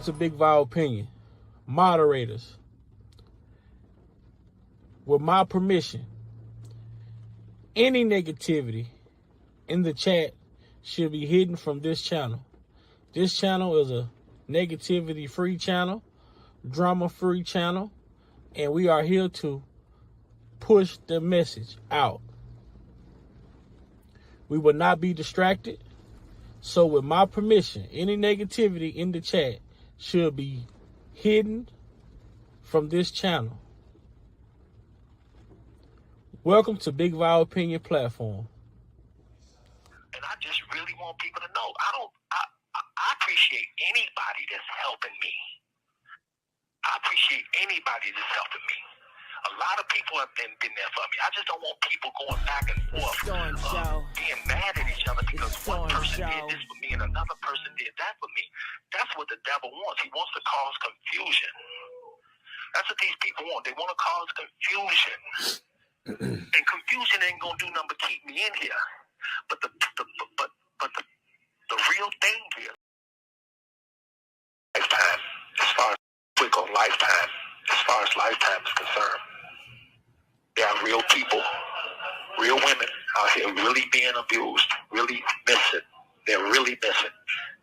to Big Vile Opinion. Moderators, with my permission, any negativity in the chat should be hidden from this channel. This channel is a negativity-free channel, drama-free channel, and we are here to push the message out. We will not be distracted. So with my permission, any negativity in the chat should be hidden from this channel. Welcome to Big Vile Opinion Platform. And I just really want people to know, I appreciate anybody that's helping me. I appreciate anybody that's helping me. A lot of people have been there for me. I just don't want people going back and forth, being mad at each other because one person did this for me and another person did that for me. That's what the devil wants. He wants to cause confusion. That's what these people want. They want to cause confusion. And confusion ain't gonna do nothing but keep me in here. But the real thing here, lifetime, as far as quick on lifetime, as far as lifetime is concerned, there are real people, real women out here really being abused, really missing. They're really missing.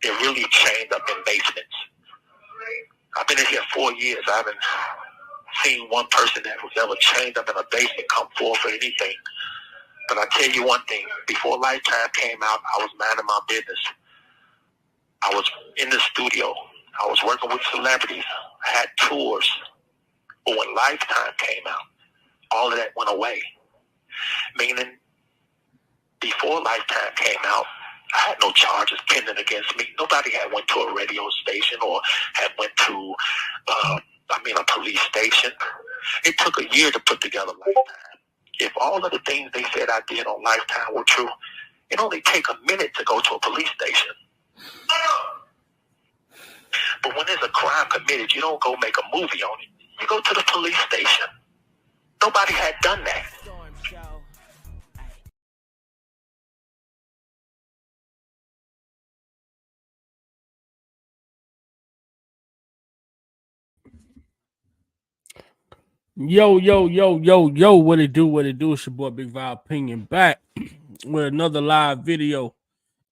They're really chained up in basements. I've been in here 4 years. I haven't seen one person that was ever chained up in a basement come forward for anything. But I tell you one thing, before Lifetime came out, I was minding my business. I was in the studio. I was working with celebrities. I had tours. But when Lifetime came out, all of that went away. Meaning, before Lifetime came out, I had no charges pending against me. Nobody had went to a radio station or had went to, a police station. It took a year to put together Lifetime. If all of the things they said I did on Lifetime were true, it only take a minute to go to a police station. But when there's a crime committed, you don't go make a movie on it. You go to the police station. Nobody had done that. Yo, what it do, It's your boy Big Vile Opinion back with another live video.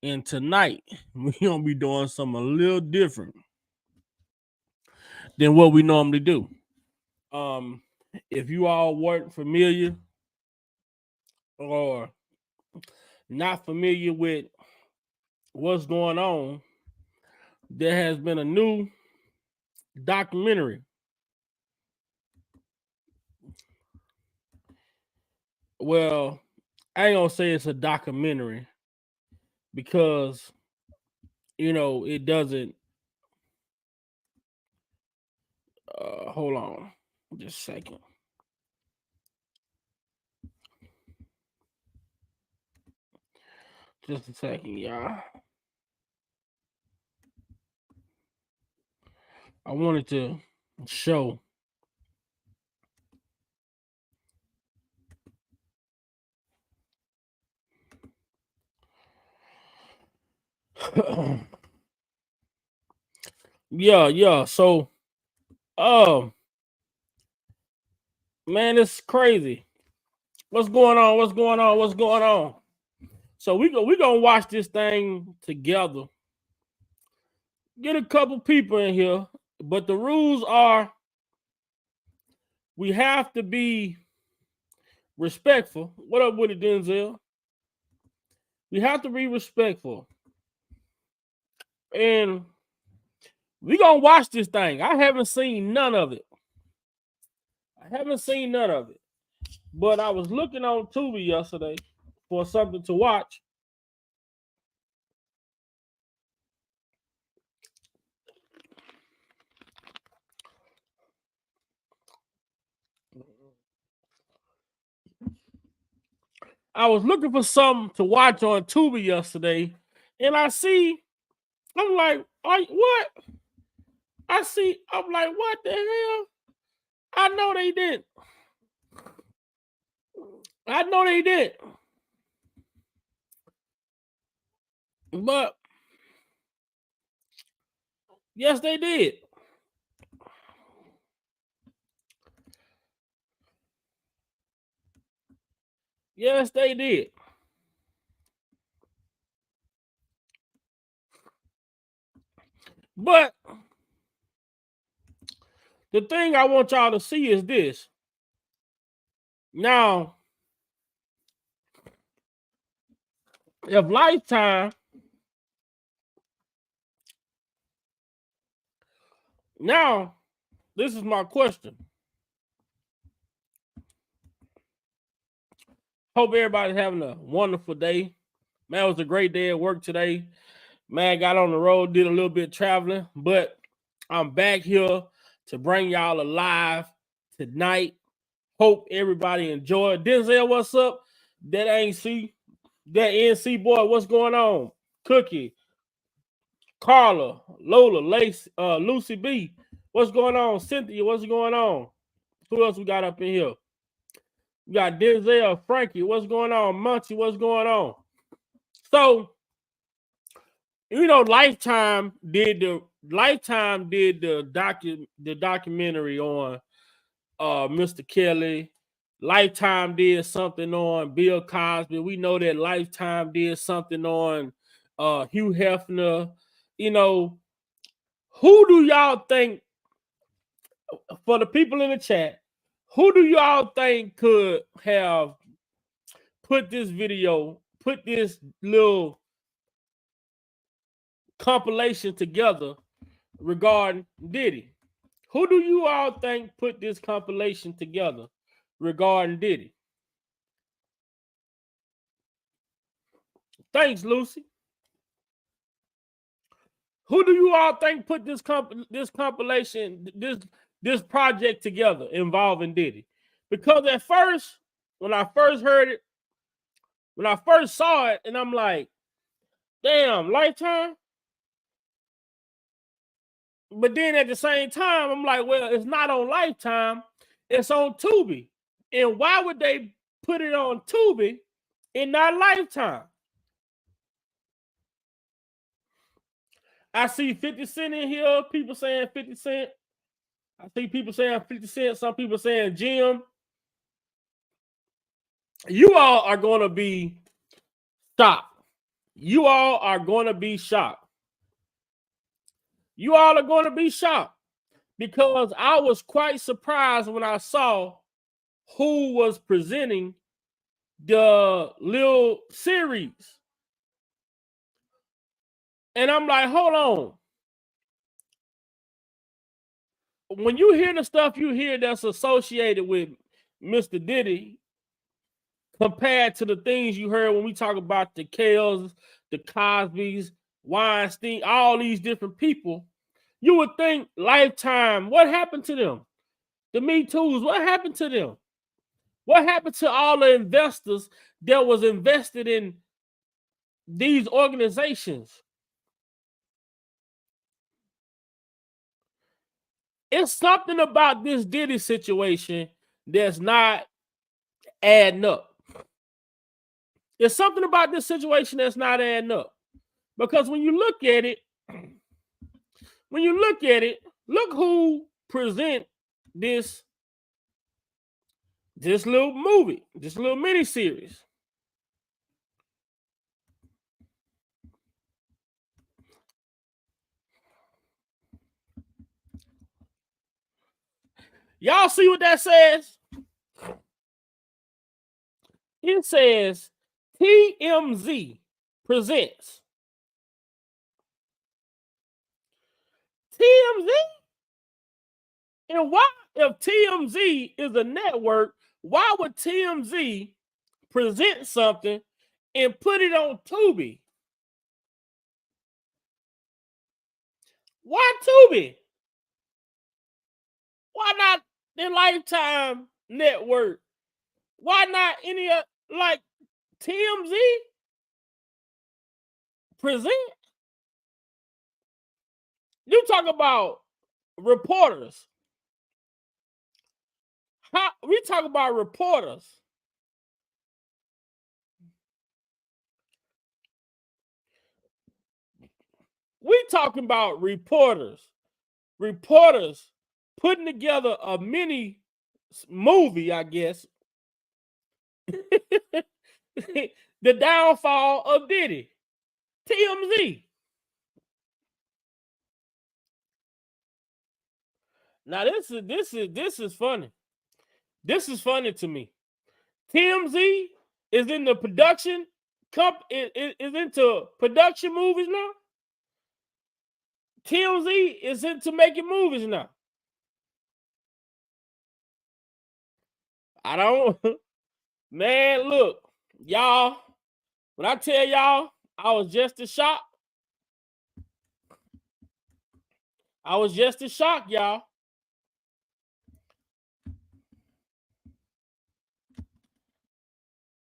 And tonight, we're going to be doing something a little different than what we normally do. If you all weren't familiar or not familiar with what's going on, there has been a new documentary. Well, I ain't gonna say it's a documentary because, it doesn't. Hold on just a second. Just a second, y'all. I wanted to show yeah. So, man, it's crazy. What's going on? So we gonna watch this thing together. Get a couple people in here, but the rules are we have to be respectful. What up with it, Denzel? We have to be respectful. And we gonna watch this thing. I haven't seen none of it. But I was looking on Tubi yesterday for something to watch. I was looking for something to watch on Tubi yesterday, and I'm like, what? I'm like, what the hell? I know they did. But Yes, they did. Yes, they did. But the thing I want y'all to see is this. Now, if Lifetime, now, this is my question. Hope everybody's having a wonderful day. Man, it was a great day at work today. Man, got on the road, did a little bit of traveling, but I'm back here to bring y'all alive tonight. Hope everybody enjoyed. Denzel, what's up? That NC boy, what's going on? Cookie, Carla, Lola, Lace, Lucy B, what's going on? Cynthia, what's going on? Who else we got up in here? We got Denzel, Frankie, what's going on? Munchie, what's going on? So, you know, Lifetime did the documentary on Mr. Kelly. Lifetime did something on Bill Cosby. We know that Lifetime did something on Hugh Hefner. You know, who do y'all think, for the people in the chat, who do y'all think could have put this little compilation together regarding Diddy? Who do you all think put this compilation together regarding Diddy? Thanks, Lucy. Who do you all think put this compilation, this project together involving Diddy? Because at first, when I first heard it, when I first saw it, and I'm like, damn, Lifetime. But then at the same time, I'm like, well, it's not on Lifetime, it's on Tubi. And why would they put it on Tubi and not Lifetime? I see 50 Cent in here. People saying 50 Cent. I see people saying 50 Cent. Some people saying Jim. You all are going to be shocked. You all are going to be shocked. You all are going to be shocked because I was quite surprised when I saw who was presenting the Lil series. And I'm like, hold on. When you hear the stuff you hear that's associated with Mr. Diddy, compared to the things you heard when we talk about the Kales, the Cosbys, Weinstein, all these different people, you would think Lifetime, what happened to them? The Me Too's, what happened to them? What happened to all the investors that was invested in these organizations? It's something about this Diddy situation that's not adding up. There's something about this situation that's not adding up. Because when you look at it, look who present this little movie, this little mini series. Y'all see what that says? It says TMZ presents. TMZ? And why, if TMZ is a network, why would TMZ present something and put it on Tubi? Why Tubi? Why not the Lifetime network? Why not any like TMZ present? You talk about reporters. We talk about reporters. We talking about reporters. reporters putting together a mini movie, I guess. The downfall of Diddy. TMZ. Now this is funny. This is funny to me. TMZ is in the production is into production movies now. TMZ is into making movies now. I don't, man, look, y'all, when I tell y'all I was just as shocked, y'all.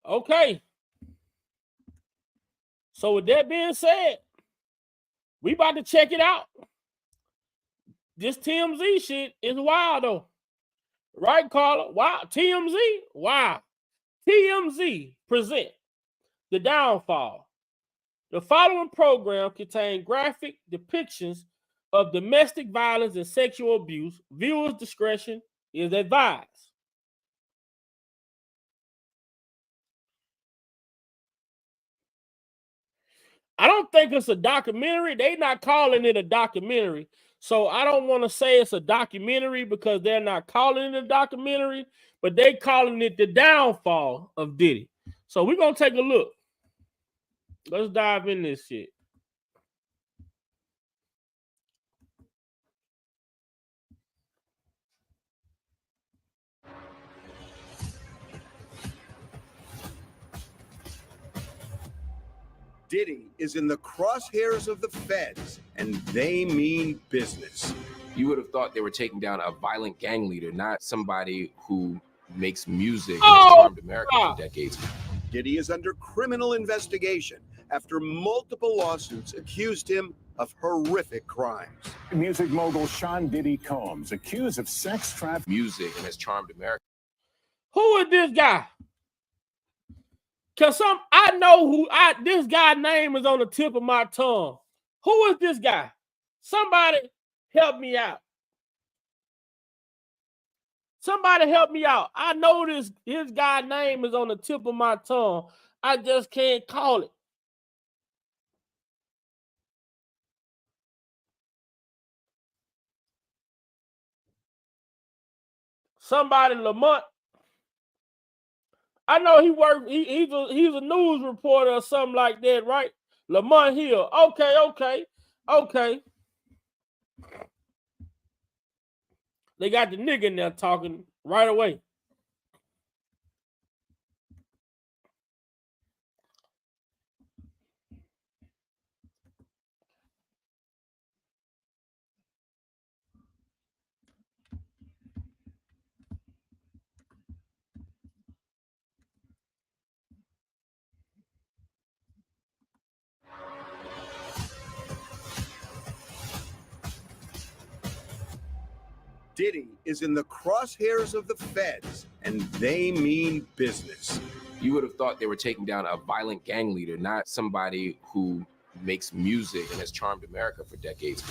Okay. So with that being said, we about to check it out. This TMZ shit is wild though. Right, Carla? Wow. TMZ? Wow. TMZ present The Downfall. The following program contains graphic depictions of domestic violence and sexual abuse. Viewers' discretion is advised. I don't think it's a documentary. They're not calling it a documentary. So I don't want to say it's a documentary because they're not calling it a documentary, but they calling it The Downfall of Diddy. So we're going to take a look. Let's dive in this shit. Diddy is in the crosshairs of the feds, and they mean business. You would have thought they were taking down a violent gang leader, not somebody who makes music and Oh, has charmed America for decades. Diddy is under criminal investigation after multiple lawsuits accused him of horrific crimes. Music mogul Sean Diddy Combs accused of sex trafficking. Music and has charmed America. Who is this guy? Cause I know this guy's name is on the tip of my tongue. Who is this guy? Somebody help me out. Somebody help me out. I know his guy's name is on the tip of my tongue. I just can't call it. Somebody Lamont. I know he worked. He's a news reporter or something like that, right? Lamont Hill. Okay. They got the nigga in there talking right away. Diddy is in the crosshairs of the feds, and they mean business. You would have thought they were taking down a violent gang leader, not somebody who makes music and has charmed America for decades.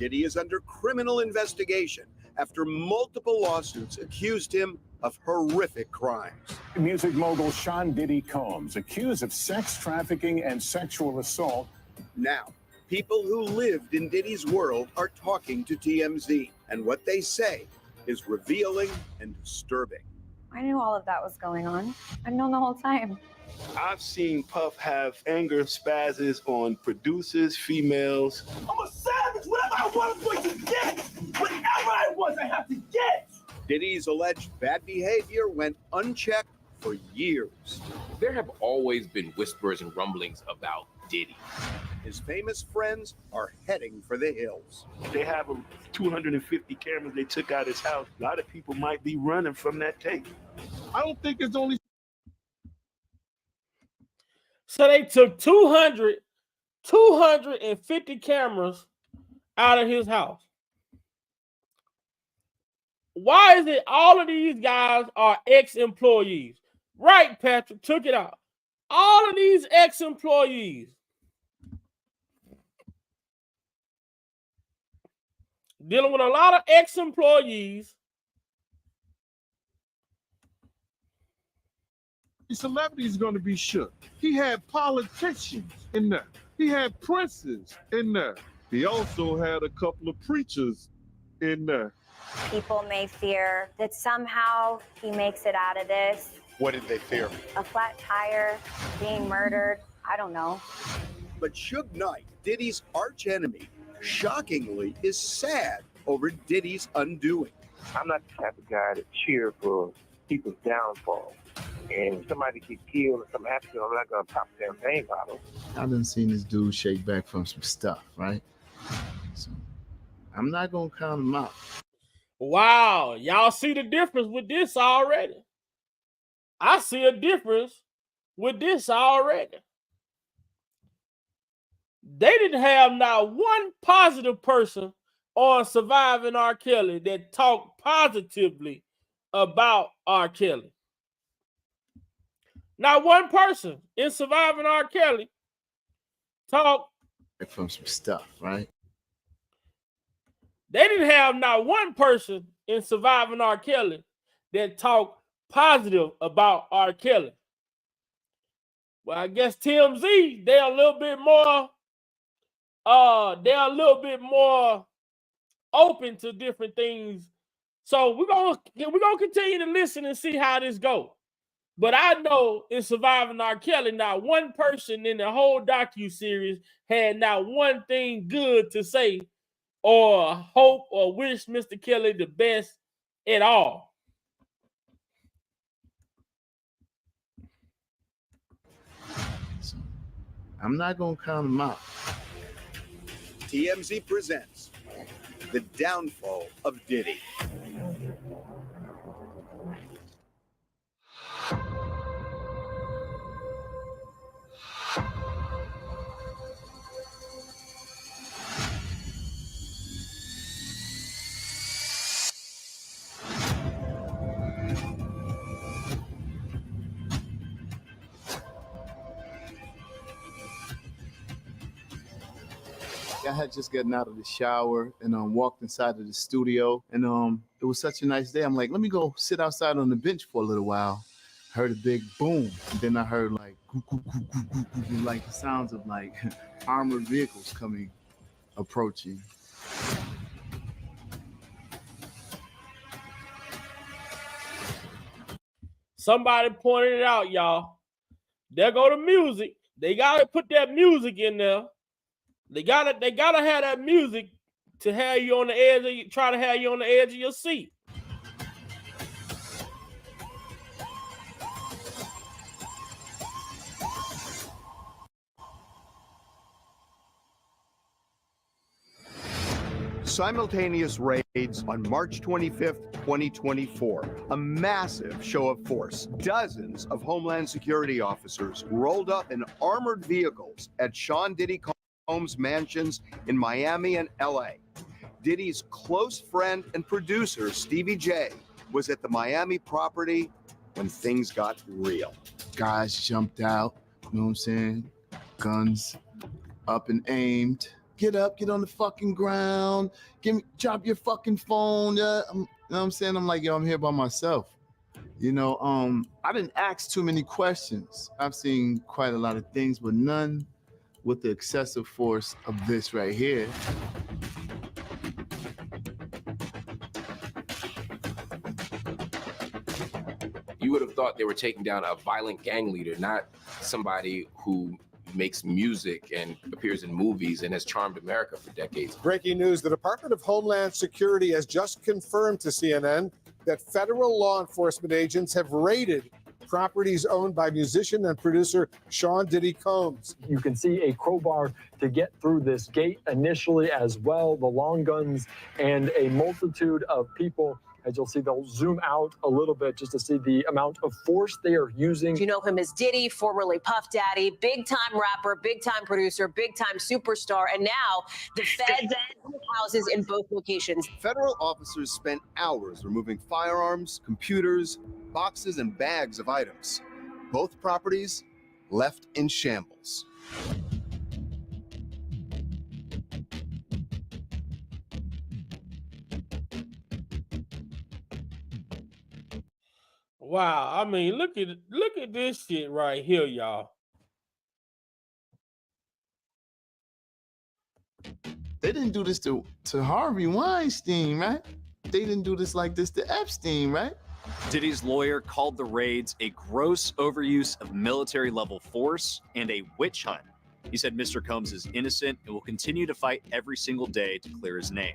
Diddy is under criminal investigation after multiple lawsuits accused him of horrific crimes. Music mogul Sean Diddy Combs accused of sex trafficking and sexual assault. Now, people who lived in Diddy's world are talking to TMZ, and what they say is revealing and disturbing. I knew all of that was going on. I've known the whole time. I've seen Puff have anger spazzes on producers, females. I'm a savage. Whatever I want, I'm going to get. Whatever I want, I have to get. Diddy's alleged bad behavior went unchecked for years. There have always been whispers and rumblings about Diddy. His famous friends are heading for the hills. They have 250 cameras they took out his house. A lot of people might be running from that tape. I don't think it's only. So they took 250 cameras out of his house. Why is it all of these guys are ex-employees? Right, Patrick, took it out. All of these ex-employees. dealing with a lot of ex-employees. Celebrities going to be shook. He had politicians in there. He had princes in there. He also had a couple of preachers in there. People may fear that somehow he makes it out of this. What did they fear? A flat tire, being murdered, I don't know. But Suge Knight, Diddy's archenemy, shockingly is sad over Diddy's undoing. I'm not the type of guy to cheer for people's downfall. And if somebody gets killed or something happens, I'm not going to pop a champagne bottle. I done seen this dude shake back from some stuff, right? So I'm not going to count him out. Wow, y'all see the difference with this already. I see a difference with this already. They didn't have not one positive person on Surviving R. Kelly that talked positively about R. Kelly. Not one person in Surviving R. Kelly talked from some stuff, right? They didn't have not one person in Surviving R. Kelly that talked positive about R. Kelly. Well, I guess TMZ, they're a little bit more open to different things. So we're gonna continue to listen and see how this goes. But I know in Surviving R. Kelly, not one person in the whole docuseries had not one thing good to say or hope or wish Mr. Kelly the best at all. So I'm not going to count him out. TMZ presents The Downfall of Diddy. I had just gotten out of the shower and walked inside of the studio, and it was such a nice day. I'm like, let me go sit outside on the bench for a little while. Heard a big boom, and then I heard like like the sounds of like armored vehicles approaching. Somebody pointed it out, y'all. There go the music. They gotta put that music in there. They gotta have that music to have you on the edge of try to have you on the edge of your seat. Simultaneous raids on March 25th, 2024. A massive show of force. Dozens of Homeland Security officers rolled up in armored vehicles at Sean Diddy Combs' mansions in Miami and LA. Diddy's close friend and producer, Stevie J, was at the Miami property when things got real. Guys jumped out, you know what I'm saying? Guns up and aimed. Get up, get on the fucking ground. Drop your fucking phone. You know what I'm saying? I'm like, yo, I'm here by myself. You know, I didn't ask too many questions. I've seen quite a lot of things, but none with the excessive force of this right here. You would have thought they were taking down a violent gang leader, not somebody who makes music and appears in movies and has charmed America for decades. Breaking news, the Department of Homeland Security has just confirmed to CNN that federal law enforcement agents have raided properties owned by musician and producer Sean Diddy Combs. You can see a crowbar to get through this gate initially as well, the long guns, and a multitude of people. As you'll see, they'll zoom out a little bit just to see the amount of force they are using. You know him as Diddy, formerly Puff Daddy, big-time rapper, big-time producer, big-time superstar, and now the feds and houses in both locations. Federal officers spent hours removing firearms, computers, boxes, and bags of items. Both properties left in shambles. Wow. I mean, look at this shit right here, y'all. They didn't do this to Harvey Weinstein, right? They didn't do this like this to Epstein, right? Diddy's lawyer called the raids a gross overuse of military-level force and a witch hunt. He said Mr. Combs is innocent and will continue to fight every single day to clear his name.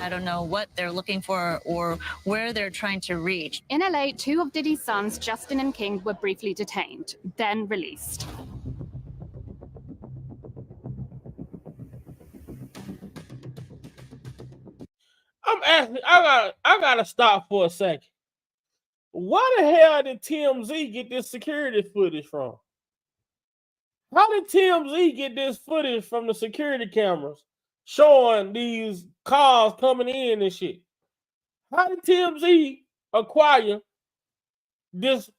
I don't know what they're looking for or where they're trying to reach. In LA, 2 of Diddy's sons, Justin and King, were briefly detained, then released. I'm asking, I gotta stop for a second. Why the hell did TMZ get this security footage from? How did TMZ get this footage from the security cameras showing these cars coming in and shit? How did TMZ acquire this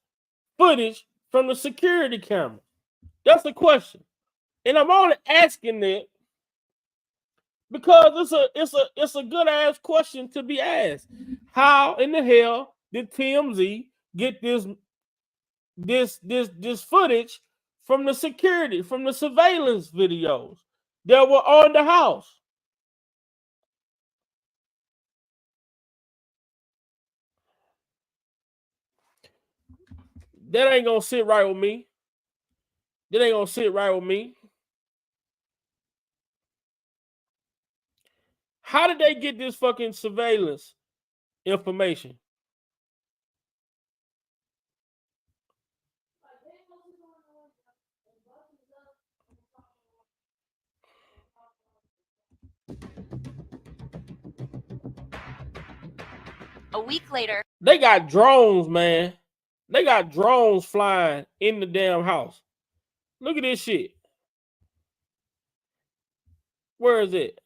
footage from the security camera? That's the question. And I'm only asking it because it's a good ass question to be asked. How in the hell did TMZ get this footage from the security, from the surveillance videos that were on the house? That ain't gonna sit right with me. That ain't gonna sit right with me. How did they get this fucking surveillance information? A week later, They got drones, man. They got drones flying in the damn house. Look at this shit. Where is it?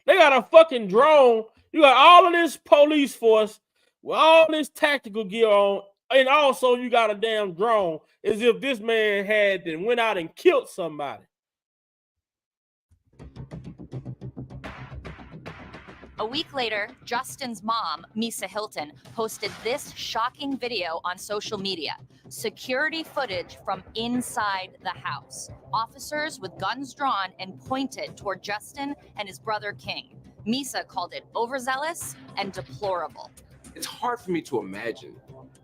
They got a fucking drone. You got all of this police force with all this tactical gear on, and also you got a damn drone, as if this man had and went out and killed somebody. a week later, Justin's mom, Misa Hilton, posted this shocking video on social media. Security footage from inside the house. Officers with guns drawn and pointed toward Justin and his brother King. Misa called it overzealous and deplorable. It's hard for me to imagine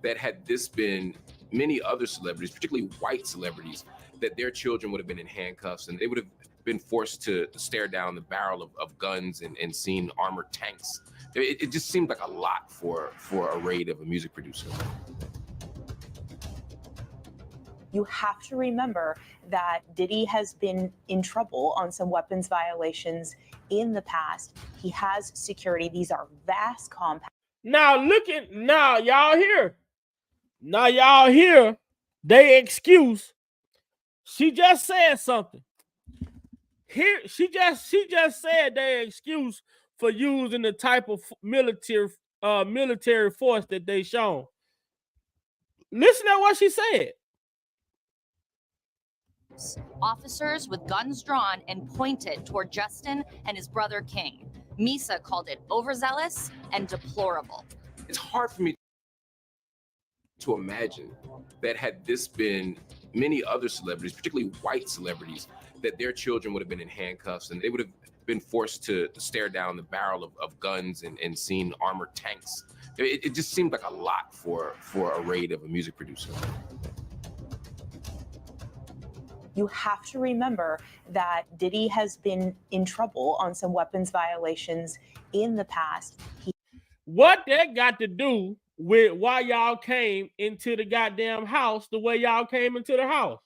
that had this been many other celebrities, particularly white celebrities, that their children would have been in handcuffs and they would have been forced to stare down the barrel of guns and seen armored tanks. It just seemed like a lot for a raid of a music producer. You have to remember that Diddy has been in trouble on some weapons violations in the past. He has security. These are vast compounds. Now y'all hear. Now y'all hear they excuse. She just said something. Here she just said they excuse for using the type of military force that they shown. Listen to what she said. Officers with guns drawn and pointed toward Justin and his brother King. Misa called it overzealous and deplorable. It's hard for me to imagine that had this been many other celebrities, particularly white celebrities, that their children would have been in handcuffs and they would have been forced to stare down the barrel of guns and seen armored tanks. It just seemed like a lot for a raid of a music producer. You have to remember that Diddy has been in trouble on some weapons violations in the past. What that got to do with why y'all came into the goddamn house the way y'all came into the house?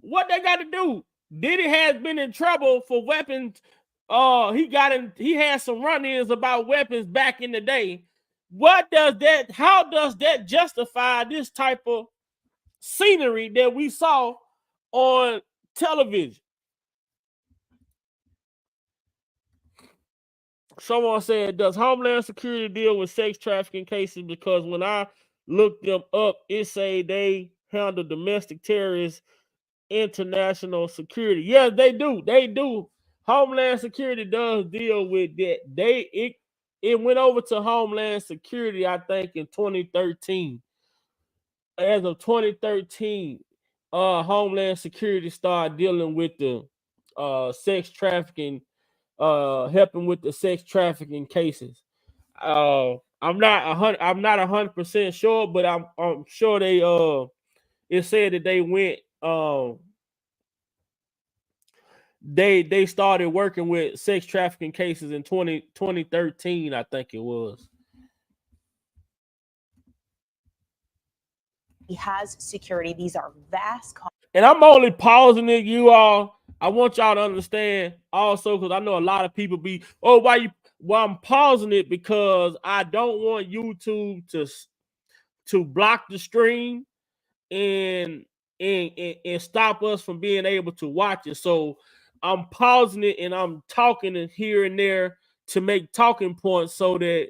What they got to do? Diddy has been in trouble for weapons. He had some run-ins about weapons back in the day. How does that justify this type of scenery that we saw on television? Someone said, does Homeland Security deal with sex trafficking cases? Because when I looked them up, it say they handle domestic terrorist international security. Yes, they do. They do. Homeland Security does deal with that. It went over to Homeland Security, I think, in 2013. As of 2013, Homeland Security started dealing with the sex trafficking, helping with the sex trafficking cases. I'm not 100% sure, but I'm sure they it said that they went they started working with sex trafficking cases in 2013, I think it was. He has security. These are vast. And I'm only pausing it, you all. I want y'all to understand also, because I know a lot of people be, oh, why I'm pausing it, because I don't want YouTube to block the stream and stop us from being able to watch it. So I'm pausing it and I'm talking it here and there to make talking points so that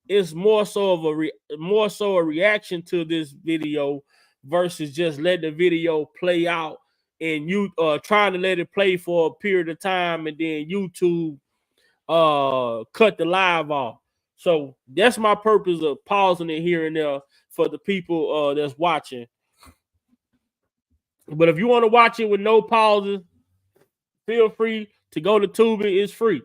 it's more so a reaction to this video versus just let the video play out and you trying to let it play for a period of time and then YouTube cut the live off. So that's my purpose of pausing it here and there for the people that's watching. But if you want to watch it with no pauses, feel free to go to Tubi. It's free.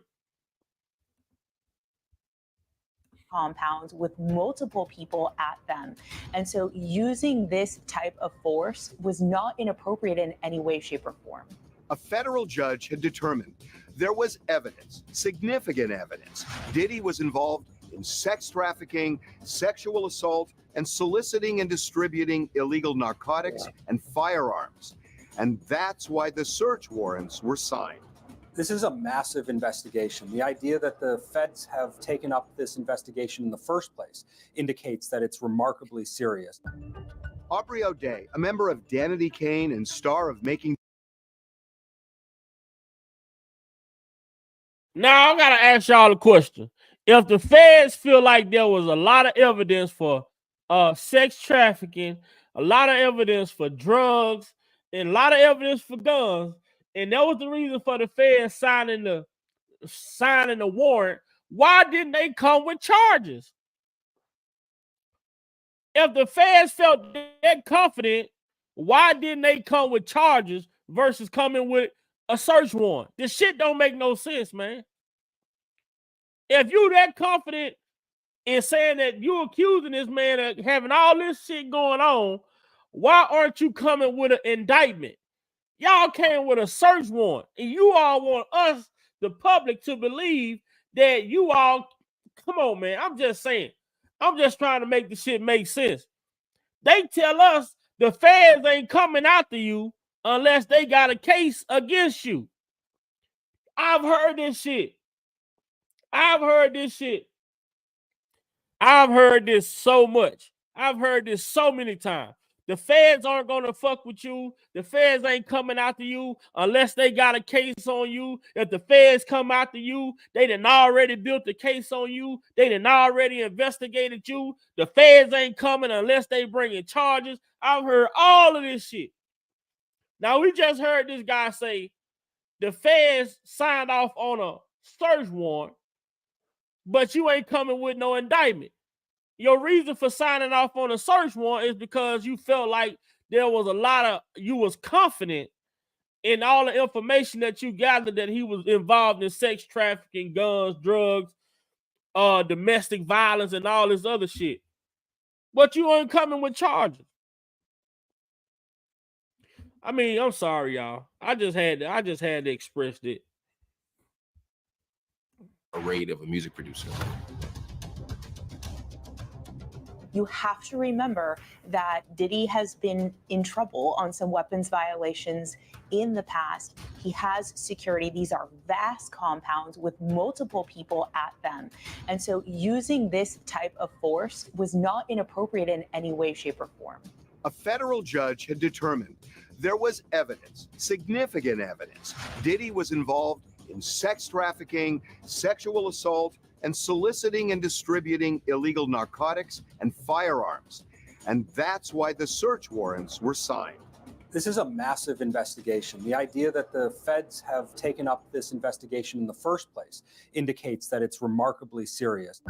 Compounds with multiple people at them. And so using this type of force was not inappropriate in any way, shape, or form. A federal judge had determined there was evidence, significant evidence. Diddy was involved in sex trafficking, sexual assault, and soliciting and distributing illegal narcotics and firearms. And that's why the search warrants were signed. This is a massive investigation. The idea that the feds have taken up this investigation in the first place indicates that it's remarkably serious. Aubrey O'Day, a member of Danity Kane and star of Making. Now, I got to ask y'all a question. If the feds feel like there was a lot of evidence for sex trafficking, a lot of evidence for drugs, and a lot of evidence for guns, and that was the reason for the feds signing the warrant, why didn't they come with charges? If the feds felt that confident, why didn't they come with charges versus coming with a search warrant? This shit don't make no sense, man. If you that confident in saying that you accusing this man of having all this shit going on, why aren't you coming with an indictment? Y'all came with a search warrant, and you all want us, the public, to believe that you all, come on, man. I'm just saying. I'm just trying to make the shit make sense. They tell us the feds ain't coming after you unless they got a case against you. I've heard this shit. I've heard this so much. I've heard this so many times. The feds aren't going to fuck with you. The feds ain't coming after you unless they got a case on you. If the feds come after you, they done already built the case on you. They done already investigated you. The feds ain't coming unless they bringing charges. I've heard all of this shit. Now, we just heard this guy say the feds signed off on a search warrant, but you ain't coming with no indictment. Your reason for signing off on a search warrant is because you felt like there was you was confident in all the information that you gathered that he was involved in sex trafficking, guns, drugs, domestic violence, and all this other shit. But you ain't coming with charges. I mean, I'm sorry, y'all. I just had to express it. A raid of a music producer. You have to remember that Diddy has been in trouble on some weapons violations in the past. He has security. These are vast compounds with multiple people at them. And so using this type of force was not inappropriate in any way, shape, or form. A federal judge had determined there was evidence, significant evidence. Diddy was involved in sex trafficking, sexual assault, and soliciting and distributing illegal narcotics and firearms. And that's why the search warrants were signed. This is a massive investigation. The idea that the feds have taken up this investigation in the first place indicates that it's remarkably serious.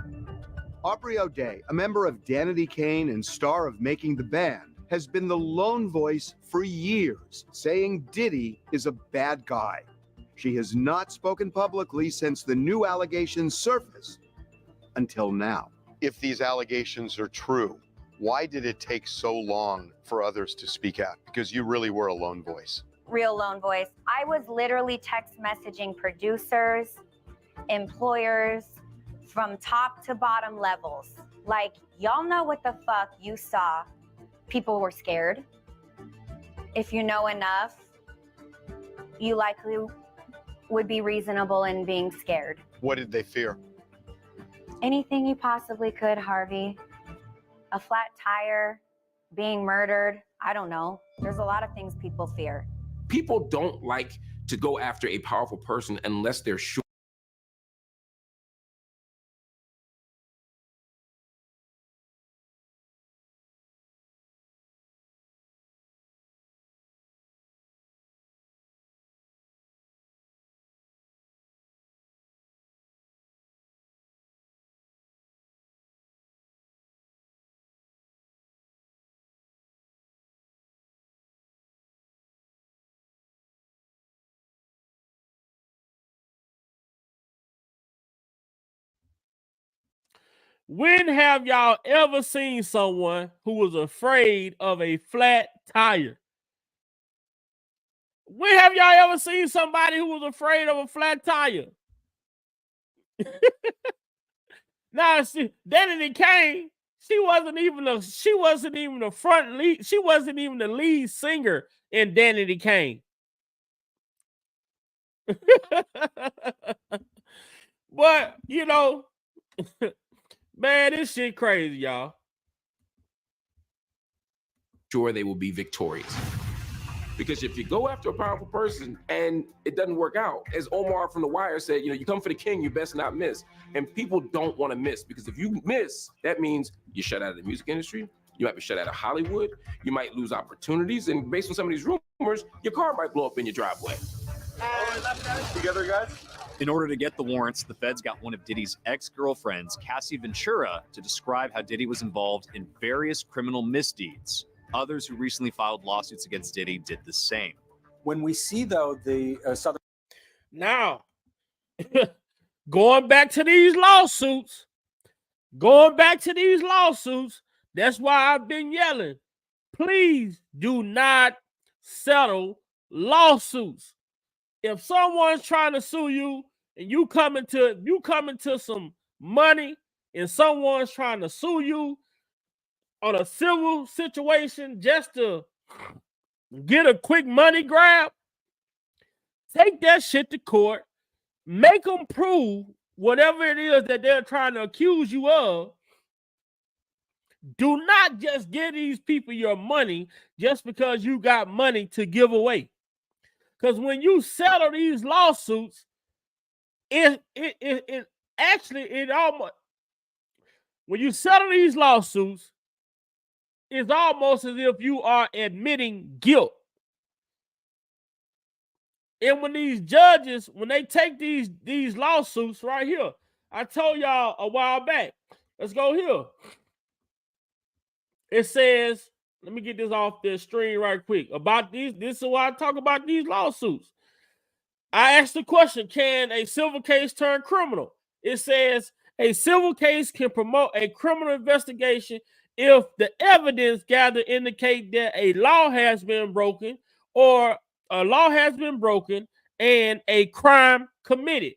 Aubrey O'Day, a member of Danity Kane and star of Making the Band, has been the lone voice for years, saying Diddy is a bad guy. She has not spoken publicly since the new allegations surfaced until now. If these allegations are true, why did it take so long for others to speak out? Because you really were a lone voice. Real lone voice. I was literally text messaging producers, employers, from top to bottom levels. Like, y'all know what the fuck you saw. People were scared. If you know enough, you likely would be reasonable in being scared. What did they fear? Anything you possibly could, Harvey. A flat tire, being murdered. I don't know. There's a lot of things people fear. People don't like to go after a powerful person unless they're sure. When have y'all ever seen someone who was afraid of a flat tire? When have y'all ever seen somebody who was afraid of a flat tire? Now, see, Danity Kane, she wasn't even the front lead. She wasn't even the lead singer in Danity Kane. But you know, man, this shit crazy, y'all. Sure, they will be victorious. Because if you go after a powerful person and it doesn't work out, as Omar from The Wire said, you know, you come for the king, you best not miss. And people don't want to miss, because if you miss, that means you're shut out of the music industry. You might be shut out of Hollywood. You might lose opportunities. And based on some of these rumors, your car might blow up in your driveway. Together, guys? In order to get the warrants, the feds got one of Diddy's ex-girlfriends, Cassie Ventura, to describe how Diddy was involved in various criminal misdeeds. Others who recently filed lawsuits against Diddy did the same. When we see, though, the Southern... Now, going back to these lawsuits, that's why I've been yelling. Please do not settle lawsuits. If someone's trying to sue you and you come into some money and someone's trying to sue you on a civil situation just to get a quick money grab, take that shit to court, make them prove whatever it is that they're trying to accuse you of. Do not just give these people your money just because you got money to give away. Because when you settle these lawsuits, when you settle these lawsuits, it's almost as if you are admitting guilt. And when these judges, when they take these lawsuits right here, I told y'all a while back, let's go here. It says, let me get this off the screen right quick. About these, this is why I talk about these lawsuits. I asked the question, can a civil case turn criminal? It says a civil case can promote a criminal investigation if the evidence gathered indicate that a law has been broken or a law has been broken and a crime committed.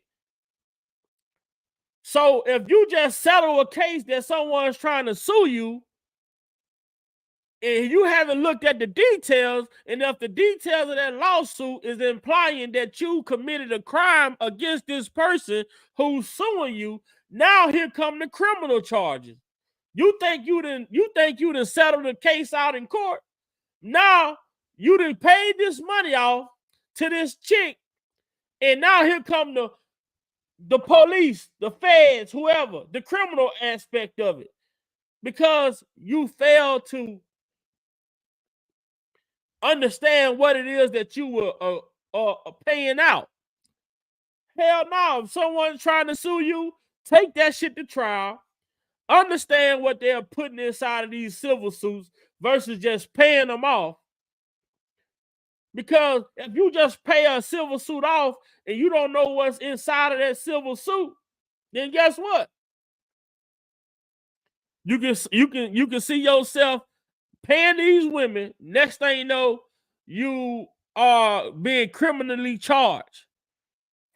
So if you just settle a case that someone's trying to sue you, and you haven't looked at the details, and if the details of that lawsuit is implying that you committed a crime against this person who's suing you, now here come the criminal charges. You think you done settled the case out in court? Now you done paid this money off to this chick, and now here come the police, the feds, whoever, the criminal aspect of it, because you failed to understand what it is that you were paying out. Hell no. If someone's trying to sue you, take that shit to trial. Understand what they're putting inside of these civil suits versus just paying them off. Because if you just pay a civil suit off and you don't know what's inside of that civil suit, then guess what? You can see yourself paying these women. Next thing you know, you are being criminally charged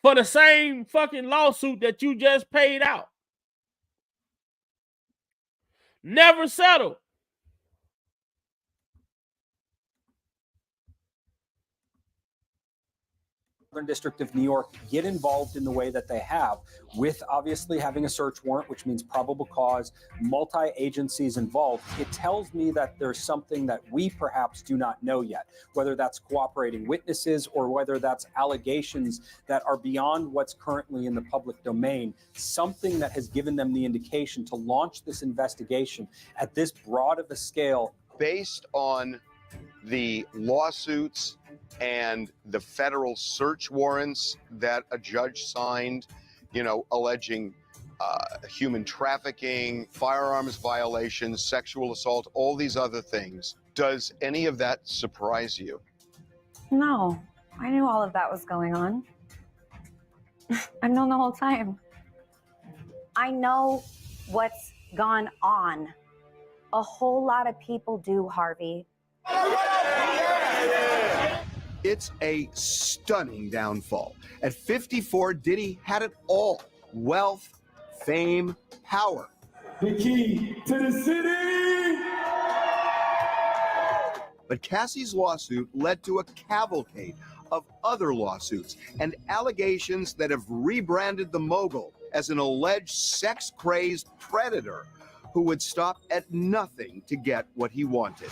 for the same fucking lawsuit that you just paid out. Never settle. Southern District of New York get involved in the way that they have, with obviously having a search warrant, which means probable cause, multi-agencies involved. It tells me that there's something that we perhaps do not know yet, whether that's cooperating witnesses or whether that's allegations that are beyond what's currently in the public domain, something that has given them the indication to launch this investigation at this broad of a scale. Based on the lawsuits and the federal search warrants that a judge signed, alleging human trafficking, firearms violations, sexual assault, all these other things. Does any of that surprise you? No, I knew all of that was going on. I've known the whole time. I know what's gone on. A whole lot of people do, Harvey. It's a stunning downfall. At 54, Diddy had it all: wealth, fame, power. The key to the city! But Cassie's lawsuit led to a cavalcade of other lawsuits and allegations that have rebranded the mogul as an alleged sex-crazed predator who would stop at nothing to get what he wanted.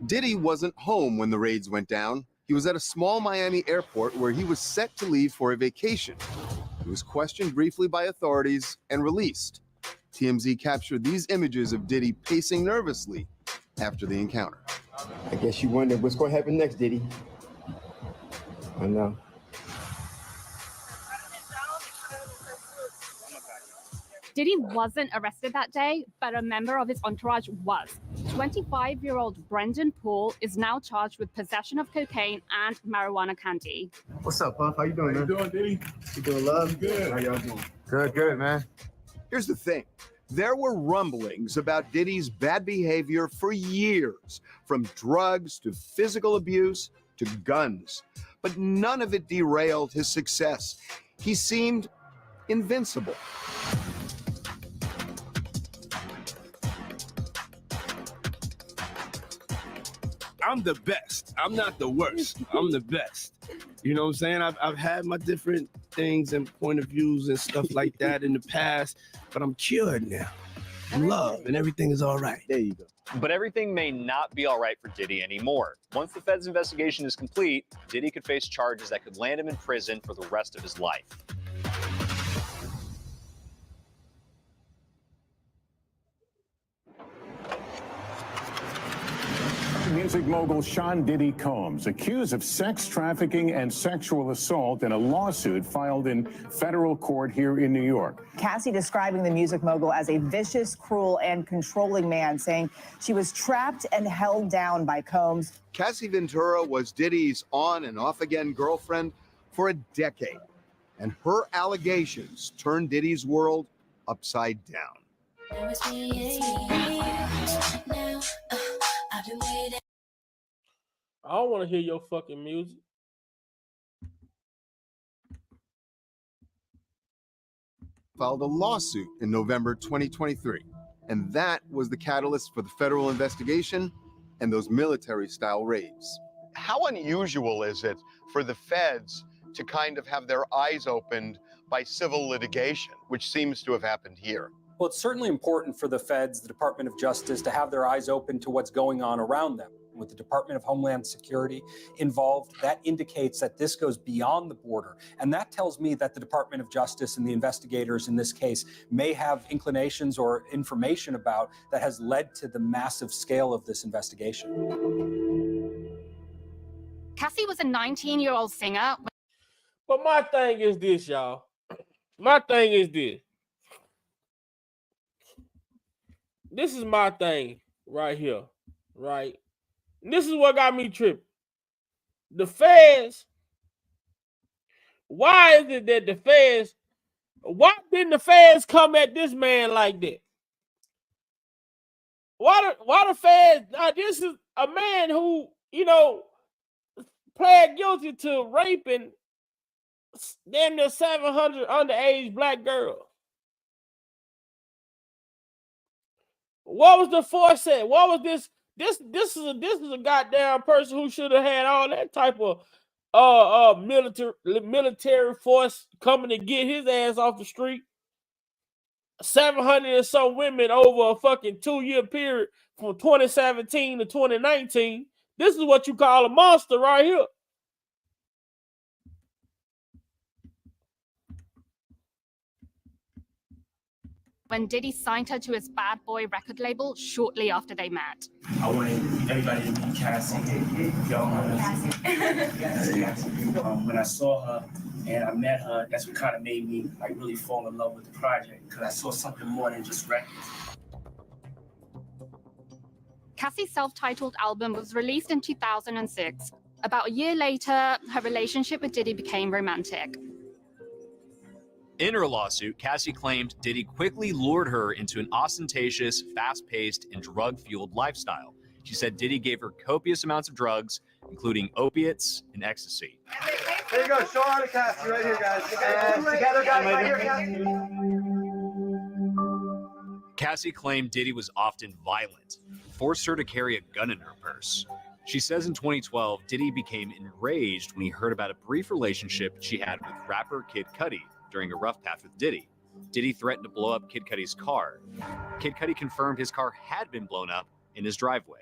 Diddy wasn't home when the raids went down. He was at a small Miami airport where he was set to leave for a vacation. He was questioned briefly by authorities and released. TMZ captured these images of Diddy pacing nervously after the encounter. I guess you wonder what's going to happen next, Diddy. I know. Diddy wasn't arrested that day, but a member of his entourage was. 25-year-old Brendan Poole is now charged with possession of cocaine and marijuana candy. What's up, Puff? How you doing, man? How you doing, Diddy? You doing, love? Good. How y'all doing? Good, man. Here's the thing. There were rumblings about Diddy's bad behavior for years, from drugs to physical abuse to guns. But none of it derailed his success. He seemed invincible. I'm the best. I'm not the worst. I'm the best. You know what I'm saying? I've had my different things and point of views and stuff like that in the past, but I'm cured now. I'm loved and everything is all right. There you go. But everything may not be all right for Diddy anymore. Once the Fed's investigation is complete, Diddy could face charges that could land him in prison for the rest of his life. Music mogul Sean Diddy Combs accused of sex trafficking and sexual assault in a lawsuit filed in federal court here in New York. Cassie describing the music mogul as a vicious, cruel, and controlling man, saying she was trapped and held down by Combs. Cassie Ventura was Diddy's on and off again girlfriend for a decade, and her allegations turned Diddy's world upside down. I don't want to hear your fucking music. Filed a lawsuit in November 2023, and that was the catalyst for the federal investigation and those military-style raids. How unusual is it for the feds to kind of have their eyes opened by civil litigation, which seems to have happened here? Well, it's certainly important for the feds, the Department of Justice, to have their eyes open to what's going on around them. with the Department of Homeland Security involved, that indicates that this goes beyond the border. And that tells me that the Department of Justice and the investigators in this case may have inclinations or information about that has led to the massive scale of this investigation. Cassie was a 19-year-old singer. But my thing is this, y'all. My thing is this. This is my thing right here, right? And this is what got me tripping. The feds, why is it that the feds, why didn't the feds come at this man like that? Why the feds, now this is a man who, you know, pled guilty to raping damn near 700 underage black girls. What was the foresight? What was this? This is a goddamn person who should have had all that type of military force coming to get his ass off the street. 700 and some women over a fucking 2-year period from 2017 to 2019. This is what you call a monster right here. When Diddy signed her to his Bad Boy record label shortly after they met. I wanted everybody to meet Cassie. When I saw her and I met her, that's what kind of made me like really fall in love with the project, because I saw something more than just records. Cassie's self-titled album was released in 2006. About a year later, her relationship with Diddy became romantic. In her lawsuit, Cassie claimed Diddy quickly lured her into an ostentatious, fast-paced, and drug-fueled lifestyle. She said Diddy gave her copious amounts of drugs, including opiates and ecstasy. There you go, Sean and Cassie right here, guys. And together, guys, right here, guys. Cassie claimed Diddy was often violent, forced her to carry a gun in her purse. She says in 2012, Diddy became enraged when he heard about a brief relationship she had with rapper Kid Cudi during a rough patch with Diddy. Diddy threatened to blow up Kid Cudi's car. Kid Cudi confirmed his car had been blown up in his driveway.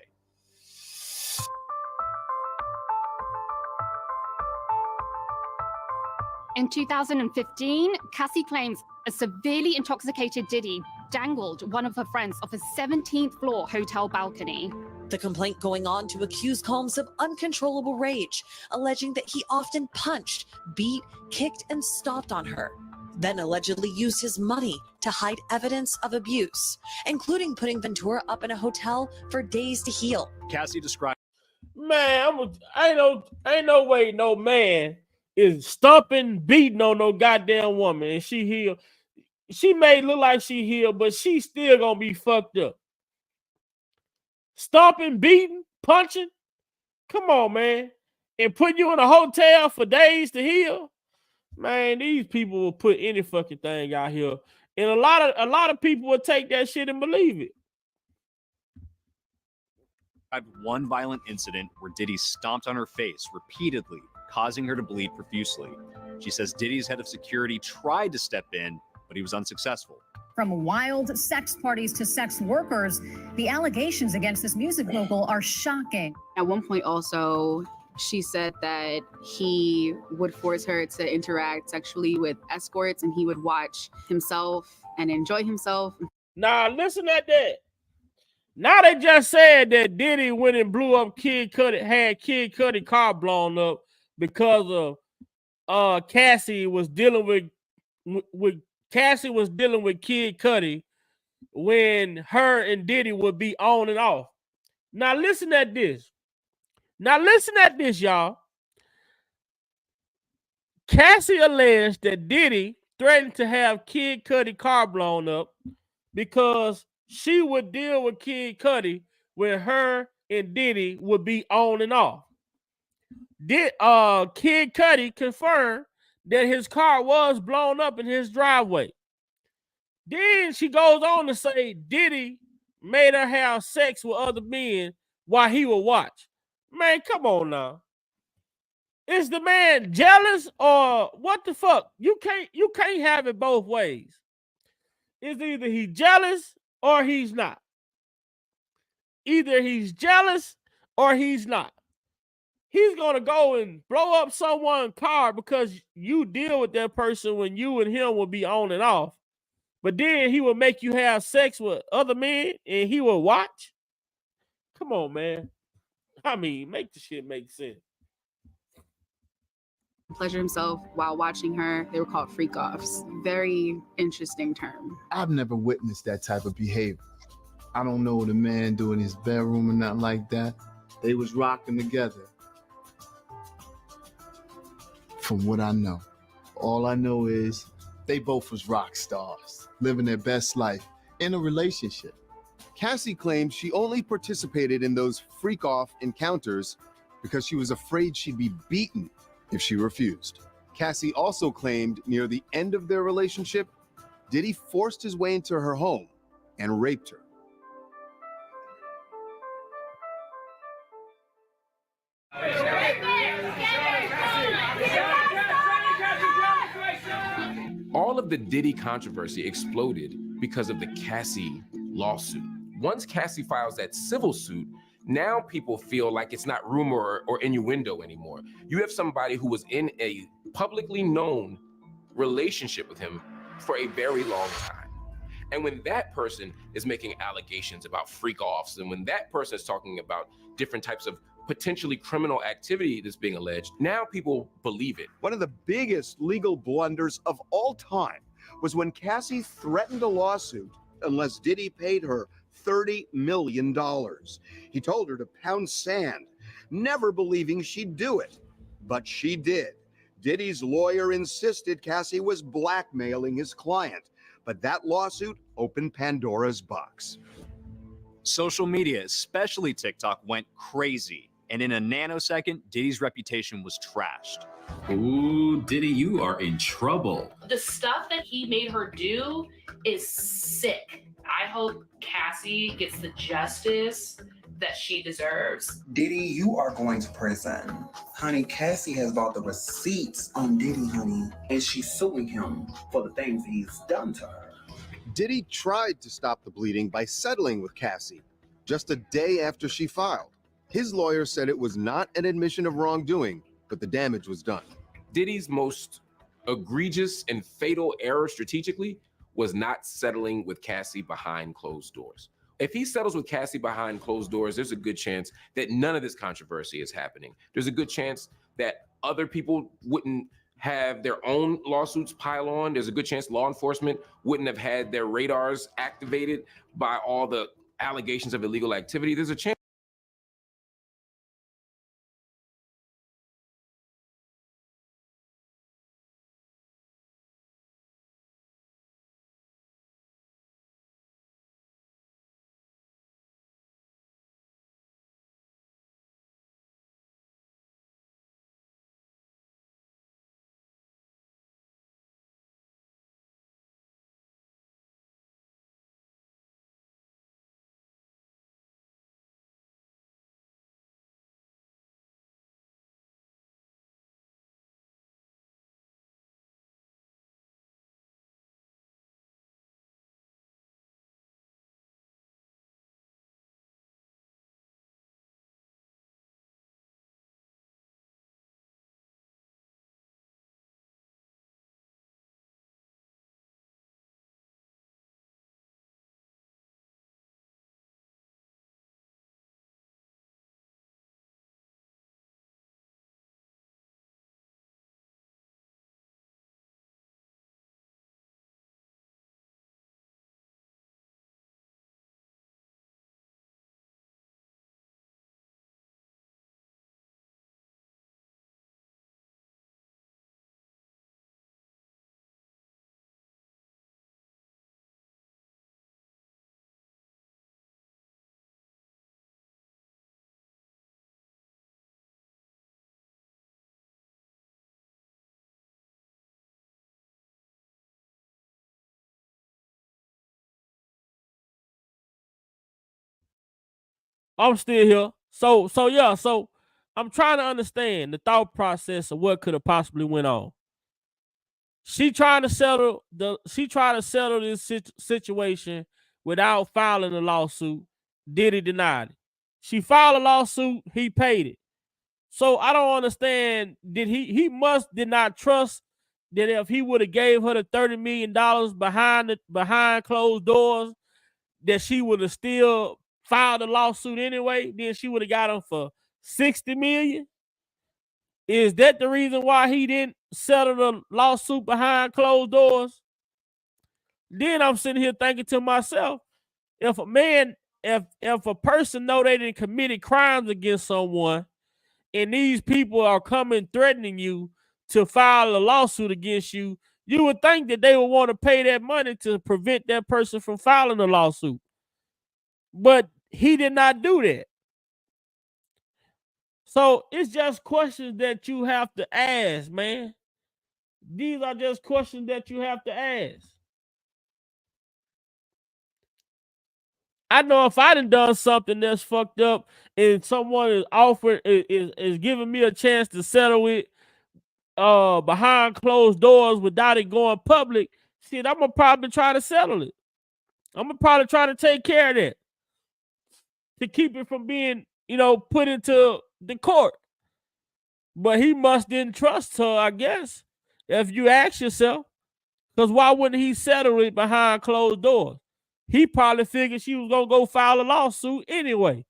In 2015, Cassie claims a severely intoxicated Diddy dangled one of her friends off a 17th floor hotel balcony. The complaint going on to accuse Combs of uncontrollable rage, alleging that he often punched, beat, kicked, and stomped on her, then allegedly used his money to hide evidence of abuse, including putting Ventura up in a hotel for days to heal. Cassie described, Man, ain't no way no man is stomping, beating on no goddamn woman, and she healed. She may look like she healed, but she still gonna be fucked up. Stomping, beating, punching. Come on, man. And put you in a hotel for days to heal. Man, these people will put any fucking thing out here. And a lot of people will take that shit and believe it. one violent incident where Diddy stomped on her face repeatedly, causing her to bleed profusely. She says Diddy's head of security tried to step in, but he was unsuccessful. From wild sex parties to sex workers, the allegations against this music mogul are shocking. At one point also, she said that he would force her to interact sexually with escorts and he would watch himself and enjoy himself. Now, listen at that. Now they just said that Diddy went and blew up Kid Cudi, had Kid Cudi car blown up because of Cassie was dealing with Cassie was dealing with Kid Cudi when her and Diddy would be on and off. Now listen at this. Now listen at this, y'all. Cassie alleged that Diddy threatened to have Kid Cudi car blown up because she would deal with Kid Cudi when her and Diddy would be on and off. Kid Cudi confirmed that his car was blown up in his driveway. Then she goes on to say Diddy made her have sex with other men while he would watch. Man, come on now. Is the man jealous or what the fuck? You can't have it both ways. It's either he's jealous or he's not. Either he's jealous or he's not. He's gonna go and blow up someone's car because you deal with that person when you and him will be on and off. But then he will make you have sex with other men and he will watch. Come on, man. I mean, make the shit make sense. Pleasure himself while watching her. They were called freak offs. Very interesting term. I've never witnessed that type of behavior. I don't know what a man do in his bedroom or nothing like that. They was rocking together. From what I know. All I know is they both was rock stars, living their best life in a relationship. Cassie claims she only participated in those freak-off encounters because she was afraid she'd be beaten if she refused. Cassie also claimed near the end of their relationship, Diddy forced his way into her home and raped her. All of the Diddy controversy exploded because of the Cassie lawsuit. Once Cassie files that civil suit, now people feel like it's not rumor or innuendo anymore. You have somebody who was in a publicly known relationship with him for a very long time. And when that person is making allegations about freak-offs, and when that person is talking about different types of potentially criminal activity that's being alleged, now people believe it. One of the biggest legal blunders of all time was when Cassie threatened a lawsuit unless Diddy paid her $30 million. He told her to pound sand, never believing she'd do it. But she did. Diddy's lawyer insisted Cassie was blackmailing his client, but that lawsuit opened Pandora's box. Social media, especially TikTok, went crazy. And in a nanosecond, Diddy's reputation was trashed. Ooh, Diddy, you are in trouble. The stuff that he made her do is sick. I hope Cassie gets the justice that she deserves. Diddy, you are going to prison. Honey, Cassie has bought the receipts on Diddy, honey, and she's suing him for the things he's done to her. Diddy tried to stop the bleeding by settling with Cassie just a day after she filed. His lawyer said it was not an admission of wrongdoing, but the damage was done. Diddy's most egregious and fatal error strategically was not settling with Cassie behind closed doors. If he settles with Cassie behind closed doors, there's a good chance that none of this controversy is happening. There's a good chance that other people wouldn't have their own lawsuits pile on. There's a good chance law enforcement wouldn't have had their radars activated by all the allegations of illegal activity. There's a chance. I'm still here. So I'm trying to understand the thought process of what could have possibly went on. She tried to settle this situation without filing a lawsuit. Diddy denied it. She filed a lawsuit. He paid it. So I don't understand. He did not trust that if he would have gave her the $30 million behind closed doors, that she would have still filed a lawsuit anyway. Then she would have got him for $60 million. Is that the reason why he didn't settle the lawsuit behind closed doors? Then I'm sitting here thinking to myself, if a person know they didn't committed crimes against someone, and these people are coming threatening you to file a lawsuit against you, you would think that they would want to pay that money to prevent that person from filing a lawsuit. But he did not do that. So it's just questions that you have to ask, man. These are just questions that you have to ask. I know if I done something that's fucked up and someone is giving me a chance to settle it behind closed doors without it going public, shit, I'm gonna probably try to settle it. I'm gonna probably try to take care of that to keep it from being, put into the court. But he must didn't trust her, I guess, if you ask yourself, because why wouldn't he settle it behind closed doors? He probably figured she was gonna go file a lawsuit anyway.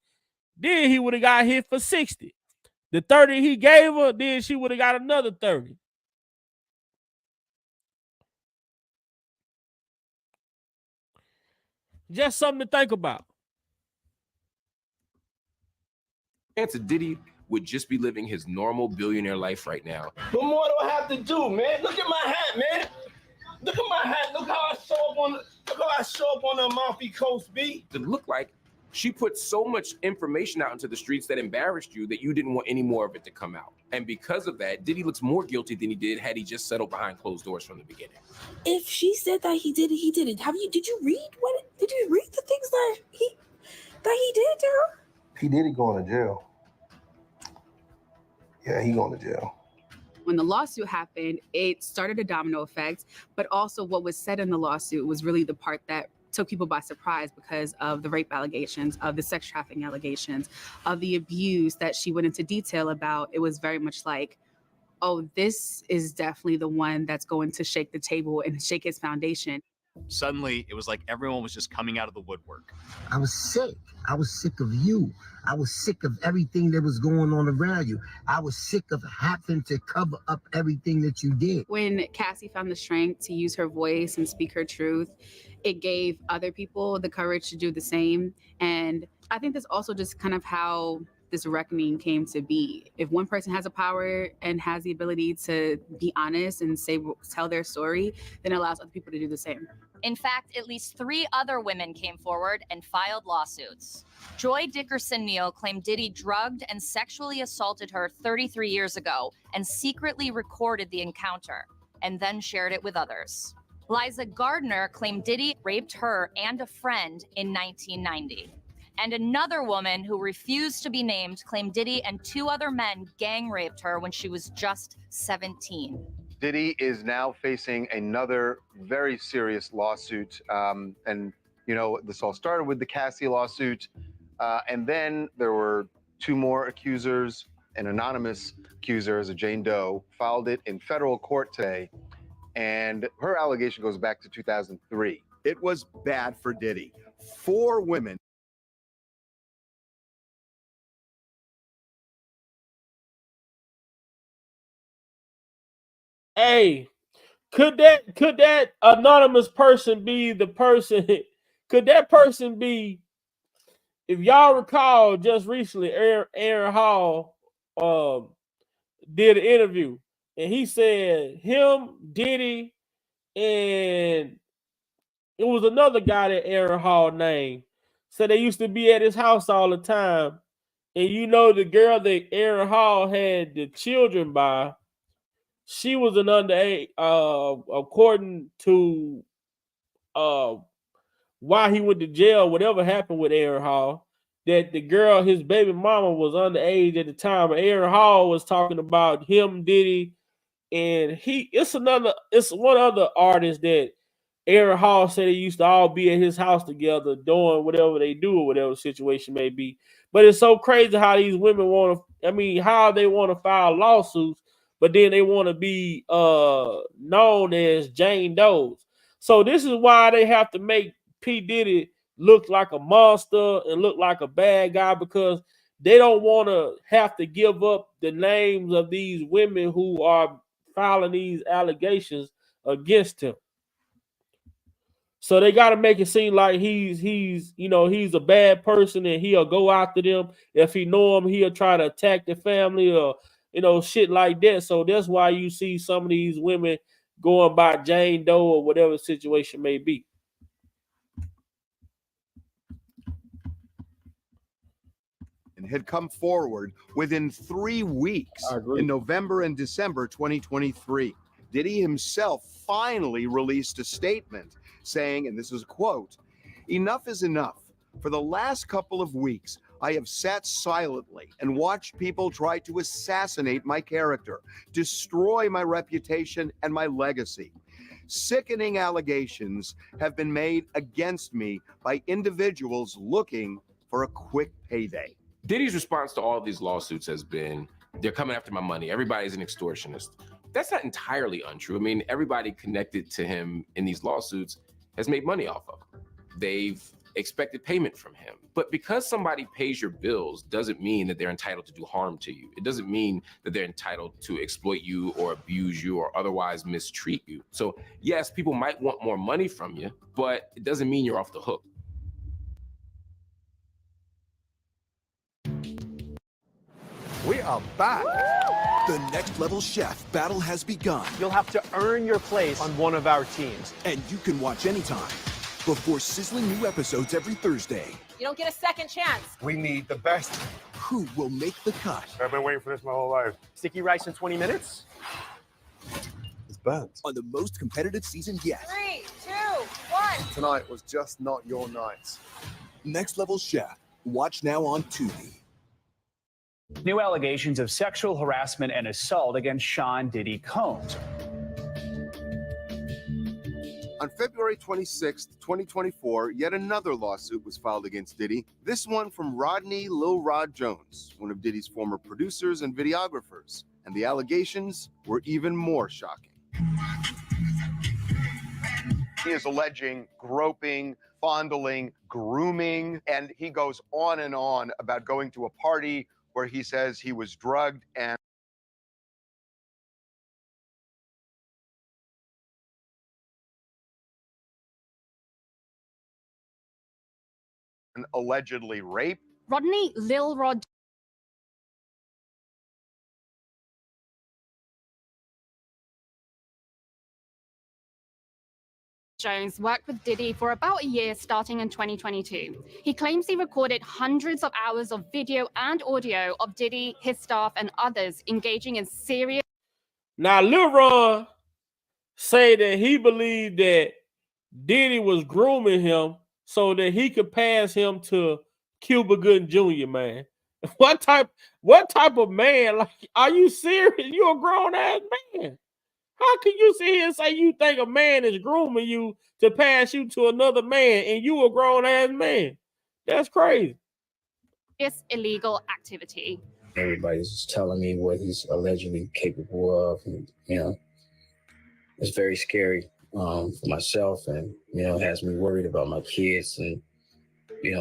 Then he would have got hit for 60. The 30 he gave her, then she would have got another 30. Just something to think about. Chance Diddy would just be living his normal billionaire life right now. What more do I have to do, man? Look at my hat, man. Look at my hat. Look how I show up on the Amalfi Coast, B. It looked like she put so much information out into the streets that embarrassed you that you didn't want any more of it to come out. And because of that, Diddy looks more guilty than he did had he just settled behind closed doors from the beginning. If she said that he did it, he did it. Did you read the things that he did to her? P. Diddy going to jail. Yeah, he going to jail. When the lawsuit happened, it started a domino effect, but also what was said in the lawsuit was really the part that took people by surprise because of the rape allegations, of the sex trafficking allegations, of the abuse that she went into detail about. It was very much like, oh, this is definitely the one that's going to shake the table and shake its foundation. Suddenly, it was like everyone was just coming out of the woodwork. I was sick. I was sick of you. I was sick of everything that was going on around you. I was sick of having to cover up everything that you did. When Cassie found the strength to use her voice and speak her truth, it gave other people the courage to do the same. And I think that's also just kind of how this reckoning came to be. If one person has a power and has the ability to be honest and tell their story, then it allows other people to do the same. In fact, at least 3 other women came forward and filed lawsuits. Joy Dickerson-Neal claimed Diddy drugged and sexually assaulted her 33 years ago and secretly recorded the encounter and then shared it with others. Liza Gardner claimed Diddy raped her and a friend in 1990. And another woman who refused to be named claimed Diddy and 2 other men gang raped her when she was just 17. Diddy is now facing another very serious lawsuit. And, this all started with the Cassie lawsuit. And then there were 2 more accusers. An anonymous accuser, as a Jane Doe, filed it in federal court today. And her allegation goes back to 2003. It was bad for Diddy. 4 women. Hey, could that anonymous person be the person? Could that person be, if y'all recall, just recently, Aaron Hall did an interview, and he said him, Diddy, and it was another guy that Aaron Hall named. So they used to be at his house all the time. And the girl that Aaron Hall had the children by, she was an underage, according to why he went to jail, whatever happened with Aaron Hall, that the girl, his baby mama, was underage at the time. Aaron Hall was talking about him, Diddy, and it's one other artist that Aaron Hall said they used to all be at his house together doing whatever they do or whatever the situation may be. But it's so crazy how these women want to, I mean, how they want to file lawsuits, but then they want to be known as Jane Does. So this is why they have to make P. Diddy look like a monster and look like a bad guy, because they don't want to have to give up the names of these women who are filing these allegations against him. So they got to make it seem like he's a bad person and he'll go after them. If he know him, he'll try to attack the family or shit like that. So that's why you see some of these women going by Jane Doe or whatever the situation may be. And had come forward within 3 weeks in November and December 2023. Diddy himself finally released a statement saying, and this is a quote, "Enough is enough. For the last couple of weeks, I have sat silently and watched people try to assassinate my character, destroy my reputation and my legacy. Sickening allegations have been made against me by individuals looking for a quick payday." Diddy's response to all of these lawsuits has been, they're coming after my money. Everybody's an extortionist. That's not entirely untrue. I mean, everybody connected to him in these lawsuits has made money off of him. They've expected payment from him. But because somebody pays your bills doesn't mean that they're entitled to do harm to you. It doesn't mean that they're entitled to exploit you or abuse you or otherwise mistreat you. So yes, people might want more money from you, but it doesn't mean you're off the hook. We are back. The Next Level Chef battle has begun. You'll have to earn your place on one of our teams. And you can watch anytime before sizzling new episodes every Thursday. You don't get a second chance. We need the best. Who will make the cut? I've been waiting for this my whole life. Sticky rice in 20 minutes? It's burnt. On the most competitive season yet. 3, 2, 1. Tonight was just not your night. Next Level Chef. Watch now on Tubi. New allegations of sexual harassment and assault against Sean Diddy Combs. On February 26, 2024, yet another lawsuit was filed against Diddy, this one from Rodney Lil Rod Jones, one of Diddy's former producers and videographers. And the allegations were even more shocking. He is alleging groping, fondling, grooming, and he goes on and on about going to a party where he says he was drugged and allegedly raped. Rodney Lil Rod Jones worked with Diddy for about a year starting in 2022. He claims he recorded hundreds of hours of video and audio of Diddy, his staff, and others engaging in serious... Now, Lil Rod say that he believed that Diddy was grooming him so that he could pass him to Cuba Gooding Jr., man. What type of man? Like, are you serious? You a grown-ass man. How can you sit here and say you think a man is grooming you to pass you to another man and you a grown-ass man? That's crazy. It's illegal activity. Everybody's just telling me what he's allegedly capable of. And, it's very scary for myself, and, it has me worried about my kids and,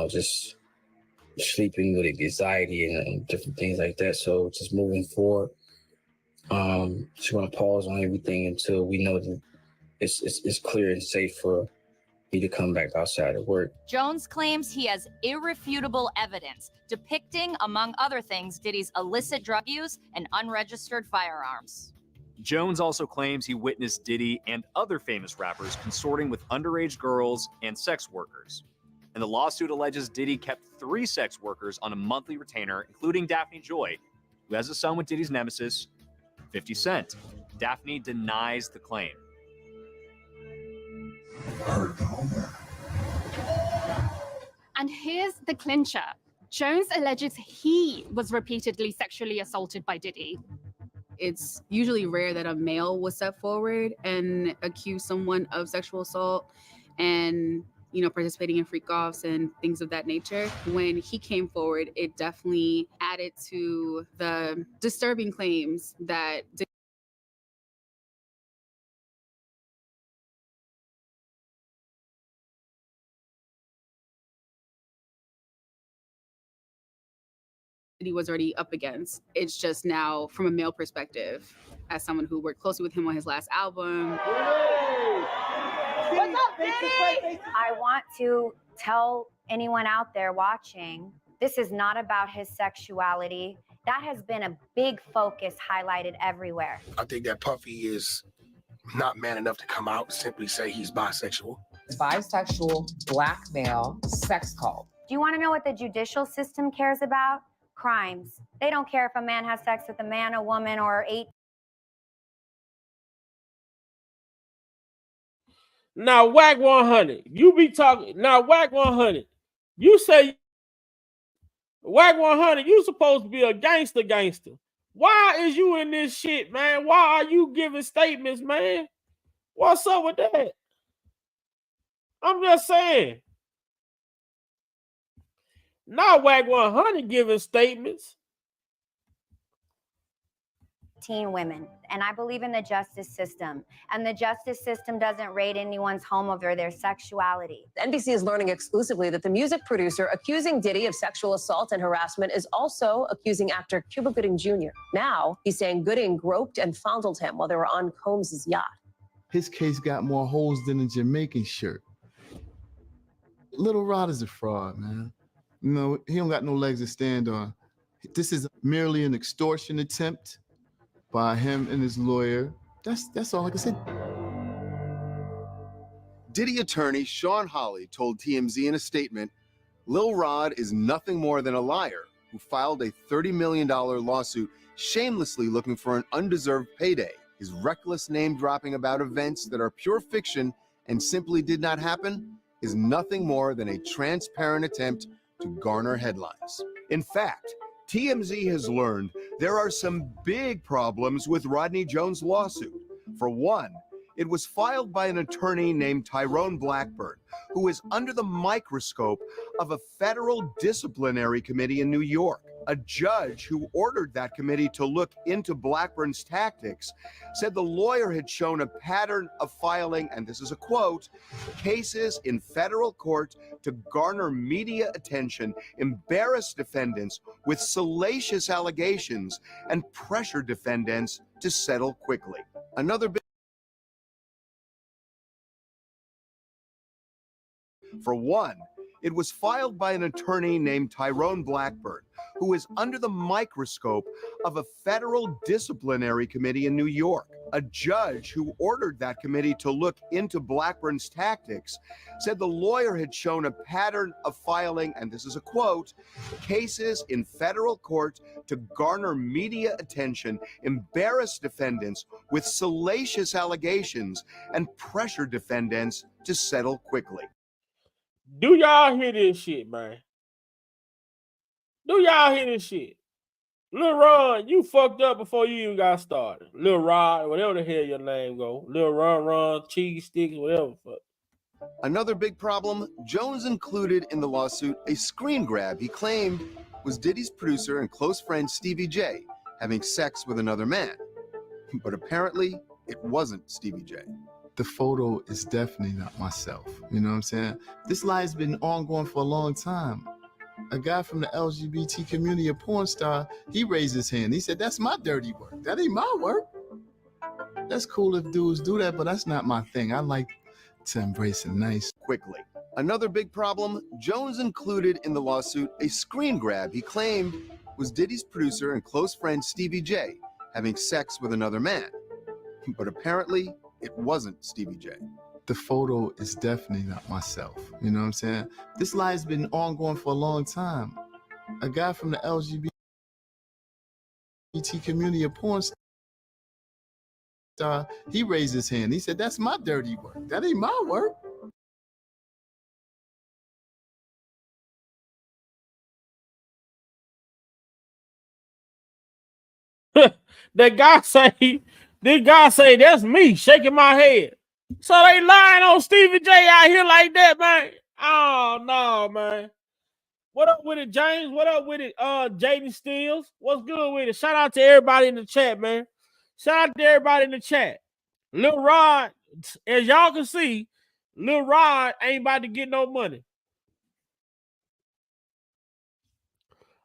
just sleeping with anxiety and different things like that. So just moving forward, just want to pause on everything until we know that it's clear and safe for me to come back outside of work. Jones claims he has irrefutable evidence depicting, among other things, Diddy's illicit drug use and unregistered firearms. Jones also claims he witnessed Diddy and other famous rappers consorting with underage girls and sex workers. And the lawsuit alleges Diddy kept 3 sex workers on a monthly retainer, including Daphne Joy, who has a son with Diddy's nemesis, 50 Cent. Daphne denies the claim. And here's the clincher. Jones alleges he was repeatedly sexually assaulted by Diddy. It's usually rare that a male will step forward and accuse someone of sexual assault. And, you know, participating in freak offs and things of that nature. When he came forward, it definitely added to the disturbing claims that he was already up against. It's just now from a male perspective, as someone who worked closely with him on his last album. What's up, Diddy? I want to tell anyone out there watching, this is not about his sexuality. That has been a big focus highlighted everywhere. I think that Puffy is not man enough to come out and simply say he's bisexual. Bisexual, black male, sex cult. Do you want to know what the judicial system cares about? Crimes. They don't care if a man has sex with a man, a woman, or 8. Now, Whack 100. You be talking. Now, Whack 100. You say, Whack 100, you supposed to be a gangster. Why is you in this shit, man? Why are you giving statements, man? What's up with that? I'm just saying. Now Whack 100 giving statements. Teen women. And I believe in the justice system. And the justice system doesn't rate anyone's home over their sexuality. NBC is learning exclusively that the music producer accusing Diddy of sexual assault and harassment is also accusing actor Cuba Gooding Jr. Now he's saying Gooding groped and fondled him while they were on Combs' yacht. His case got more holes than a Jamaican shirt. Lil Rod is a fraud, man. You know, he don't got no legs to stand on. This is merely an extortion attempt by him and his lawyer. That's all I can say. Diddy attorney Sean Hawley told TMZ in a statement, Lil Rod is nothing more than a liar who filed a $30 million lawsuit shamelessly looking for an undeserved payday. His reckless name dropping about events that are pure fiction and simply did not happen is nothing more than a transparent attempt to garner headlines. In fact, TMZ has learned there are some big problems with Rodney Jones' lawsuit. For one, it was filed by an attorney named Tyrone Blackburn, who is under the microscope of a federal disciplinary committee in New York. A judge who ordered that committee to look into Blackburn's tactics said the lawyer had shown a pattern of filing, and this is a quote, cases in federal court to garner media attention, embarrass defendants with salacious allegations, and pressure defendants to settle quickly. Another big For one, it was filed by an attorney named Tyrone Blackburn, who is under the microscope of a federal disciplinary committee in New York. A judge who ordered that committee to look into Blackburn's tactics said the lawyer had shown a pattern of filing, and this is a quote, cases in federal court to garner media attention, embarrass defendants with salacious allegations, and pressure defendants to settle quickly. Do y'all hear this shit, man? Do y'all hear this shit? Lil Rod, you fucked up before you even got started. Lil Rod, whatever the hell your name go. Lil Rod, cheese sticks, whatever the fuck. Another big problem, Jones included in the lawsuit a screen grab he claimed was Diddy's producer and close friend Stevie J having sex with another man. But apparently, it wasn't Stevie J. The photo is definitely not myself. You know what I'm saying? This lie has been ongoing for a long time. A guy from the LGBT community, a porn star, he raised his hand. He said, that's my dirty work. That ain't my work. That's cool if dudes do that, but that's not my thing. I like to embrace it nice. Quickly. Another big problem, Jones included in the lawsuit a screen grab he claimed was Diddy's producer and close friend Stevie J having sex with another man. But apparently, it wasn't Stevie J. The photo is definitely not myself. You know what I'm saying? This lie has been ongoing for a long time. A guy from the LGBT community, a porn star, he raised his hand. He said, that's my dirty work. That ain't my work. That guy say, that's me shaking my head. So they lying on Stevie J out here like that, man. Oh no, man. What up with it, James? What up with it, Jaden Steels? What's good with it? Shout out to everybody in the chat, man. Shout out to everybody in the chat. Lil Rod, as y'all can see, Lil Rod ain't about to get no money.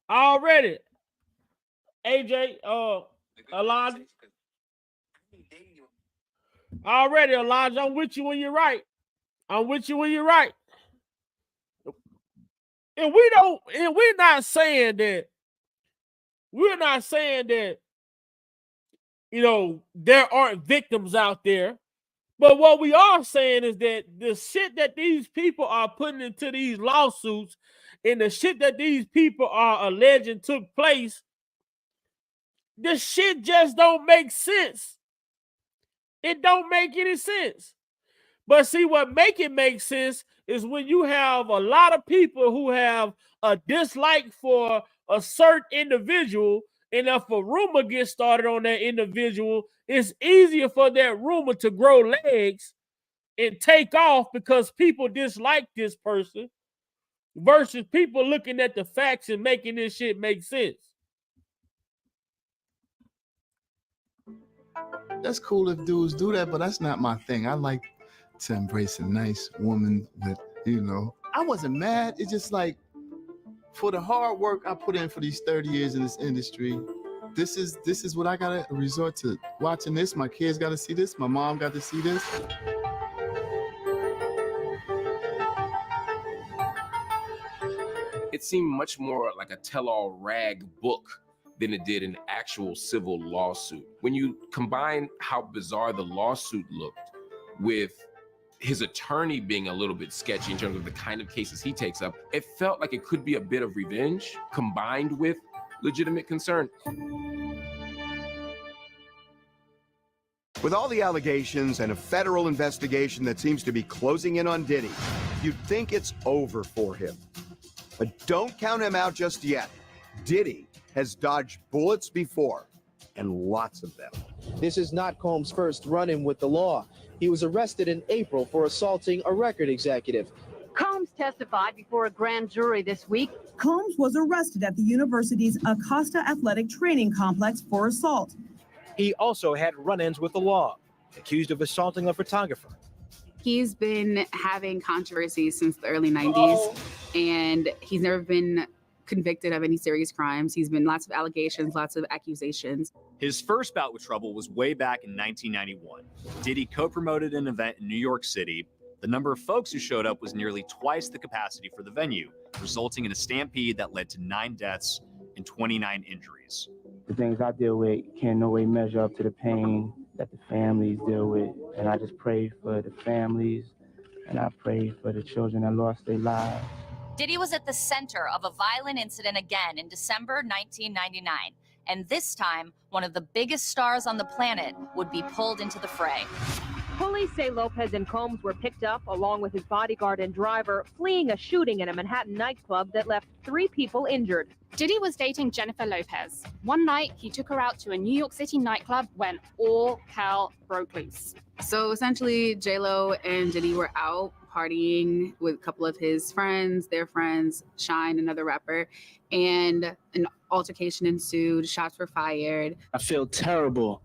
Already. AJ, Elijah. Already, Elijah, I'm with you when you're right. I'm with you when you're right. And we're not saying that, you know, there aren't victims out there. But what we are saying is that the shit that these people are putting into these lawsuits and the shit that these people are alleging took place, this shit just don't make sense. It don't make any sense. But see, what make it make sense is when you have a lot of people who have a dislike for a certain individual, and if a rumor gets started on that individual, it's easier for that rumor to grow legs and take off because people dislike this person versus people looking at the facts and making this shit make sense. That's cool if dudes do that, but that's not my thing. I like to embrace a nice woman with, you know, I wasn't mad. It's just like, for the hard work I put in for these 30 years in this industry, this is what I gotta resort to. Watching this, my kids gotta see this, my mom got to see this. It seemed much more like a tell-all rag book than it did an actual civil lawsuit. When you combine how bizarre the lawsuit looked with his attorney being a little bit sketchy in terms of the kind of cases he takes up, it felt like it could be a bit of revenge combined with legitimate concern. With all the allegations and a federal investigation that seems to be closing in on Diddy, you'd think it's over for him. But don't count him out just yet. Diddy has dodged bullets before, and lots of them. This is not Combs' first run-in with the law. He was arrested in April for assaulting a record executive. Combs testified before a grand jury this week. Combs was arrested at the university's Acosta Athletic Training Complex for assault. He also had run-ins with the law, accused of assaulting a photographer. He's been having controversies since the early 90s, and he's never been convicted of any serious crimes. He's been lots of allegations, lots of accusations. His first bout with trouble was way back in 1991. Diddy co-promoted an event in New York City. The number of folks who showed up was nearly twice the capacity for the venue, resulting in a stampede that led to 9 deaths and 29 injuries. The things I deal with can no way measure up to the pain that the families deal with. And I just pray for the families, and I pray for the children that lost their lives. Diddy was at the center of a violent incident again in December 1999. And this time, one of the biggest stars on the planet would be pulled into the fray. Police say Lopez and Combs were picked up along with his bodyguard and driver, fleeing a shooting in a Manhattan nightclub that left 3 people injured. Diddy was dating Jennifer Lopez. One night, he took her out to a New York City nightclub when all hell broke loose. So essentially, J-Lo and Diddy were out partying with a couple of his friends, their friends, Shine, another rapper, and an altercation ensued. Shots were fired. I feel terrible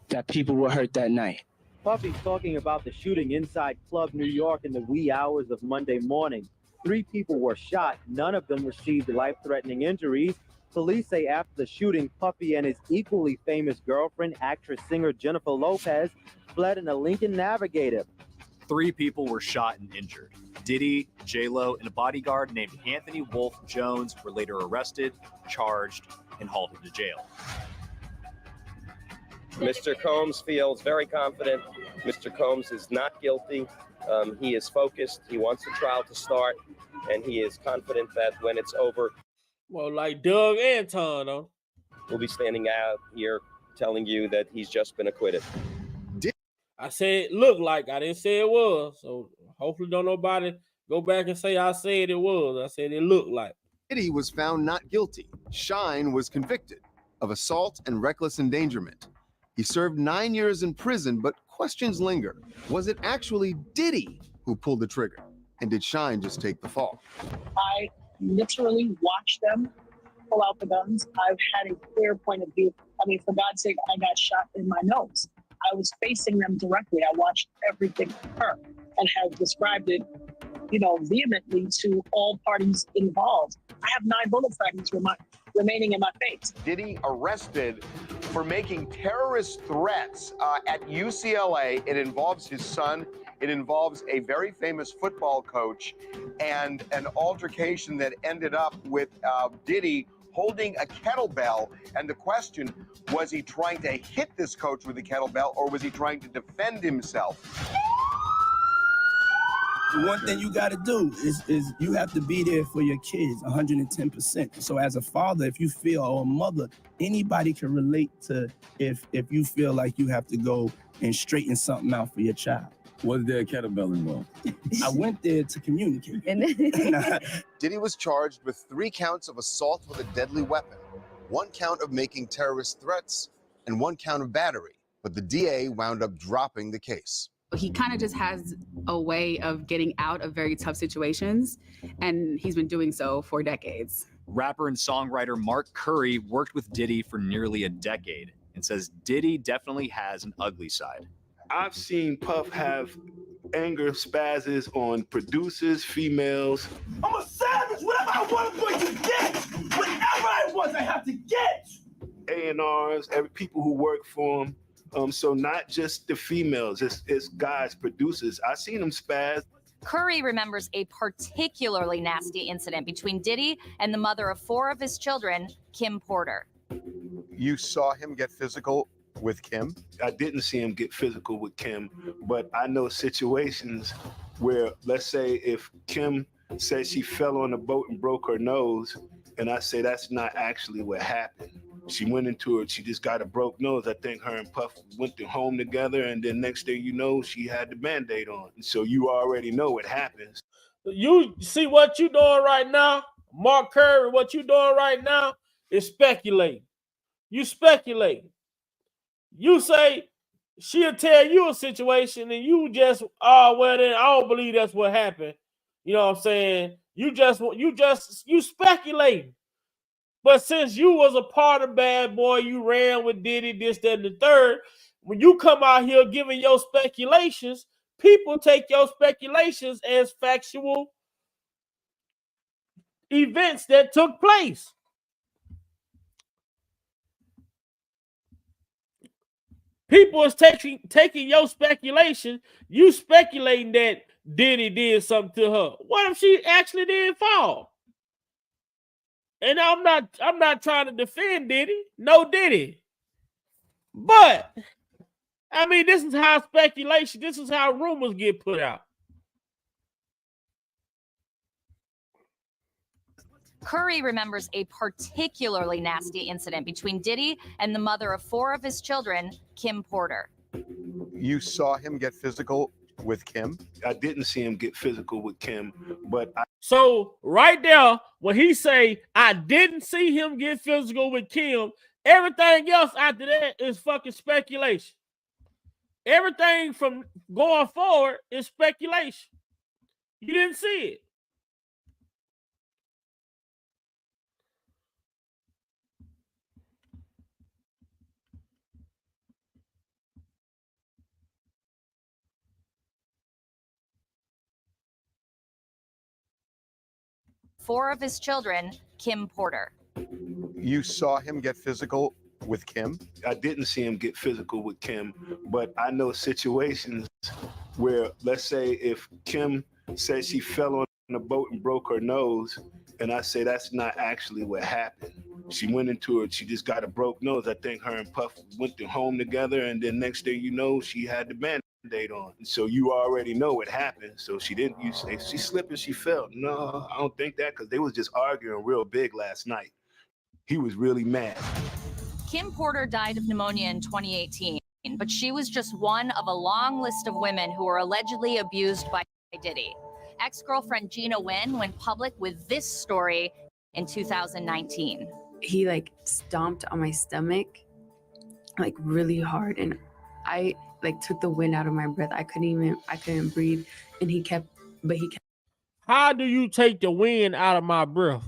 that people were hurt that night. Puffy's talking about the shooting inside Club New York in the wee hours of Monday morning. 3 people were shot. None of them received life-threatening injuries. Police say after the shooting, Puffy and his equally famous girlfriend, actress-singer Jennifer Lopez, fled in a Lincoln Navigator. 3 people were shot and injured. Diddy, J-Lo, and a bodyguard named Anthony Wolf Jones were later arrested, charged, and hauled into jail. Mr. Combs feels very confident. Mr. Combs is not guilty. He is focused. He wants the trial to start, and he is confident that when it's over, well, like Doug Anton, though, we'll be standing out here telling you that he's just been acquitted. I said it looked like, I didn't say it was. So hopefully don't nobody go back and say I said it was. I said it looked like. Diddy was found not guilty. Shine was convicted of assault and reckless endangerment. He served 9 years in prison, but questions linger. Was it actually Diddy who pulled the trigger? And did Shine just take the fall? I literally watched them pull out the guns. I've had a clear point of view. I mean, for God's sake, I got shot in my nose. I was facing them directly. I watched everything occur and have described it, vehemently to all parties involved. I have 9 bullet fragments remaining in my face. Diddy arrested for making terrorist threats at UCLA. It involves his son. It involves a very famous football coach and an altercation that ended up with Diddy holding a kettlebell. And the question, was he trying to hit this coach with a kettlebell or was he trying to defend himself? The one thing you got to do is you have to be there for your kids 110%. So as a father, if you feel, or a mother, anybody can relate to if you feel like you have to go and straighten something out for your child. Was there a kettlebell involved? I went there to communicate. Diddy was charged with 3 counts of assault with a deadly weapon, 1 count of making terrorist threats, and 1 count of battery. But the DA wound up dropping the case. He kind of just has a way of getting out of very tough situations, and he's been doing so for decades. Rapper and songwriter Mark Curry worked with Diddy for nearly a decade and says Diddy definitely has an ugly side. I've seen Puff have anger spazzes on producers, females. I'm a savage. Whatever I want, I'm going to get. Whatever I want, I have to get. A&Rs, people who work for him. So not just the females, it's guys, producers. I seen them spaz. Curry remembers a particularly nasty incident between Diddy and the mother of 4 of his children, Kim Porter. You saw him get physical with Kim? I didn't see him get physical with Kim, but I know situations where, let's say if Kim said she fell on a boat and broke her nose, and I say that's not actually what happened. She went into it, she just got a broke nose. I think her and Puff went to home together, and then next thing you know, she had the Band-Aid on. So you already know what happens. You see what you doing right now, Mark Curry, what you doing right now is speculating. You speculating. You say she'll tell you a situation and you just, oh, well, then I don't believe that's what happened. You know what I'm saying? You speculating. But since you was a part of Bad Boy, you ran with Diddy, this, that, and the third, when you come out here giving your speculations, people take your speculations as factual events that took place. People is taking your speculation. You speculating that Diddy did something to her. What if she actually did fall? And I'm not trying to defend Diddy. No Diddy. But I mean, this is how speculation, this is how rumors get put out. Curry remembers a particularly nasty incident between Diddy and the mother of 4 of his children, Kim Porter. You saw him get physical with Kim? I didn't see him get physical with Kim, but So right there, when he say, I didn't see him get physical with Kim, everything else after that is fucking speculation. Everything from going forward is speculation. You didn't see it. Four of his children, Kim Porter. You saw him get physical with Kim? I didn't see him get physical with Kim, but I know situations where, let's say if Kim said she fell on a boat and broke her nose, and I say that's not actually what happened. She went into it, she just got a broke nose. I think her and Puff went to home together, and then next thing you know, she had the Band-Aid on. So you already know what happened. So she didn't, you say, she slipped and she fell. No, I don't think that, because they was just arguing real big last night. He was really mad. Kim Porter died of pneumonia in 2018, but she was just one of a long list of women who were allegedly abused by Diddy. Ex-girlfriend Gina Wynn went public with this story in 2019. He stomped on my stomach really hard, and I took the wind out of my breath. I couldn't breathe, and he kept How do you take the wind out of my breath?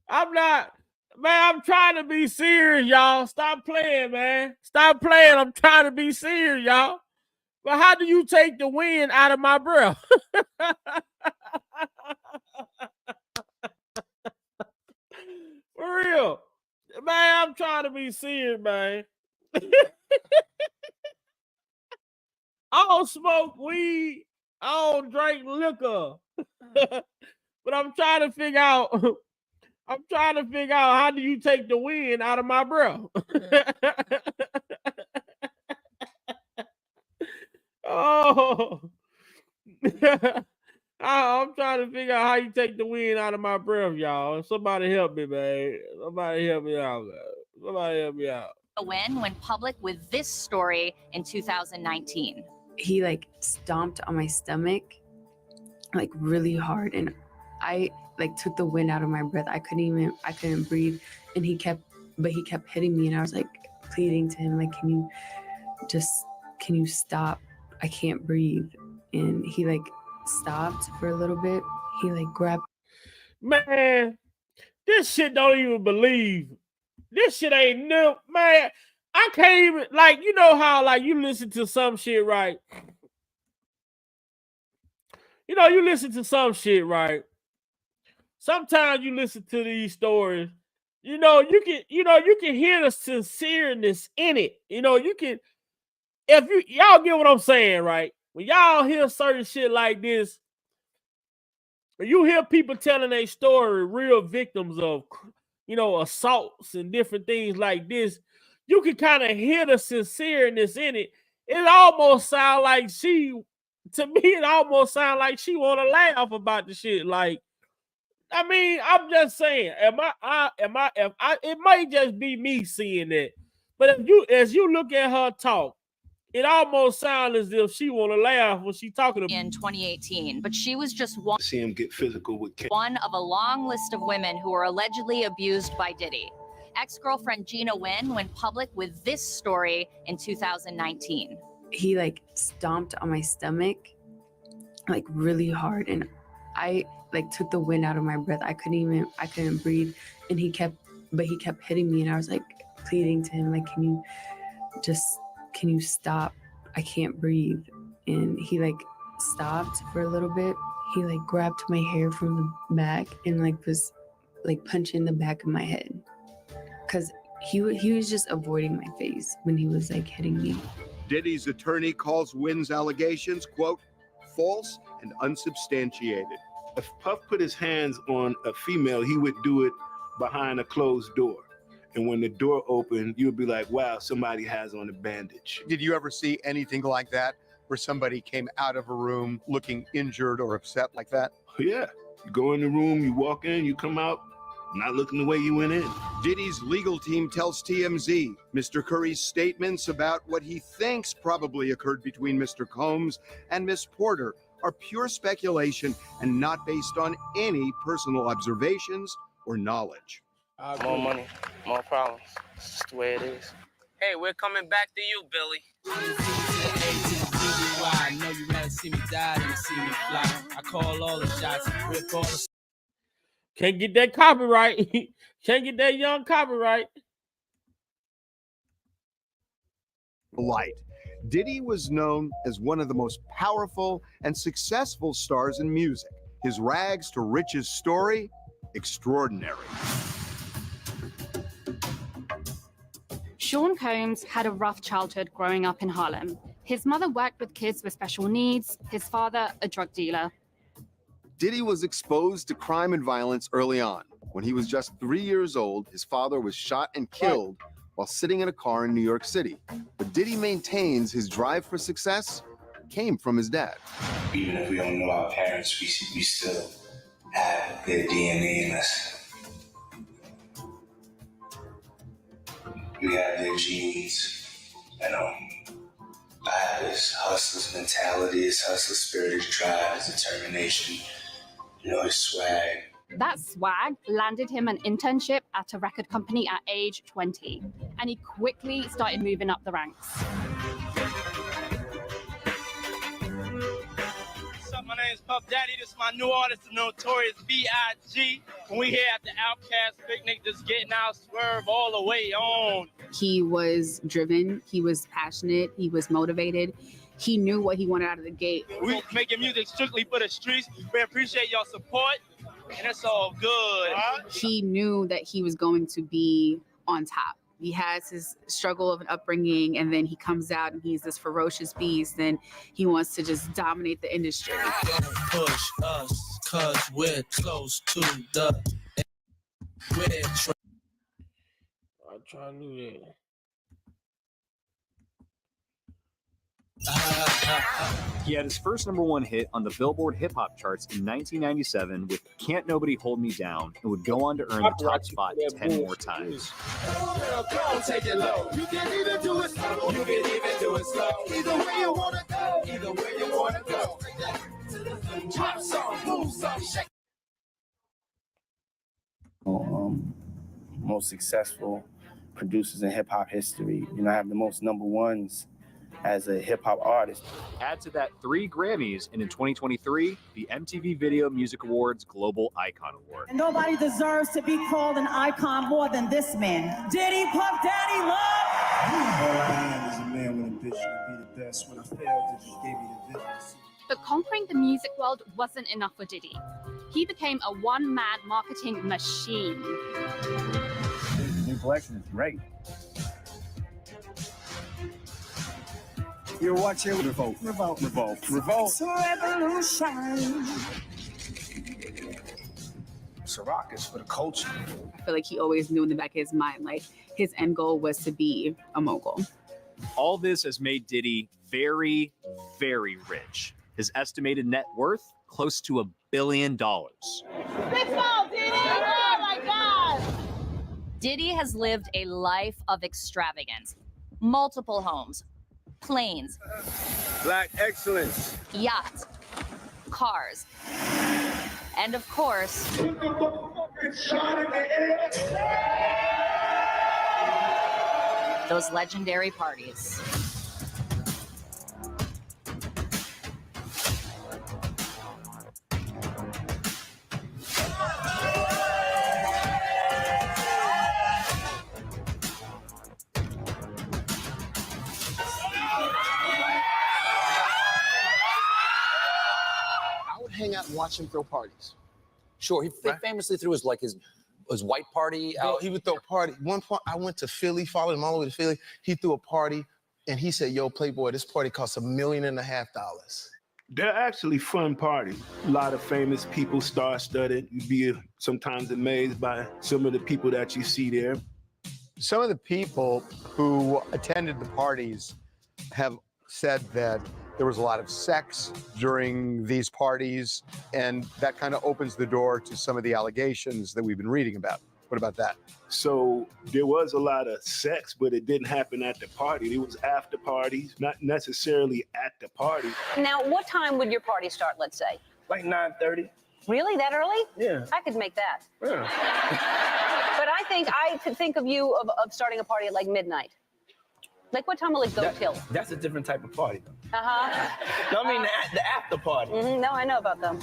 I'm not, man, I'm trying to be serious, y'all. Stop playing, man. Stop playing. I'm trying to be serious, y'all. But how do you take the wind out of my breath? For real. Man, I'm trying to be serious, man. I don't smoke weed. I don't drink liquor. But I'm trying to figure out how do you take the wind out of my breath? Oh. I'm trying to figure out how you take the wind out of my breath, y'all. Somebody help me, man. Somebody help me out, man. Somebody help me out. A win went public with this story in 2019. He like stomped on my stomach like really hard, and I like took the wind out of my breath. I couldn't breathe, and he kept hitting me, and I was like pleading to him, like, can you stop? I can't breathe. And he like stopped for a little bit. He like grabbed. Man, this shit don't even believe. This shit ain't new, man. I can't even, like, you know how like you listen to some shit, right? You know, you listen to some shit, right? Sometimes you listen to these stories, you can hear the sincereness in it. You can, y'all get what I'm saying, right? When y'all hear certain shit like this, when you hear people telling their story, real victims of, assaults and different things like this, you can kind of hear the sincereness in it. It almost sounds like she want to laugh about the shit. Like, I mean, I'm just saying, it might just be me seeing that. But as you look at her talk, it almost sounds as if she want to laugh when she talking about in 2018, but she was just one. See him get physical with Kim. One of a long list of women who were allegedly abused by Diddy. Ex-girlfriend Gina Wynn went public with this story in 2019. He like stomped on my stomach like really hard, and I like took the wind out of my breath. I couldn't breathe, and he kept hitting me, and I was like pleading to him, like, can you stop? I can't breathe. And he like stopped for a little bit. He like grabbed my hair from the back and like was like punching the back of my head, because he was just avoiding my face when he was like hitting me. Diddy's attorney calls Wynn's allegations, quote, false and unsubstantiated. If Puff put his hands on a female, he would do it behind a closed door. And when the door opened, you would be like, wow, somebody has on a bandage. Did you ever see anything like that, where somebody came out of a room looking injured or upset like that? Yeah. You go in the room, you walk in, you come out, not looking the way you went in. Diddy's legal team tells TMZ Mr. Curry's statements about what he thinks probably occurred between Mr. Combs and Miss Porter are pure speculation and not based on any personal observations or knowledge. More money, more problems. It's just the way it is. Hey, we're coming back to you, Billy. I know you rather see me die than see me fly. I call all the shots, rip all the... Can't get that copyright. Can't get that young copyright. Light. Diddy was known as one of the most powerful and successful stars in music. His rags to riches story, extraordinary. Sean Combs had a rough childhood growing up in Harlem. His mother worked with kids with special needs, his father a drug dealer. Diddy was exposed to crime and violence early on. When he was just 3 years old, his father was shot and killed while sitting in a car in New York City. But Diddy maintains his drive for success came from his dad. Even if we don't know our parents, we still have their DNA in us. We have their genes, and I have this hustler's mentality, this hustler spirit, his drive, his determination, his swag. That swag landed him an internship at a record company at age 20, and he quickly started moving up the ranks. What's up? My name is Puff Daddy. This is my new artist, the Notorious B.I.G. And we here at the Outcast Picnic, just getting our swerve all the way on. He was driven, he was passionate, he was motivated. He knew what he wanted out of the gate. We making music strictly for the streets. We appreciate your support, and it's all good. He knew that he was going to be on top. He has his struggle of an upbringing, and then he comes out and he's this ferocious beast, and he wants to just dominate the industry. Push us, cause we're close to the I try to do that. He had his first #1 hit on the Billboard hip hop charts in 1997 with Can't Nobody Hold Me Down, and would go on to earn the top spot 10 more times. Take it low. You can even do it slow. You can even do it slow. Either way you wanna go. Either way you wanna go. Drop some, move some, shake. Most successful producers in hip hop history. You know, I have the most #1s as a hip hop artist. Add to that 3 Grammys, and in 2023, the MTV Video Music Awards Global Icon Award. And nobody deserves to be called an icon more than this man. Diddy, Puff Daddy, love. All I am is a man with ambition to be the best. When I failed, it just gave me the vision. But conquering the music world wasn't enough for Diddy. He became a one-man marketing machine. The new collection is great. You're watching Revolt. Revolt. Revolt. Revolt. It's a revolution. Ciroc is for the culture. I feel like he always knew in the back of his mind, like, his end goal was to be a mogul. All this has made Diddy very, very rich. His estimated net worth, close to $1 billion. Big ball, Diddy! Oh my God! Diddy has lived a life of extravagance. Multiple homes, planes, Black excellence. yachts, cars, and of course, those legendary parties. Hang out and watch him throw parties. Sure, he famously threw his white party out. He would throw a party. One point, I went to Philly, followed him all the way to Philly. He threw a party, and he said, "Yo, Playboy, this party costs $1.5 million." They're actually fun parties. A lot of famous people, star-studded. You'd be sometimes amazed by some of the people that you see there. Some of the people who attended the parties have said that there was a lot of sex during these parties, and that kind of opens the door to some of the allegations that we've been reading about. What about that? So there was a lot of sex, but it didn't happen at the party. It was after parties, not necessarily at the party. Now, what time would your party start, let's say? Like 9:30. Really? That early? Yeah. I could make that. Yeah. But I could think of you of starting a party at like midnight. Like, what time will it go till? That's a different type of party. Uh-huh. No, I mean the after party. No, I know about them.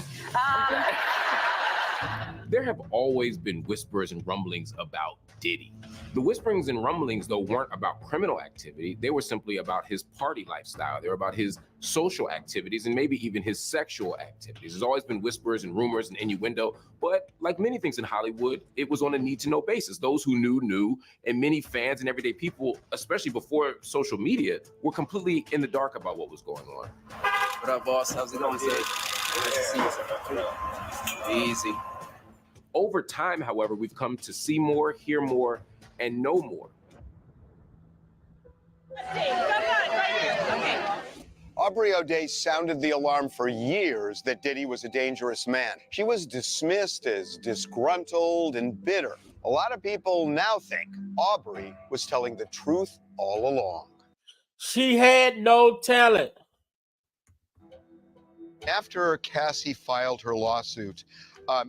There have always been whispers and rumblings about Diddy. The whisperings and rumblings, though, weren't about criminal activity. They were simply about his party lifestyle. They were about his social activities and maybe even his sexual activities. There's always been whispers and rumors and innuendo, but like many things in Hollywood, it was on a need-to-know basis. Those who knew, and many fans and everyday people, especially before social media, were completely in the dark about what was going on. What up, boss? How's it going, sir? Nice to see you. Easy. Over time, however, we've come to see more, hear more, and know more. Aubrey O'Day sounded the alarm for years that Diddy was a dangerous man. She was dismissed as disgruntled and bitter. A lot of people now think Aubrey was telling the truth all along. She had no talent. After Cassie filed her lawsuit,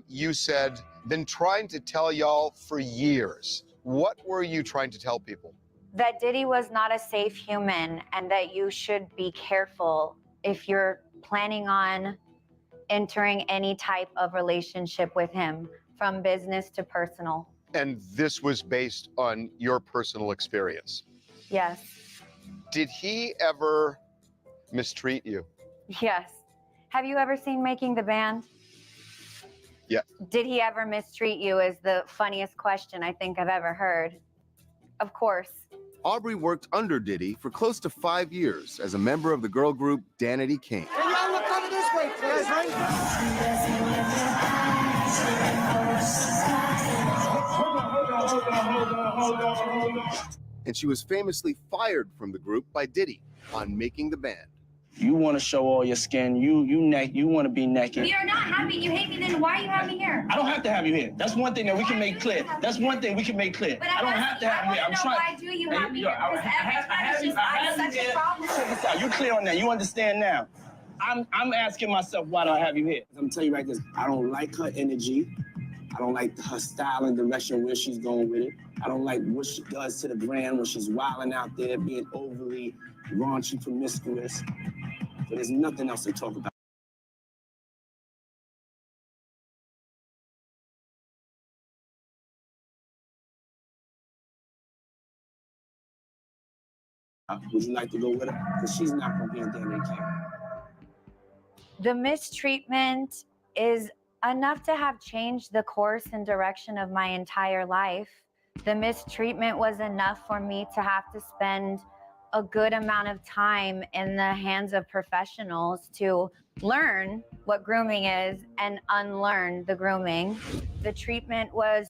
you said, been trying to tell y'all for years. What were you trying to tell people? That Diddy was not a safe human and that you should be careful if you're planning on entering any type of relationship with him, from business to personal. And this was based on your personal experience. Yes. Did he ever mistreat you? Yes. Have you ever seen Making the Band? Yeah. Did he ever mistreat you is the funniest question I think I've ever heard. Of course. Aubrey worked under Diddy for close to 5 years as a member of the girl group Danity Kane. Hey, y'all look over this way, please, right? Hold on. And she was famously fired from the group by Diddy on Making the Band. You want to show all your skin. You want to be naked. If you're not happy, you hate me, then why you have me here? I don't have to have you here. That's one thing that we can make clear. That's one thing we can make clear. But I don't have to have you here. I'm trying. Why do you have me here? I have you here. Check this out. You clear on that. You understand now. I'm asking myself, why do I have you here? I'm telling you right this. I don't like her energy. I don't like her style and direction where she's going with it. I don't like what she does to the brand when she's wilding out there, being overly raunchy, promiscuous. But there's nothing else to talk about. Would you like to go with her? Because she's not going to be in Danity Kane. The mistreatment is enough to have changed the course and direction of my entire life. The mistreatment was enough for me to have to spend a good amount of time in the hands of professionals to learn what grooming is and unlearn the grooming. The treatment was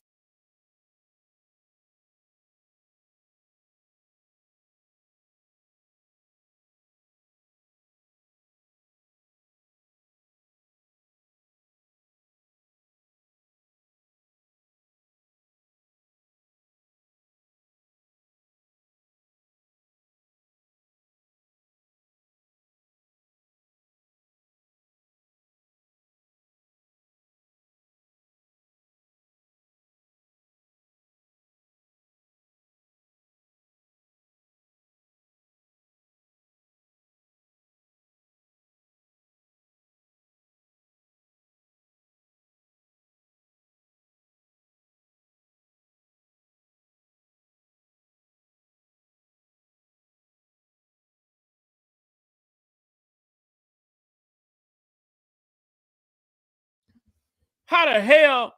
How the hell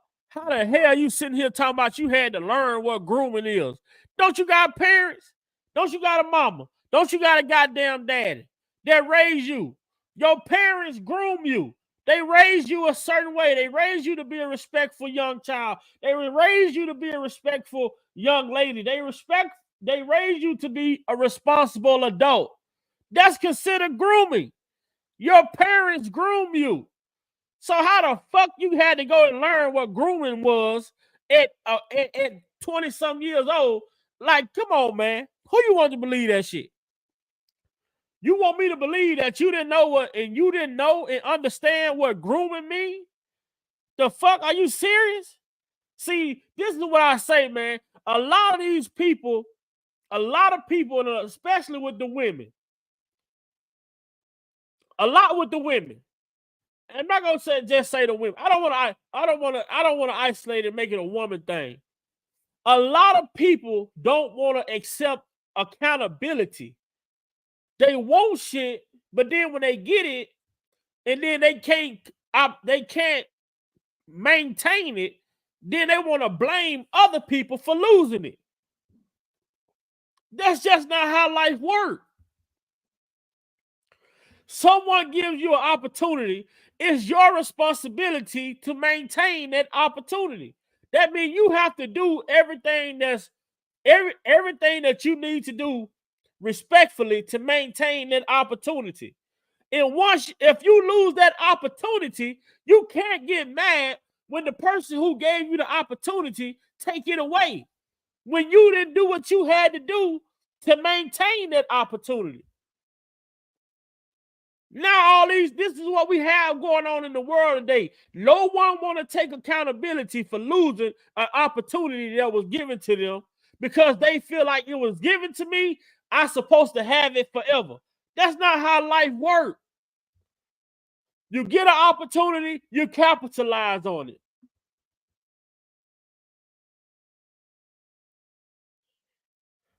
you sitting here talking about you had to learn what grooming is? Don't you got parents? Don't you got a mama? Don't you got a goddamn daddy that raised you? Your parents groom you. They raised you a certain way. They raised you to be a respectful young child. They raised you to be a respectful young lady. They raised you to be a responsible adult. That's considered grooming. Your parents groom you. So how the fuck you had to go and learn what grooming was at 20-some years old? Like, come on, man. Who you want to believe that shit? You want me to believe that you didn't know and understand what grooming means? The fuck? Are you serious? See, this is what I say, man. A lot of people, especially with the women, a lot with the women. I'm not gonna just say the women. I don't want to isolate and make it a woman thing. A lot of people don't want to accept accountability. They want shit, but then when they get it, and then they can't maintain it, then they want to blame other people for losing it. That's just not how life works. Someone gives you an opportunity. It's your responsibility to maintain that opportunity. That means you have to do everything that you need to do respectfully to maintain that opportunity. And if you lose that opportunity, you can't get mad when the person who gave you the opportunity take it away. When you didn't do what you had to do to maintain that opportunity. Now this is what we have going on in the world today. No one want to take accountability for losing an opportunity that was given to them because they feel like it was given to me. I'm supposed to have it forever. That's not how life works. You get an opportunity, you capitalize on it.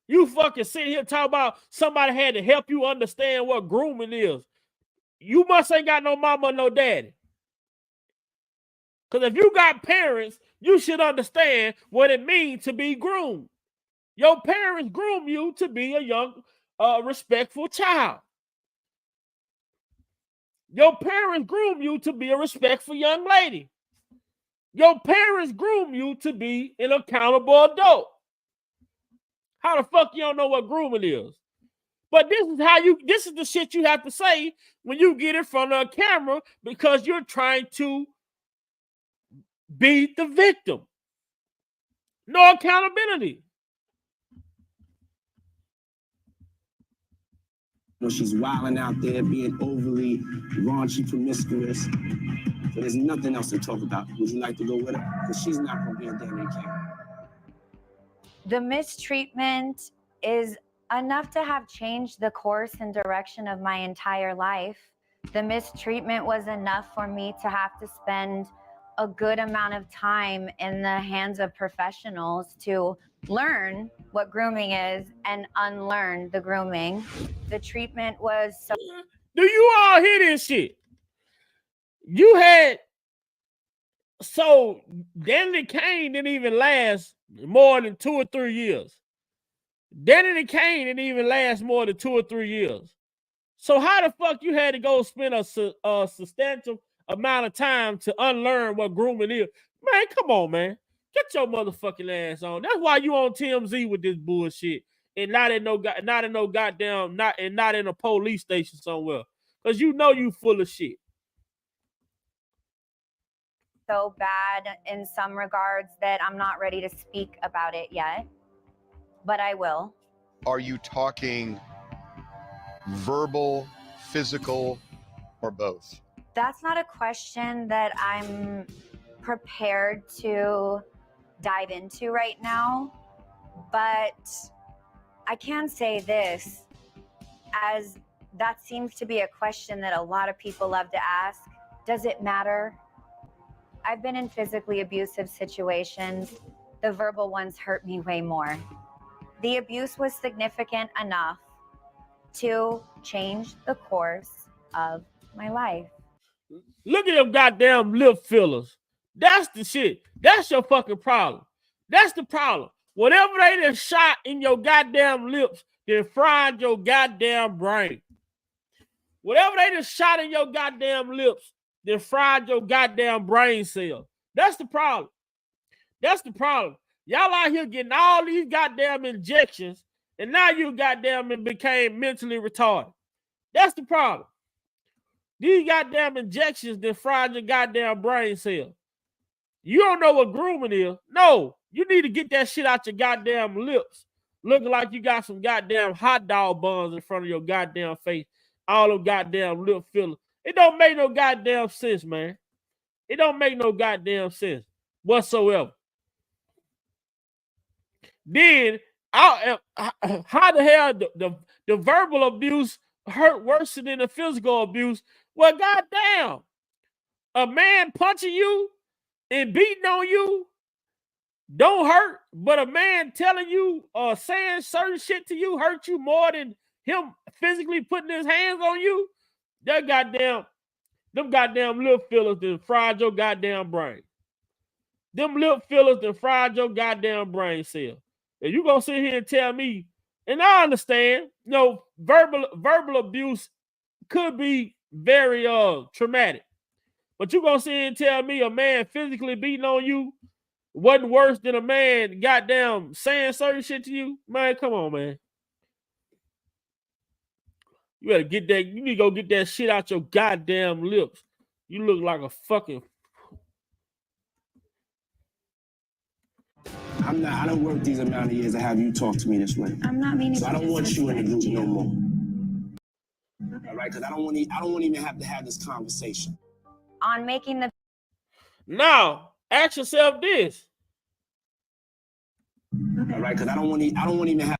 You fucking sit here talking about somebody had to help you understand what grooming is. You must ain't got no mama or no daddy. Because if you got parents, you should understand what it means to be groomed. Your parents groom you to be a young, respectful child. Your parents groom you to be a respectful young lady. Your parents groom you to be an accountable adult. How the fuck you don't know what grooming is? But this is the shit you have to say when you get in front of a camera because you're trying to be the victim. No accountability. When she's wilding out there, being overly raunchy, promiscuous. So there's nothing else to talk about. Would you like to go with her? Because she's not going to be a damn camera. The mistreatment is enough to have changed the course and direction of my entire life. The mistreatment was enough for me to have to spend a good amount of time in the hands of professionals to learn what grooming is and unlearn the grooming. The treatment was so... Do you all hear this shit? You had... So, Danny Kane didn't even last more than 2 or 3 years. Danny Kane didn't even last more than 2 or 3 years. So how the fuck you had to go spend a substantial amount of time to unlearn what grooming is? Man, come on, man. Get your motherfucking ass on. That's why you on TMZ with this bullshit and not in a police station somewhere. Because you know you full of shit. So bad in some regards that I'm not ready to speak about it yet, but I will. Are you talking verbal, physical, or both? That's not a question that I'm prepared to dive into right now, but I can say this, as that seems to be a question that a lot of people love to ask. Does it matter? I've been in physically abusive situations. The verbal ones hurt me way more. The abuse was significant enough to change the course of my life. Look at them goddamn lip fillers. That's the shit. That's your fucking problem. That's the problem. Whatever they done shot in your goddamn lips, they fried your goddamn brain. Whatever they done shot in your goddamn lips, they fried your goddamn brain cell. That's the problem. That's the problem. Y'all out here getting all these goddamn injections, and now you goddamn became mentally retarded. That's the problem. These goddamn injections that fried your goddamn brain cell. You don't know what grooming is. No, you need to get that shit out your goddamn lips. Looking like you got some goddamn hot dog buns in front of your goddamn face. All them goddamn lip fillers. It don't make no goddamn sense, man. It don't make no goddamn sense whatsoever. Then, how the hell the verbal abuse hurt worse than the physical abuse? Well, goddamn, a man punching you and beating on you don't hurt, but a man telling you or saying certain shit to you hurt you more than him physically putting his hands on you. Them goddamn lip fillers that fried your goddamn brain. Them lip fillers that fried your goddamn brain cell. And you gonna sit here and tell me, and I understand, you know, verbal abuse could be very traumatic. But you gonna sit here and tell me a man physically beating on you wasn't worse than a man goddamn saying certain shit to you? Man, come on, man. You better get that. You need to go get that shit out your goddamn lips. You look like a fucking... I don't work these amount of years to have you talk to me this way. I'm not meaning so I don't want you in the group no more. All right? right? Because I don't want to even have to have this conversation. On making the Now, ask yourself this. All right, because I don't want to even have.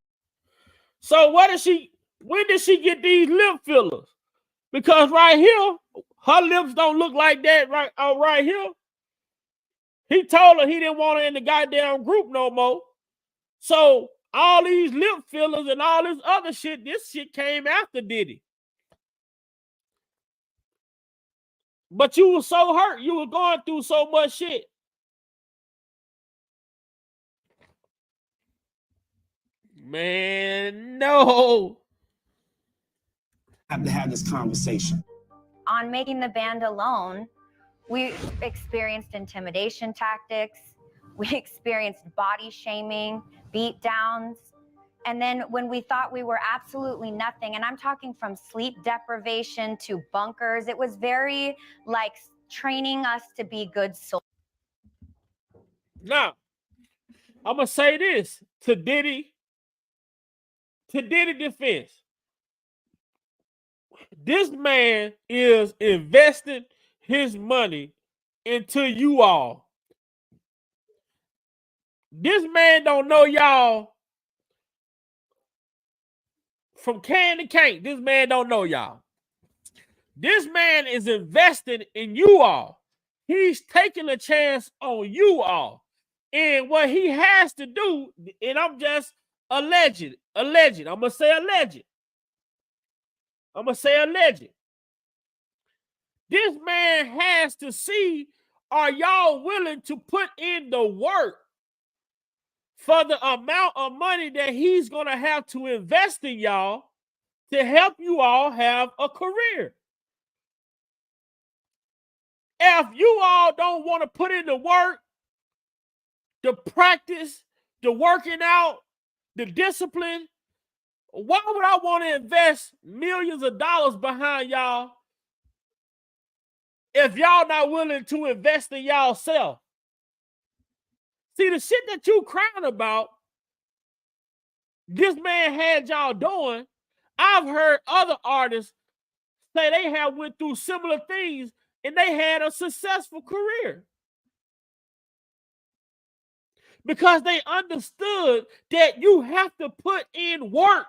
So when did she get these lip fillers? Because right here, her lips don't look like that right here. He told her he didn't want her in the goddamn group no more. So all these lip fillers and all this other shit, this shit came after Diddy. But you were so hurt. You were going through so much shit. Man, no. Have to have this conversation. On making the band alone, we experienced intimidation tactics. We experienced body shaming, beat downs. And then when we thought we were absolutely nothing, and I'm talking from sleep deprivation to bunkers, it was very like training us to be good soldiers. Now, I'm going to say this to Diddy defense. This man is investing his money into you all. This man don't know y'all from can to can't. This man don't know y'all. This man is investing in you all. He's taking a chance on you all. And what he has to do, and I'm just alleged. I'm going to say alleged. This man has to see, are y'all willing to put in the work for the amount of money that he's going to have to invest in y'all to help you all have a career? If you all don't want to put in the work, the practice, the working out, the discipline, why would I want to invest millions of dollars behind y'all if y'all not willing to invest in y'all self? See, the shit that you crying about, this man had y'all doing. I've heard other artists say they have went through similar things and they had a successful career. Because they understood that you have to put in work.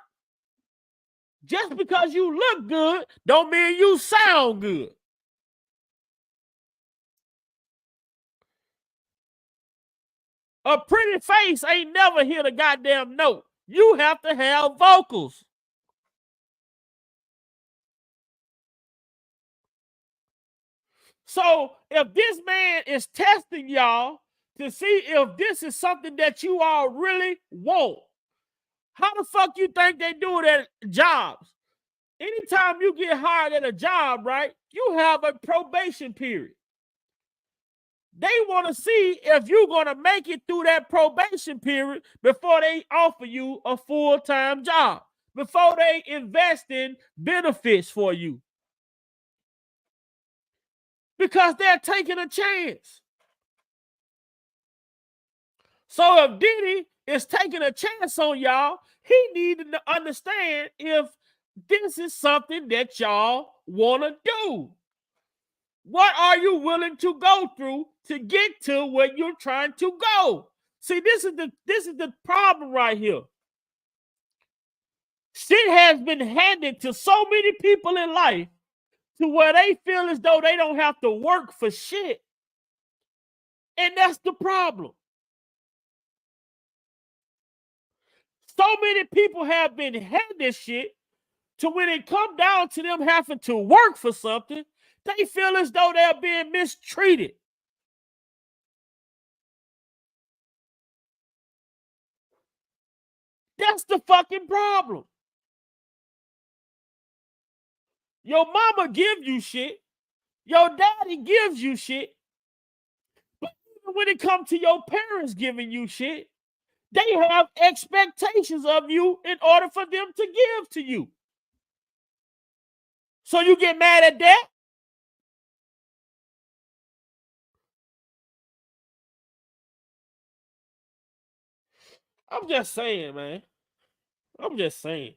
Just because you look good don't mean you sound good. A pretty face ain't never hit a goddamn note. You have to have vocals. So if this man is testing y'all to see if this is something that you all really want, how the fuck you think they do it at jobs? Anytime you get hired at a job, right, you have a probation period. They want to see if you're going to make it through that probation period before they offer you a full-time job, before they invest in benefits for you. Because they're taking a chance. So if Diddy is taking a chance on y'all, he needs to understand if this is something that y'all want to do. What are you willing to go through to get to where you're trying to go? See, this is the problem right here. Shit has been handed to so many people in life to where they feel as though they don't have to work for shit. And that's the problem. So many people have been handed shit to when it come down to them having to work for something, they feel as though they're being mistreated. That's the fucking problem. Your mama gives you shit. Your daddy gives you shit. But even when it comes to your parents giving you shit, they have expectations of you in order for them to give to you. So you get mad at that? I'm just saying, man. I'm just saying.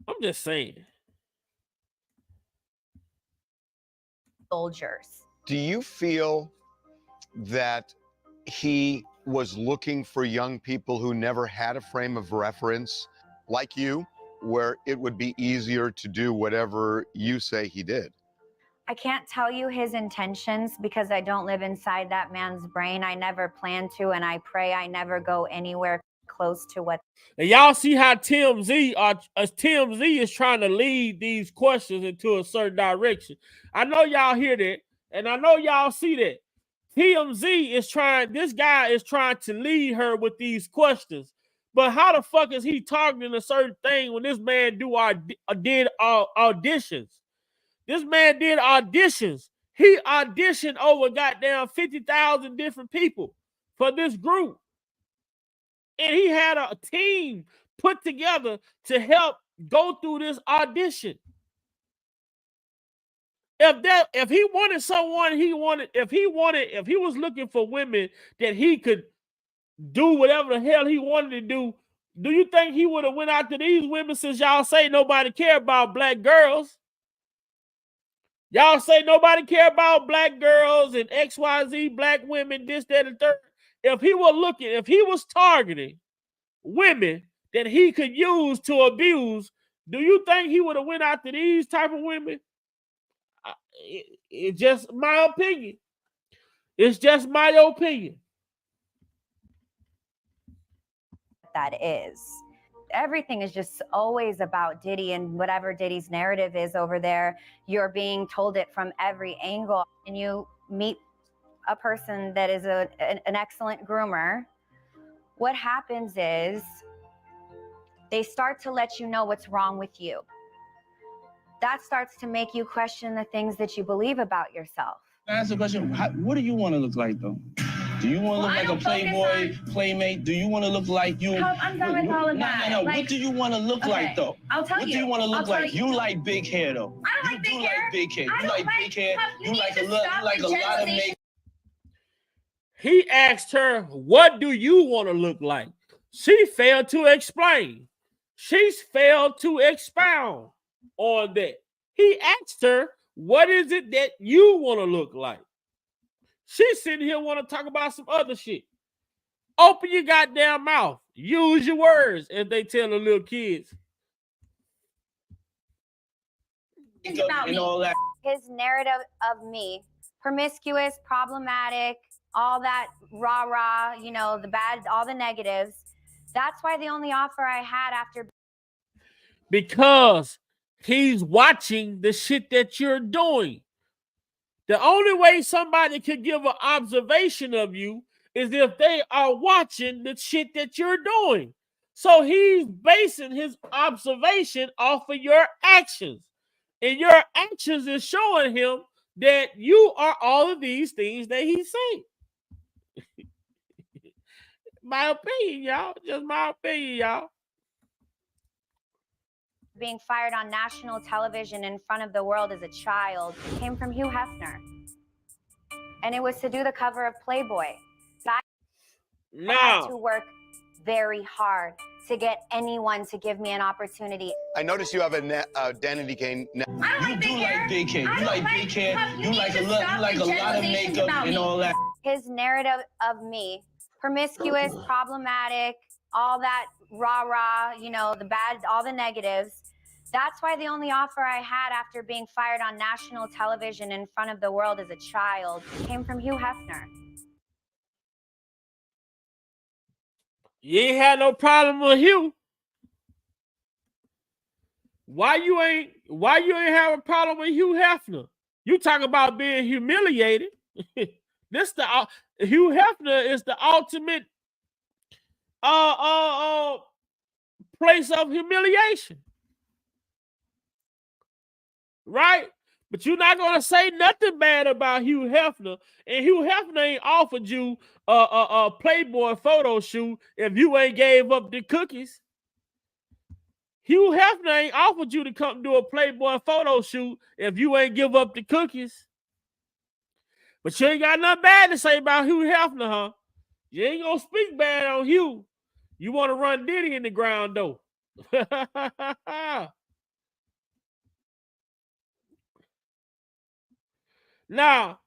I'm just saying. Soldiers. Do you feel that he was looking for young people who never had a frame of reference like you, where it would be easier to do whatever you say he did? I can't tell you his intentions because I don't live inside that man's brain. I never plan to, and I pray I never go anywhere close to what. And y'all see how TMZ is trying to lead these questions into a certain direction. I know y'all hear that, and I know y'all see that. TMZ is trying, this guy is trying to lead her with these questions. But how the fuck is he targeting a certain thing when this man did auditions? This man did auditions. He auditioned over goddamn 50,000 different people for this group. And he had a team put together to help go through this audition. If he wanted someone, if he was looking for women that he could do whatever the hell he wanted to do you think he would have went after these women, since y'all say nobody care about black girls? Y'all say nobody care about black girls and XYZ black women, this, that, and third. If he was targeting women that he could use to abuse, do you think he would have went after these type of women? It's just my opinion. It's just my opinion. That is. Everything is just always about Diddy and whatever Diddy's narrative is over there. You're being told it from every angle, and you meet a person that is an excellent groomer. What happens is they start to let you know what's wrong with you. That starts to make you question the things that you believe about yourself. Ask the question, what do you want to look like, though? Do you want to look like a playboy, playmate? Do you want to look like you? I'm done with all of that. No. What do you want to look like, though? I'll tell you. What do you want to look like? You like big hair, though. I don't like big hair. Big hair. I You don't like big hair. You You need like to a lot. stop You like the a lot of generalization. makeup. He asked her, what do you want to look like? She failed to explain. She's failed to expound on that. He asked her, what is it that you want to look like? She's sitting here want to talk about some other shit. Open your goddamn mouth. Use your words, as they tell the little kids. Think about me. His narrative of me, promiscuous, problematic, all that rah-rah, you know, the bad, all the negatives. That's why the only offer I had after. Because he's watching the shit that you're doing. The only way somebody could give an observation of you is if they are watching the shit that you're doing. So he's basing his observation off of your actions. And your actions is showing him that you are all of these things that he's saying. My opinion, y'all. Just my opinion, y'all. Being fired on national television in front of the world as a child came from Hugh Hefner. And it was to do the cover of Playboy. I had to work very hard to get anyone to give me an opportunity. I notice you have an identity gain. You do like big hair. You like big hair. You like a lot of makeup and all that. His narrative of me, promiscuous, problematic, all that rah-rah, you know, the bad, all the negatives. That's why the only offer I had after being fired on national television in front of the world as a child came from Hugh Hefner. You ain't had no problem with Hugh. Why you ain't have a problem with Hugh Hefner? You talk about being humiliated. Hugh Hefner is the ultimate place of humiliation. Right? But you're not gonna say nothing bad about Hugh Hefner, and Hugh Hefner ain't offered you a Playboy photo shoot if you ain't gave up the cookies. Hugh Hefner ain't offered you to come do a Playboy photo shoot if you ain't give up the cookies. But you ain't got nothing bad to say about Hugh Hefner, huh? You ain't gonna speak bad on Hugh. You want to run Diddy in the ground, though. Now,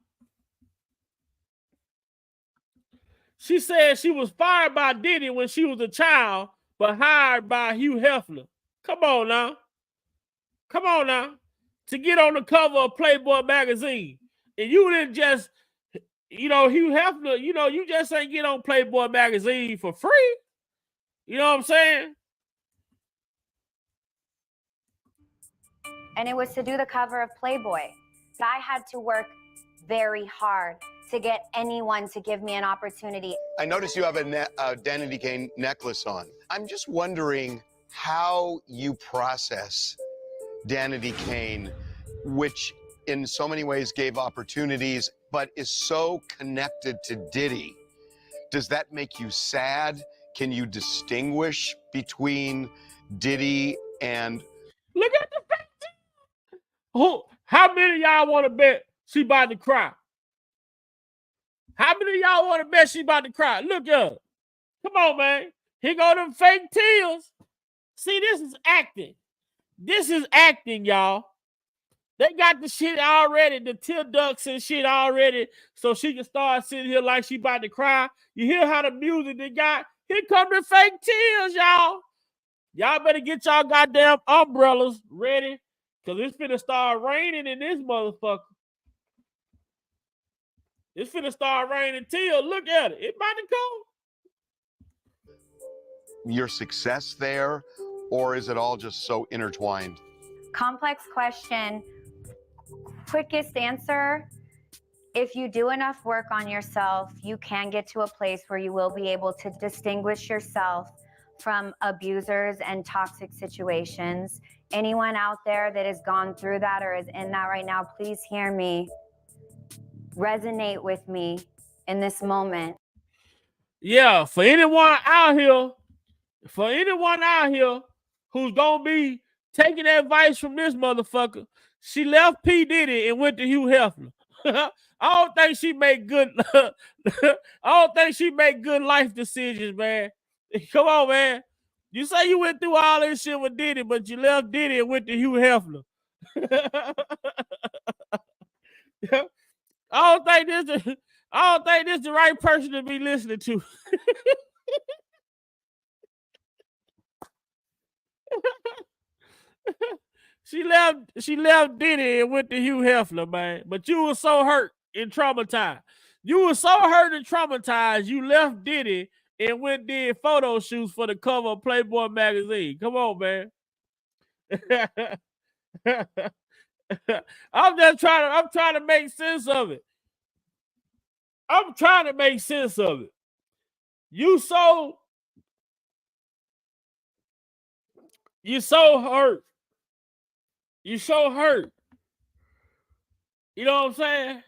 she said she was fired by Diddy when she was a child, but hired by Hugh Hefner. Come on now. Come on now. To get on the cover of Playboy magazine. And you didn't just, Hugh Hefner, you just ain't get on Playboy magazine for free. You know what I'm saying? And it was to do the cover of Playboy. So I had to work very hard to get anyone to give me an opportunity. I notice you have a Danity Kane necklace on. I'm just wondering how you process Danity Kane, which in so many ways gave opportunities, but is so connected to Diddy. Does that make you sad? Can you distinguish between Diddy and... Look at the face. How many of y'all want to bet she about to cry? How many of y'all want to bet she about to cry? Look at her. Come on, man. Here go them fake tears. See, this is acting. This is acting, y'all. They got the shit already, the tear ducts and shit already, so she can start sitting here like she about to cry. You hear how the music they got? Here come the fake tears, y'all. Y'all better get y'all goddamn umbrellas ready, because it's finna start raining in this motherfucker. It's finna start raining tears. Look at it. It's about to come. your success there, or is it all just so intertwined? Complex question. Quickest answer. If you do enough work on yourself, you can get to a place where you will be able to distinguish yourself from abusers and toxic situations. Anyone out there that has gone through that or is in that right now, please hear me. Resonate with me in this moment. Yeah, for anyone out here who's gonna be taking advice from this motherfucker, she left P. Diddy and went to Hugh Hefner. I don't think she made good life decisions, man. Come on, man. You say you went through all this shit with Diddy, but you left Diddy and went to Hugh Hefner. I don't think this is the right person to be listening to. She left Diddy and went to Hugh Hefner, man. But you were so hurt and traumatized. You were so hurt and traumatized, you left Diddy and went did photo shoots for the cover of Playboy magazine. Come on, man. I'm trying to make sense of it. I'm trying to make sense of it. You're so hurt. You're so hurt. You know what I'm saying?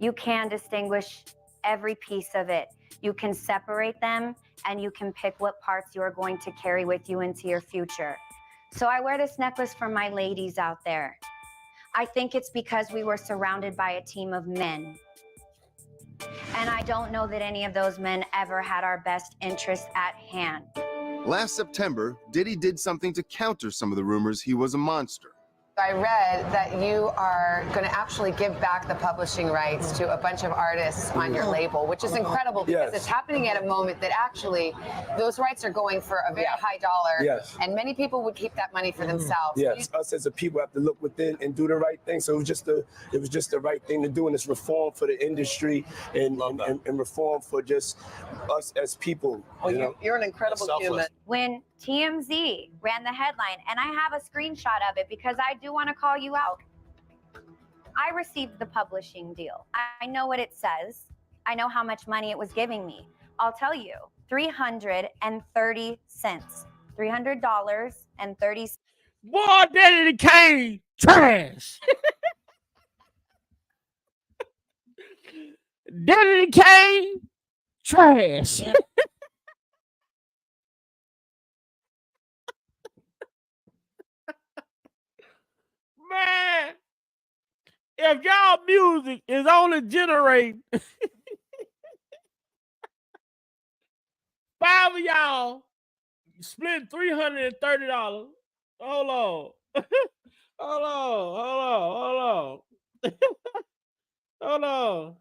You can distinguish every piece of it. You can separate them and you can pick what parts you are going to carry with you into your future. So I wear this necklace for my ladies out there. I think it's because we were surrounded by a team of men. And I don't know that any of those men ever had our best interests at hand. Last September, Diddy did something to counter some of the rumors he was a monster. I read that you are going to actually give back the publishing rights to a bunch of artists on your label, which is incredible because it's happening at a moment that actually those rights are going for a very high dollar, and many people would keep that money for themselves. Yes, us as a people have to look within and do the right thing. So it was just the right thing to do, and it's reform for the industry and reform for just us as people. Oh, you're an incredible human. When TMZ ran the headline, and I have a screenshot of it because I do want to call you out. I received the publishing deal. I know what it says. I know how much money it was giving me. I'll tell you, $330. $300.30. Boy, Danity Kane, trash. Danity Kane, trash. Man, if y'all music is only generating 5 of y'all split $330. Hold on. Hold on. Hold on.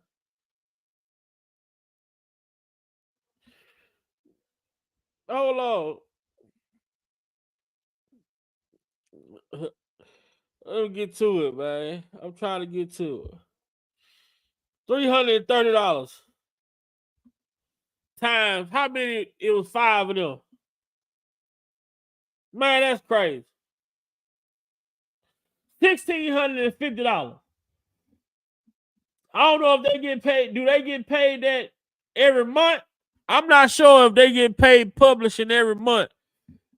Hold on. Let me get to it, man. I'm trying to get to it. $330 times how many? It was 5 of them. Man, that's crazy. $1,650. I don't know if they get paid. Do they get paid that every month? I'm not sure if they get paid publishing every month.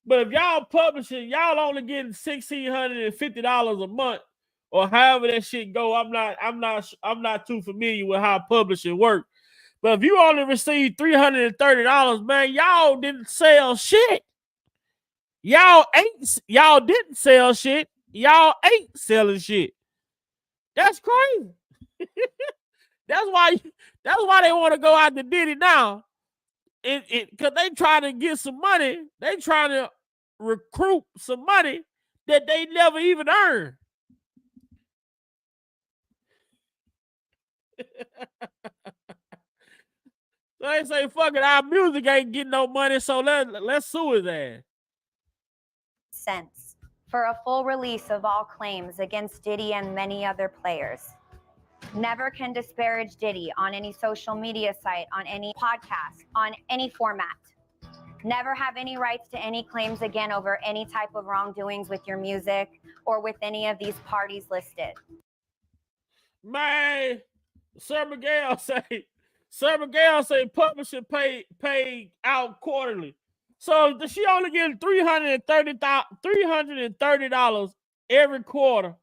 But if y'all publishing, y'all only getting $1,650 a month, or however that shit go. I'm not too familiar with how publishing works. But if you only receive $330, man, y'all didn't sell shit. Y'all didn't sell shit. Y'all ain't selling shit. That's crazy. That's why they want to go out to Diddy now. Because they trying to get some money. They trying to recruit some money that they never even earned. So they say, fuck it, our music ain't getting no money, so let's sue his ass. Cents for a full release of all claims against Diddy and many other players. Never can disparage Diddy on any social media site, on any podcast, on any format. Never have any rights to any claims again over any type of wrongdoings with your music or with any of these parties listed. Man, Sir Miguel say publishing pay out quarterly. So she only getting $330 every quarter.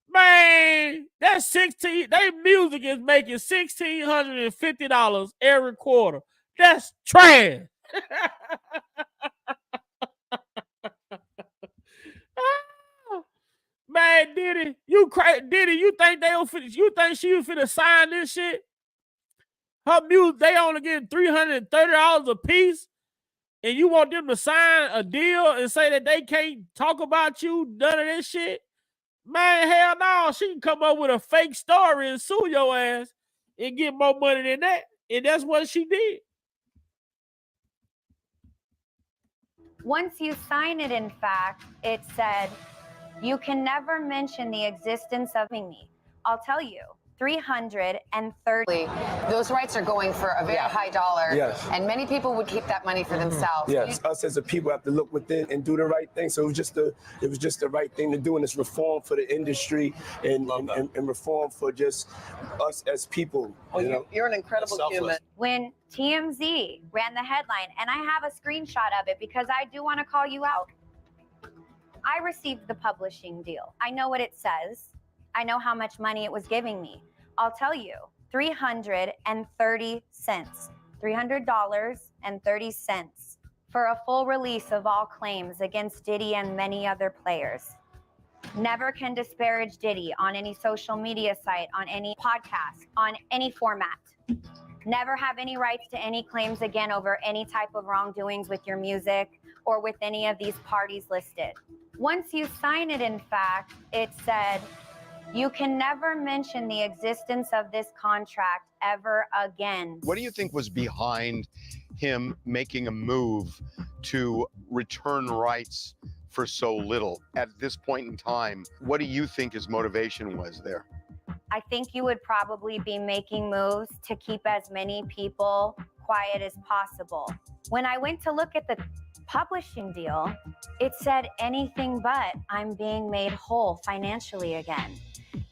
Man, that's 16. Their music is making $1,650 every quarter. That's trash. Man, Diddy, you crazy? Diddy, you think you think she was finna sign this shit? Her music, they only getting $330 a piece, and you want them to sign a deal and say that they can't talk about you, none of this shit? Man, hell no. She can come up with a fake story and sue your ass and get more money than that. And that's what she did. Once you sign it, in fact, it said, you can never mention the existence of me. I'll tell you, $330. Those rights are going for a very high dollar. Yes. And many people would keep that money for themselves. Yes, us as a people have to look within and do the right thing. So it was just the right thing to do, and it's reform for the industry and reform for just us as people. You know? You're an incredible human. When TMZ ran the headline, and I have a screenshot of it because I do want to call you out. I received the publishing deal. I know what it says. I know how much money it was giving me. I'll tell you, $330. $300.30 for a full release of all claims against Diddy and many other players. Never can disparage Diddy on any social media site, on any podcast, on any format. Never have any rights to any claims again over any type of wrongdoings with your music or with any of these parties listed. Once you sign it, in fact, it said, you can never mention the existence of this contract ever again. What do you think was behind him making a move to return rights for so little at this point in time? What do you think his motivation was there? I think you would probably be making moves to keep as many people quiet as possible. When I went to look at the publishing deal, it said anything but I'm being made whole financially again.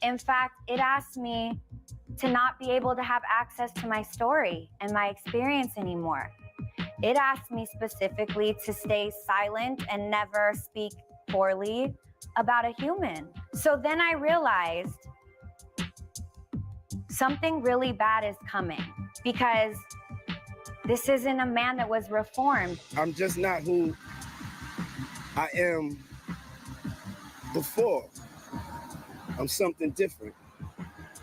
In fact, it asked me to not be able to have access to my story and my experience anymore. It asked me specifically to stay silent and never speak poorly about a human. So then I realized something really bad is coming because this isn't a man that was reformed. I'm just not who I am before. I'm something different.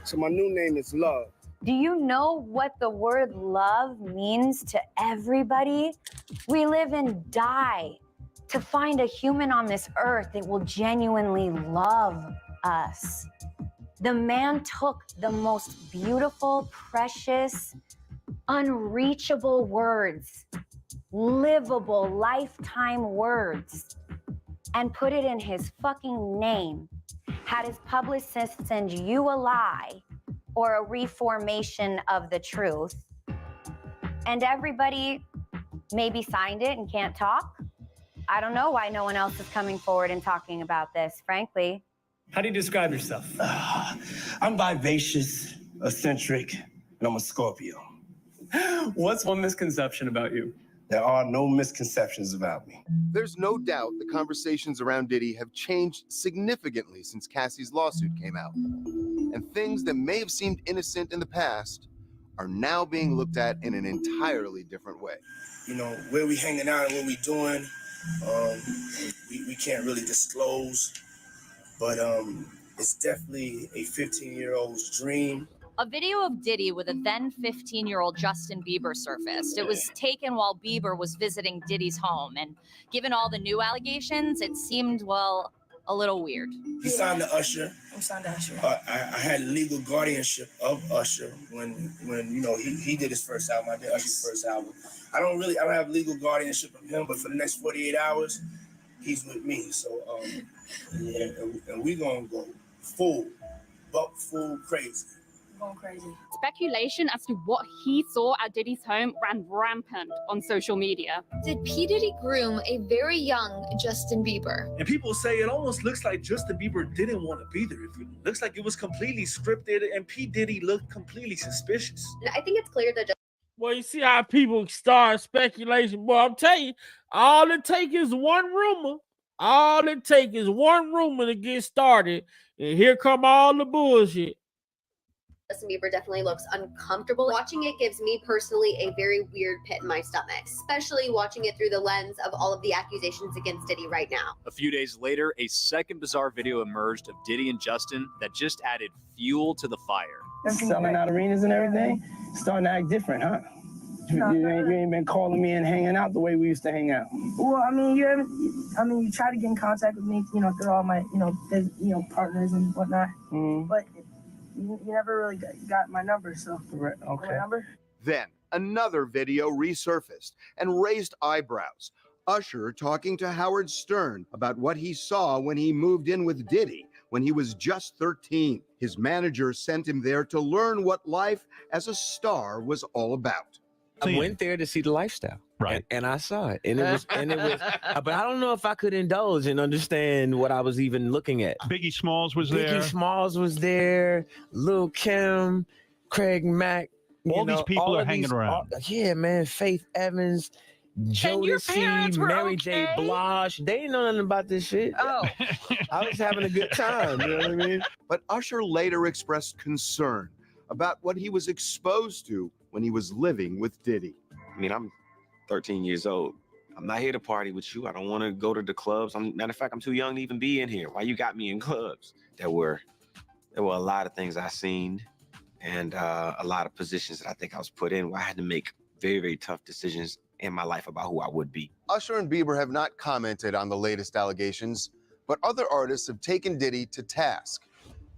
So my new name is Love. Do you know what the word love means to everybody? We live and die to find a human on this earth that will genuinely love us. The man took the most beautiful, precious, unreachable words, livable, lifetime words, and put it in his fucking name. Had his publicist send you a lie or a reformation of the truth, and everybody maybe signed it and can't talk. I don't know why no one else is coming forward and talking about this, frankly. How do you describe yourself? I'm vivacious, eccentric, and I'm a Scorpio. What's one misconception about you? There are no misconceptions about me. There's no doubt the conversations around Diddy have changed significantly since Cassie's lawsuit came out. And things that may have seemed innocent in the past are now being looked at in an entirely different way. You know, where we hanging out and what we doing, we can't really disclose, but it's definitely a 15-year-old's dream. A video of Diddy with a then 15-year-old Justin Bieber surfaced. It was taken while Bieber was visiting Diddy's home. And given all the new allegations, it seemed, well, a little weird. He signed to Usher. I'm signed to Usher. I had legal guardianship of Usher when you know he did his first album. I did Usher's first album. I don't have legal guardianship of him, but for the next 48 hours, he's with me. So and we gonna go full crazy. Going crazy. Speculation as to what he saw at Diddy's home ran rampant on social media. Did P. Diddy groom a very young Justin Bieber? And people say it almost looks like Justin Bieber didn't want to be there. It looks like it was completely scripted, and P. Diddy looked completely suspicious. I think it's clear that. Well, you see how people start speculation. Boy, I'm telling you, all it takes is one rumor. All it takes is one rumor to get started, and here come all the bullshit. Justin Bieber definitely looks uncomfortable. Watching it gives me personally a very weird pit in my stomach, especially watching it through the lens of all of the accusations against Diddy right now. A few days later, a second bizarre video emerged of Diddy and Justin that just added fuel to the fire. Selling out arenas and everything, starting to act different, huh? You ain't been calling me and hanging out the way we used to hang out. Well, I mean, you try to get in contact with me, through all my, partners and whatnot. Mm-hmm. But you never really got my number, so. Right, okay. My number? Then another video resurfaced and raised eyebrows. Usher talking to Howard Stern about what he saw when he moved in with Diddy when he was just 13. His manager sent him there to learn what life as a star was all about. I went there to see the lifestyle, right? And I saw it, and it was, but I don't know if I could indulge and understand what I was even looking at. Biggie Smalls was there. Biggie Smalls was there. Lil Kim, Craig Mack. All these people are hanging around. Yeah, man. Faith Evans, Jodeci, Mary J. Blige. They didn't know nothing about this shit. Oh, I was having a good time. You know what I mean? But Usher later expressed concern about what he was exposed to when he was living with Diddy. I mean, I'm 13 years old. I'm not here to party with you. I don't want to go to the clubs. Matter of fact, I'm too young to even be in here. Why you got me in clubs? There were a lot of things I seen and a lot of positions that I think I was put in where I had to make very, very tough decisions in my life about who I would be. Usher and Bieber have not commented on the latest allegations, but other artists have taken Diddy to task.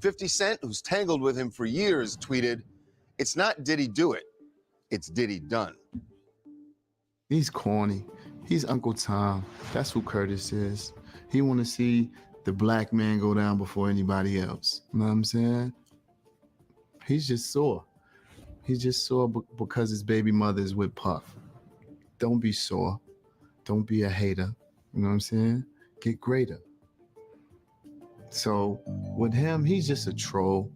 50 Cent, who's tangled with him for years, tweeted, "It's not Diddy do it, it's Diddy done." He's corny. He's Uncle Tom. That's who Curtis is. He want to see the black man go down before anybody else. You know what I'm saying? He's just sore. He's just sore because his baby mother is with Puff. Don't be sore. Don't be a hater. You know what I'm saying? Get greater. So with him, he's just a troll.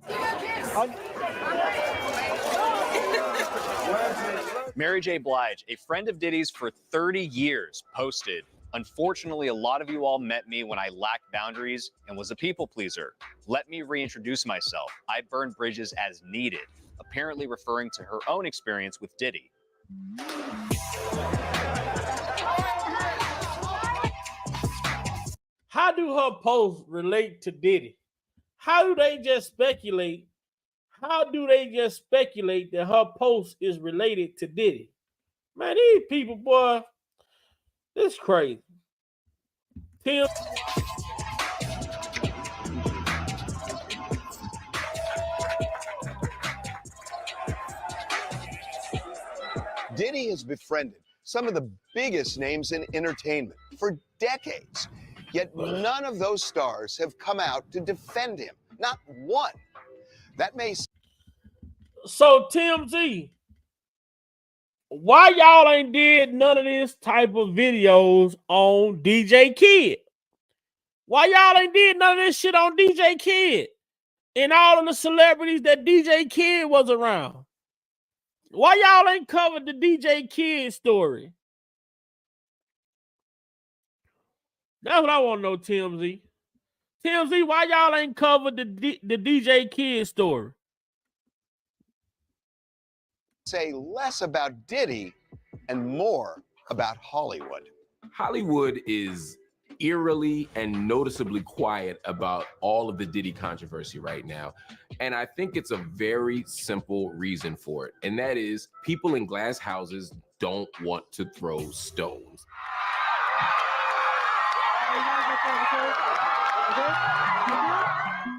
Mary J. Blige, a friend of Diddy's for 30 years, posted, "Unfortunately, a lot of you all met me when I lacked boundaries and was a people pleaser. Let me reintroduce myself. I burn bridges as needed," apparently referring to her own experience with Diddy. How do her posts relate to Diddy? How do they just speculate? How do they just speculate that her post is related to Diddy? Man, these people, boy, this is crazy. Tim. Diddy has befriended some of the biggest names in entertainment for decades. Yet none of those stars have come out to defend him. Not one. That may. So, Tim Z, why y'all ain't did none of this type of videos on DJ Kid? Why y'all ain't did none of this shit on DJ Kid and all of the celebrities that DJ Kid was around? Why y'all ain't covered the DJ Kid story? That's what I want to know, Tim Z. Tim Z, why y'all ain't covered the DJ Kid story? Say less about Diddy and more about Hollywood. Hollywood is eerily and noticeably quiet about all of the Diddy controversy right now. And I think it's a very simple reason for it. And that is people in glass houses don't want to throw stones.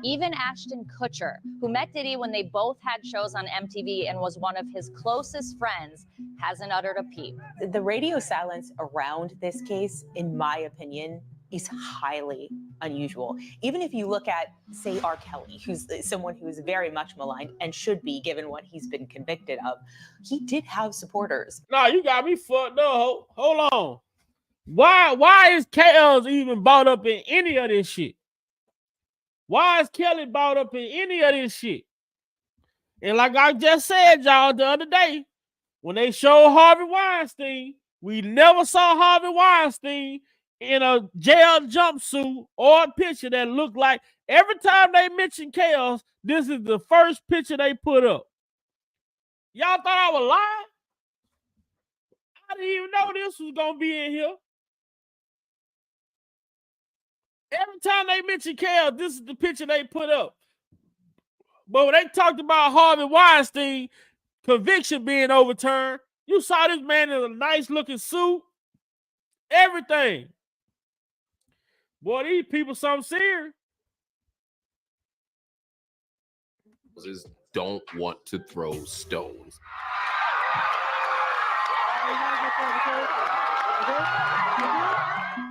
Even Ashton Kutcher, who met Diddy when they both had shows on MTV and was one of his closest friends, hasn't uttered a peep. The radio silence around this case, in my opinion, is highly unusual. Even if you look at, say, R. Kelly, who's someone who is very much maligned and should be given what he's been convicted of, he did have supporters. Nah, you got me fucked up. Hold on. Why is KL's even brought up in any of this shit? Why is Kelly brought up in any of this shit? And like I just said, y'all, the other day, when they showed Harvey Weinstein, we never saw Harvey Weinstein in a jail jumpsuit or a picture that looked like, every time they mention Chaos, this is the first picture they put up. Y'all thought I was lying? I didn't even know this was going to be in here. Every time they mention Chaos, this is the picture they put up. But when they talked about Harvey Weinstein conviction being overturned, you saw this man in a nice looking suit, everything. Boy, these people something serious. Don't want to throw stones.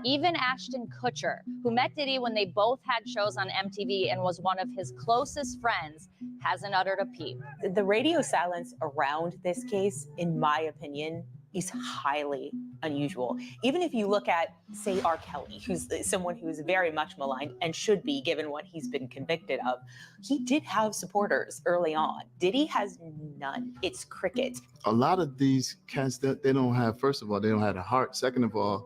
Even Ashton Kutcher, who met Diddy when they both had shows on MTV and was one of his closest friends, hasn't uttered a peep. The radio silence around this case, in my opinion, is highly unusual. Even if you look at, say, R. Kelly, who's someone who is very much maligned and should be given what he's been convicted of, he did have supporters early on. Diddy has none. It's cricket. A lot of these cats, they don't have, first of all, they don't have a heart. Second of all,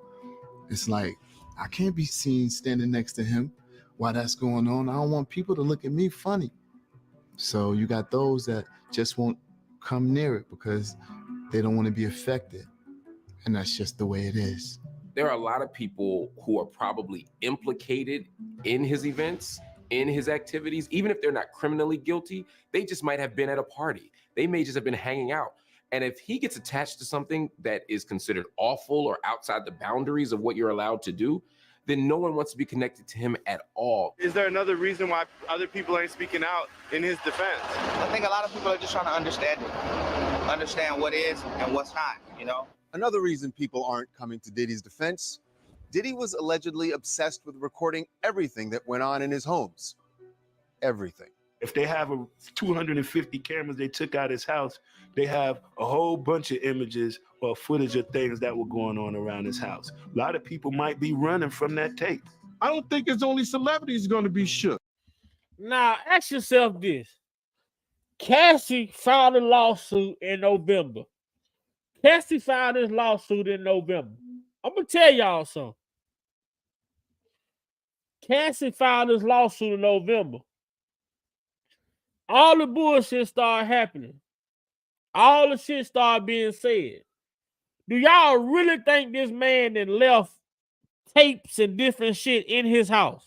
it's like, I can't be seen standing next to him while that's going on. I don't want people to look at me funny. So you got those that just won't come near it because they don't want to be affected. And that's just the way it is. There are a lot of people who are probably implicated in his events, in his activities, even if they're not criminally guilty, they just might have been at a party. They may just have been hanging out. And if he gets attached to something that is considered awful or outside the boundaries of what you're allowed to do, then no one wants to be connected to him at all. Is there another reason why other people ain't speaking out in his defense? I think a lot of people are just trying to understand what is and what's not, you know? Another reason people aren't coming to Diddy's defense, Diddy was allegedly obsessed with recording everything that went on in his homes. Everything. If they have 250 cameras they took out his house, they have a whole bunch of images or footage of things that were going on around his house. A lot of people might be running from that tape. I don't think it's only celebrities going to be shook. Now, ask yourself this. Cassie filed a lawsuit in November. Cassie filed this lawsuit in November. I'm going to tell y'all something. Cassie filed this lawsuit in November. All the bullshit started happening. All the shit started being said. Do y'all really think this man that left tapes and different shit in his house?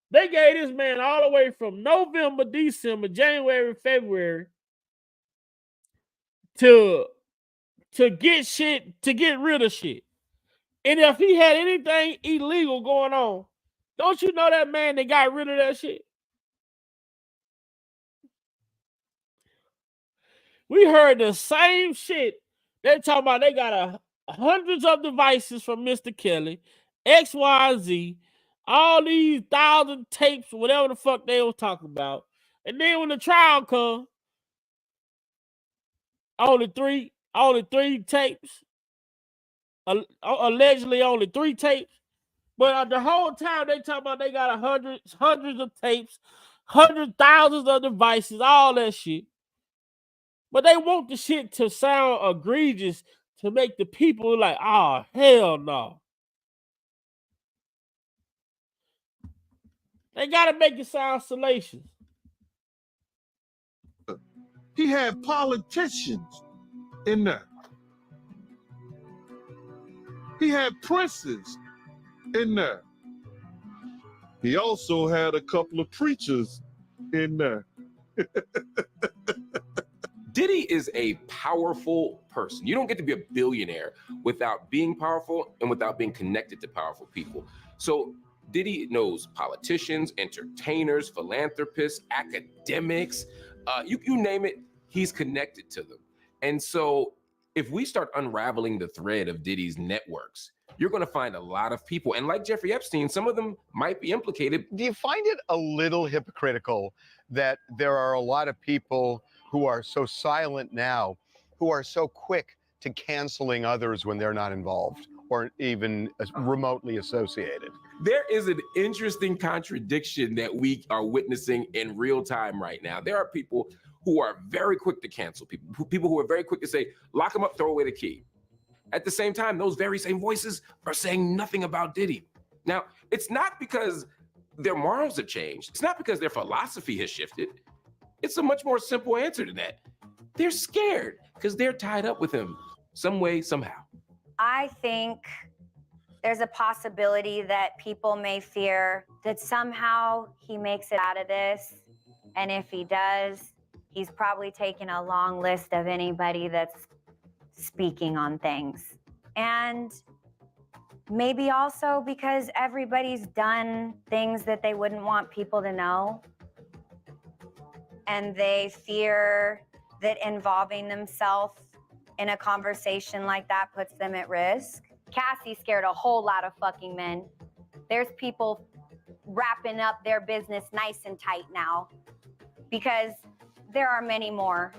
They gave this man all the way from November, December, January, February to get shit, to get rid of shit. And if he had anything illegal going on, don't you know that man, they got rid of that shit? We heard the same shit. They talking about they got hundreds of devices from Mr. Kelly, X, Y, and Z, all these 1,000 tapes, whatever the fuck they was talking about. And then when the trial comes, only three tapes. Allegedly only 3 tapes. But the whole time they talking about they got hundreds of tapes, thousands of devices, all that shit. But they want the shit to sound egregious to make the people like, oh, hell no. They got to make it sound salacious. He had politicians in there. He had princes in there. He also had a couple of preachers in there. Diddy is a powerful person. You don't get to be a billionaire without being powerful and without being connected to powerful people. So Diddy knows politicians, entertainers, philanthropists, academics, you name it, he's connected to them. And so if we start unraveling the thread of Diddy's networks, you're going to find a lot of people. And like Jeffrey Epstein, some of them might be implicated. Do you find it a little hypocritical that there are a lot of people who are so silent now, who are so quick to canceling others when they're not involved or even remotely associated? There is an interesting contradiction that we are witnessing in real time right now. There are people who are very quick to cancel people who are very quick to say, lock them up, throw away the key. At the same time, those very same voices are saying nothing about Diddy. Now, it's not because their morals have changed. It's not because their philosophy has shifted. It's a much more simple answer to that. They're scared because they're tied up with him some way, somehow. I think there's a possibility that people may fear that somehow he makes it out of this. And if he does, he's probably taken a long list of anybody that's speaking on things. And maybe also because everybody's done things that they wouldn't want people to know. And they fear that involving themselves in a conversation like that puts them at risk. Cassie scared a whole lot of fucking men. There's people wrapping up their business nice and tight now because there are many more.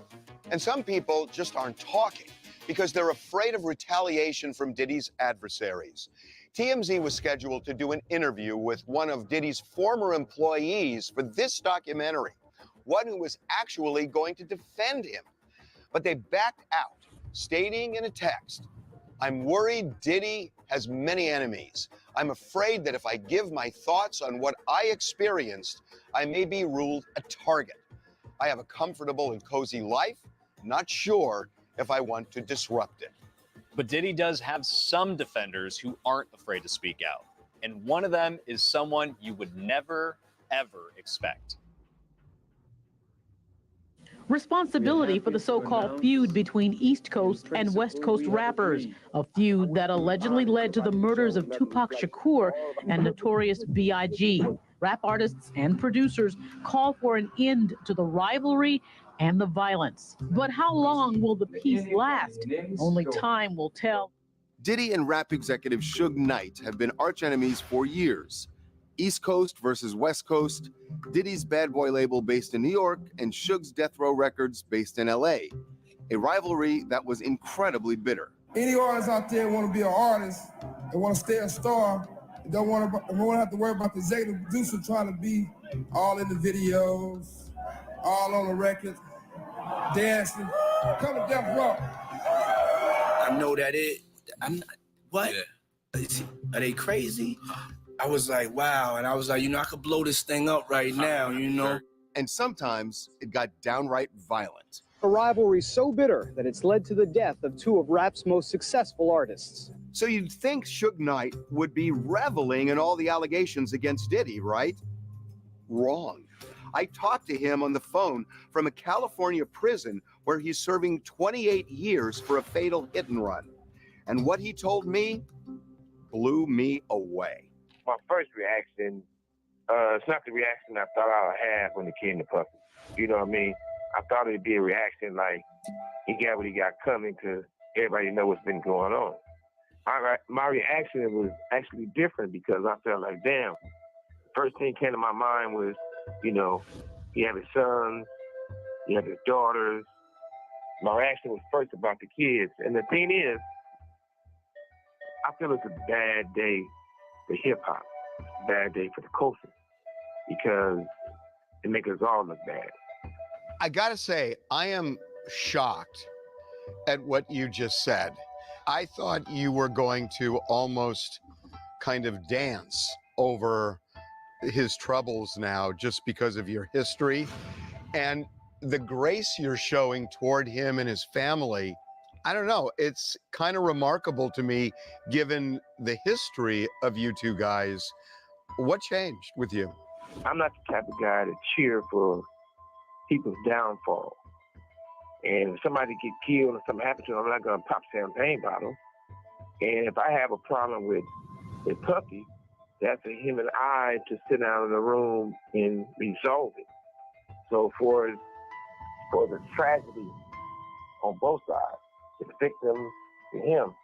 And some people just aren't talking because they're afraid of retaliation from Diddy's adversaries. TMZ was scheduled to do an interview with one of Diddy's former employees for this documentary, one who was actually going to defend him. But they backed out, stating in a text, "I'm worried Diddy has many enemies. I'm afraid that if I give my thoughts on what I experienced, I may be ruled a target. I have a comfortable and cozy life, not sure if I want to disrupt it." But Diddy does have some defenders who aren't afraid to speak out. And one of them is someone you would never, ever expect. Responsibility for the so-called feud between East Coast and West Coast rappers, a feud that allegedly led to the murders of Tupac Shakur and Notorious B.I.G. Rap artists and producers call for an end to the rivalry and the violence. But how long will the peace last? Only time will tell. Diddy and rap executive Suge Knight have been archenemies for years. East Coast versus West Coast, Diddy's Bad Boy label based in New York, and Suge's Death Row Records based in LA. A rivalry that was incredibly bitter. Any artists out there want to be an artist and want to stay a star, don't want to have to worry about the executive producer trying to be all in the videos, all on the records, dancing. Come to Death Row. I know that I'm not, what? Yeah. Are they crazy? I was like, wow. And I was like, I could blow this thing up right now, And sometimes it got downright violent. A rivalry so bitter that it's led to the death of two of rap's most successful artists. So you'd think Suge Knight would be reveling in all the allegations against Diddy, right? Wrong. I talked to him on the phone from a California prison where he's serving 28 years for a fatal hit and run. And what he told me, blew me away. My first reaction, it's not the reaction I thought I would have when it came to Puffy. You know what I mean? I thought it'd be a reaction like he got what he got coming because everybody know what's been going on. My reaction was actually different because I felt like, damn, first thing came to my mind was, you know, he had his sons, he had his daughters. My reaction was first about the kids. And the thing is, I feel it's a bad day for hip-hop, bad day for the culture, because it makes us all look bad. I gotta say, I am shocked at what you just said. I thought you were going to almost kind of dance over his troubles now just because of your history. And the grace you're showing toward him and his family, I don't know, it's kind of remarkable to me given the history of you two guys. What changed with you? I'm not the type of guy to cheer for people's downfall. And if somebody get killed or something happens to them, I'm not going to pop champagne bottle. And if I have a problem with Puffy, that's for him and I to sit down in a room and resolve it. So for the tragedy on both sides, the victim to him,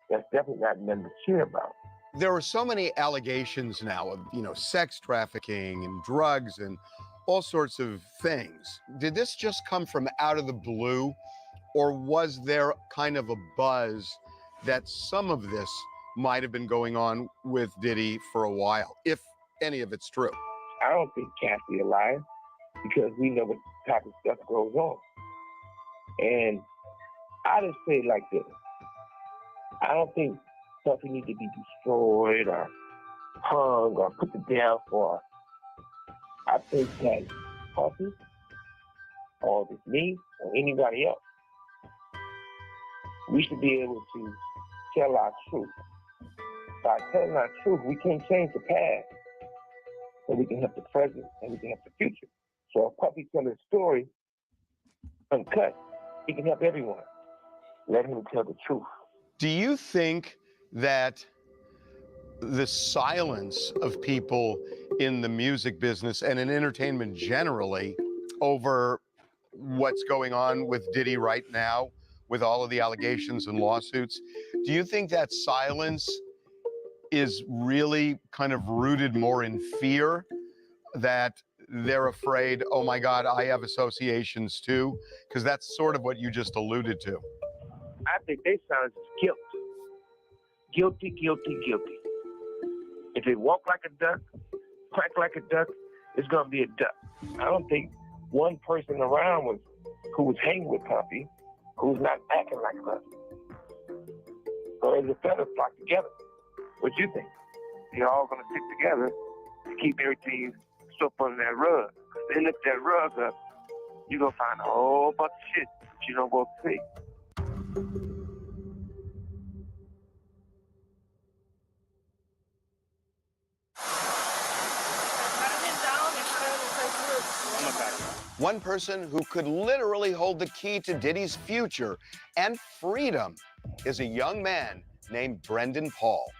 that's definitely not nothing to cheer about. There are so many allegations now of, you know, sex trafficking and drugs and all sorts of things. Did this just come from out of the blue, or was there kind of a buzz that some of this might have been going on with Diddy for a while, if any of it's true? I don't think Cassie a liar because we know what type of stuff goes on. And I just say it like this. I don't think Puffy needs to be destroyed or hung or put to death or I think that Puffy or if it's me or anybody else, we should be able to tell our truth. By telling our truth, we can't change the past, but we can help the present and we can help the future. So if Puffy tells his story uncut, he can help everyone. Let him tell the truth. Do you think that the silence of people in the music business and in entertainment generally over what's going on with Diddy right now, with all of the allegations and lawsuits, do you think that silence is really kind of rooted more in fear, that they're afraid, oh my God, I have associations too? Because that's sort of what you just alluded to. I think they silence is guilt. Guilty, guilty, guilty. If they walk like a duck, quack like a duck, it's gonna be a duck. I don't think one person around who was hanging with Puffy, who's not acting like Puffy. So as the feathers flock together, what you think? They're all gonna stick together to keep everything swept under that rug. If they lift that rug up, you're gonna find a whole bunch of shit that you don't go see. One person who could literally hold the key to Diddy's future and freedom is a young man named Brendan Paul.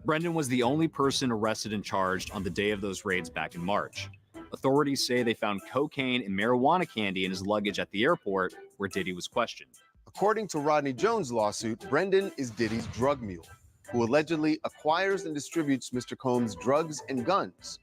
Brendan was the only person arrested and charged on the day of those raids back in March. Authorities say they found cocaine and marijuana candy in his luggage at the airport where Diddy was questioned. According to Rodney Jones' lawsuit, Brendan is Diddy's drug mule, who allegedly acquires and distributes Mr. Combs' drugs and guns.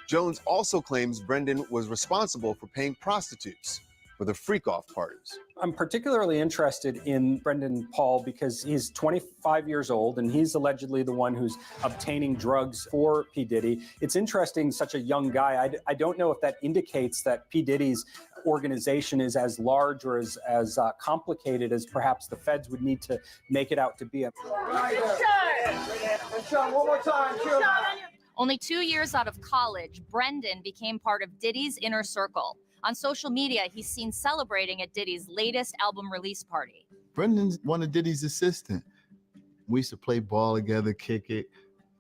Jones also claims Brendan was responsible for paying prostitutes for the freak-off parties. I'm particularly interested in Brendan Paul because he's 25 years old and he's allegedly the one who's obtaining drugs for P. Diddy. It's interesting, such a young guy. I don't know if that indicates that P. Diddy's organization is as large or as complicated as perhaps the feds would need to make it out to be. One more time, Only 2 years out of college, Brendan became part of Diddy's inner circle. On social media, he's seen celebrating at Diddy's latest album release party. Brendan's one of Diddy's assistants. We used to play ball together, kick it.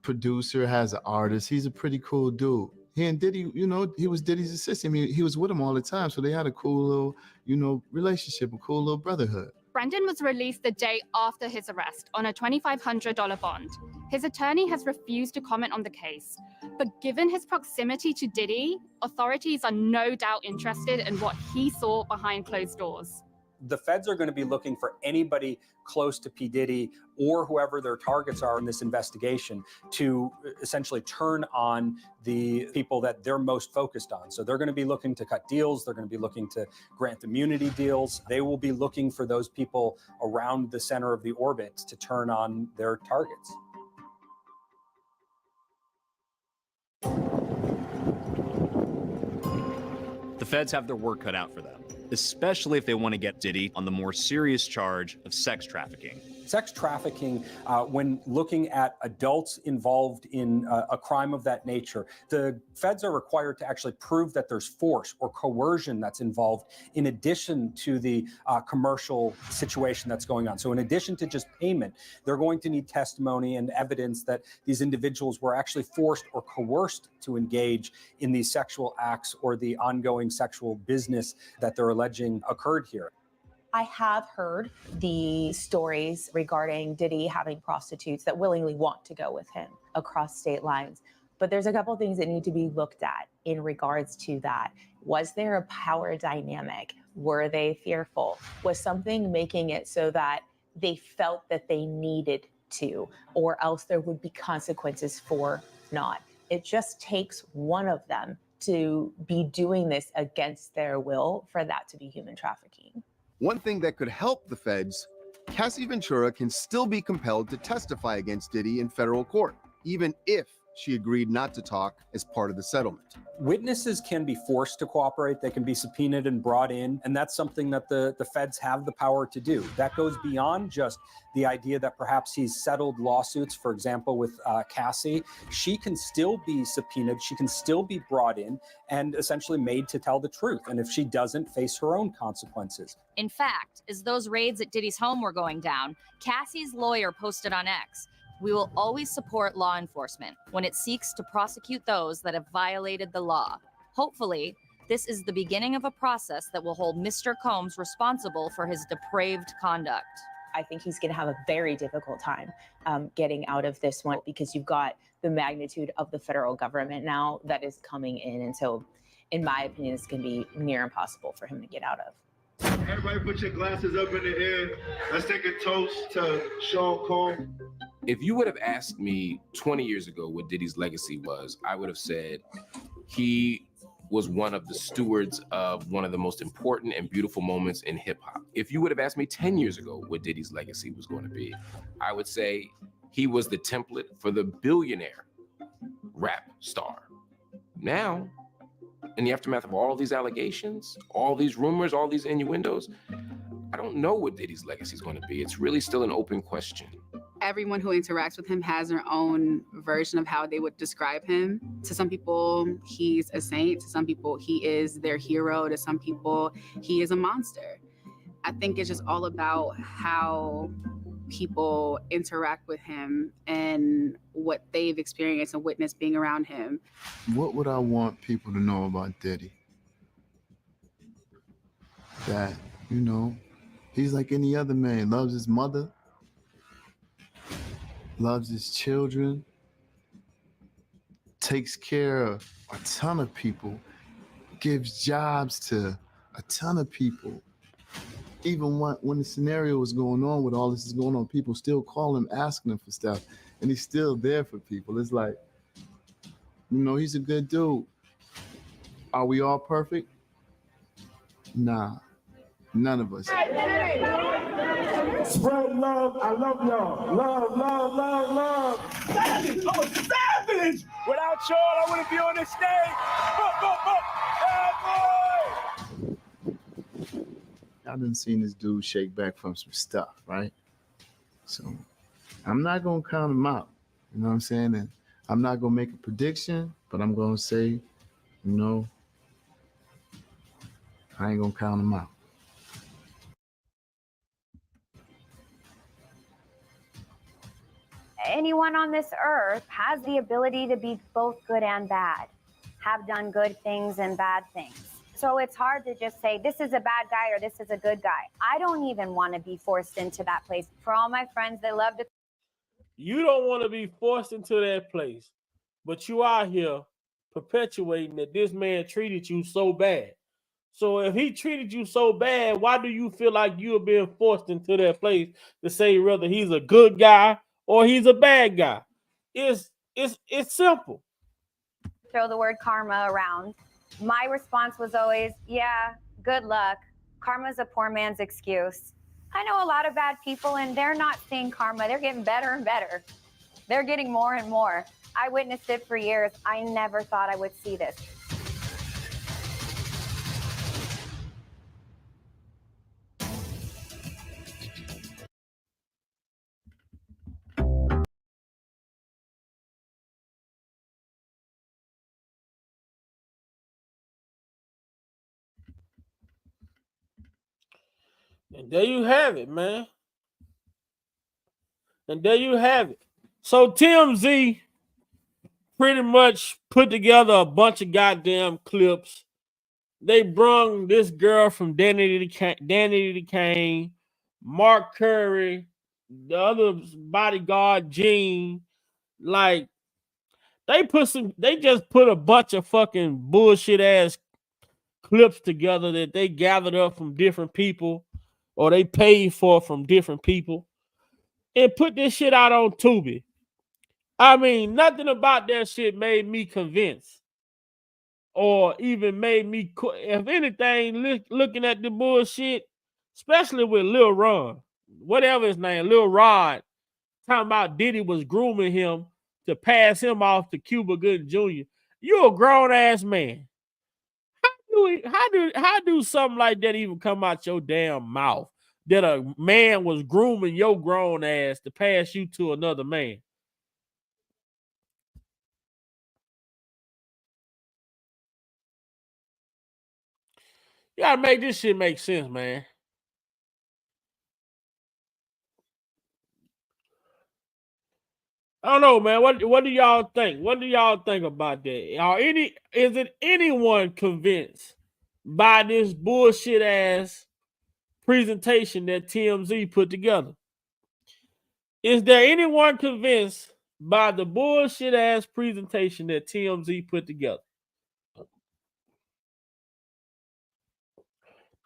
Producer, has an artist. He's a pretty cool dude. He and Diddy, you know, he was Diddy's assistant. I mean, he was with him all the time. So they had a cool little, you know, relationship, a cool little brotherhood. Brendan was released the day after his arrest on a $2,500 bond. His attorney has refused to comment on the case, but given his proximity to Diddy, authorities are no doubt interested in what he saw behind closed doors. The feds are going to be looking for anybody close to P. Diddy or whoever their targets are in this investigation to essentially turn on the people that they're most focused on. So they're going to be looking to cut deals. They're going to be looking to grant immunity deals. They will be looking for those people around the center of the orbit to turn on their targets. The feds have their work cut out for them, especially if they want to get Diddy on the more serious charge of sex trafficking. Sex trafficking, when looking at adults involved in a crime of that nature, the feds are required to actually prove that there's force or coercion that's involved in addition to the commercial situation that's going on. So in addition to just payment, they're going to need testimony and evidence that these individuals were actually forced or coerced to engage in these sexual acts or the ongoing sexual business that they're alleging occurred here. I have heard the stories regarding Diddy having prostitutes that willingly want to go with him across state lines. But there's a couple things that need to be looked at in regards to that. Was there a power dynamic? Were they fearful? Was something making it so that they felt that they needed to, or else there would be consequences for not? It just takes one of them to be doing this against their will for that to be human trafficking. One thing that could help the feds, Cassie Ventura can still be compelled to testify against Diddy in federal court, even if she agreed not to talk as part of the settlement. Witnesses can be forced to cooperate. They can be subpoenaed and brought in. And that's something that the feds have the power to do. That goes beyond just the idea that perhaps he's settled lawsuits, for example, with Cassie. She can still be subpoenaed. She can still be brought in and essentially made to tell the truth. And if she doesn't, face her own consequences. In fact, as those raids at Diddy's home were going down, Cassie's lawyer posted on X, "We will always support law enforcement when it seeks to prosecute those that have violated the law. Hopefully, this is the beginning of a process that will hold Mr. Combs responsible for his depraved conduct." I think he's going to have a very difficult time getting out of this one because you've got the magnitude of the federal government now that is coming in. And so, in my opinion, it's going to be near impossible for him to get out of. Everybody put your glasses up in the air. Let's take a toast to Sean Combs. If you would have asked me 20 years ago what Diddy's legacy was, I would have said he was one of the stewards of one of the most important and beautiful moments in hip hop. If you would have asked me 10 years ago what Diddy's legacy was going to be, I would say he was the template for the billionaire rap star. Now, in the aftermath of all these allegations, all these rumors, all these innuendos, I don't know what Diddy's legacy is going to be. It's really still an open question. Everyone who interacts with him has their own version of how they would describe him. To some people, he's a saint. To some people, he is their hero. To some people, he is a monster. I think it's just all about how people interact with him and what they've experienced and witnessed being around him. What would I want people to know about Diddy? That, you know, he's like any other man. Loves his mother, loves his children, takes care of a ton of people, gives jobs to a ton of people. Even when the scenario was going on, with all this is going on, people still call him, asking him for stuff, and he's still there for people. It's like, you know, he's a good dude. Are we all perfect? Nah, none of us. Spread love. I love y'all. Love, love, love, love. Savage. I'm a savage. Without y'all, I wouldn't be on this stage. I done seen this dude shake back from some stuff, right? So I'm not gonna count him out. You know what I'm saying? And I'm not gonna make a prediction, but I'm gonna say, you know, I ain't gonna count him out. Anyone on this earth has the ability to be both good and bad, have done good things and bad things. So it's hard to just say, this is a bad guy or this is a good guy. I don't even want to be forced into that place. For all my friends that love to... You don't want to be forced into that place, but you out here perpetuating that this man treated you so bad. So if he treated you so bad, why do you feel like you're being forced into that place to say whether he's a good guy or he's a bad guy? It's simple. Throw the word karma around. My response was always, yeah, good luck. Karma's a poor man's excuse. I know a lot of bad people and they're not seeing karma. They're getting better and better. They're getting more and more. I witnessed it for years. I never thought I would see this. And there you have it, man. And there you have it. So TMZ pretty much put together a bunch of goddamn clips. They brung this girl from Danny the Kane, Mark Curry, the other bodyguard Gene. Like they just put a bunch of fucking bullshit ass clips together that they gathered up from different people or they paid for from different people and put this shit out on Tubi. I mean, nothing about that shit made me convinced or even made me, if anything, looking at the bullshit, especially with Lil Rod, whatever his name, Lil Rod, talking about Diddy was grooming him to pass him off to Cuba Gooding Jr. You a grown ass man. How do something like that even come out your damn mouth? That a man was grooming your grown ass to pass you to another man. You gotta make this shit make sense, man. I don't know, man. What do y'all think? What do y'all think about that? Is it anyone convinced by this bullshit ass presentation that TMZ put together? Is there anyone convinced by the bullshit ass presentation that TMZ put together?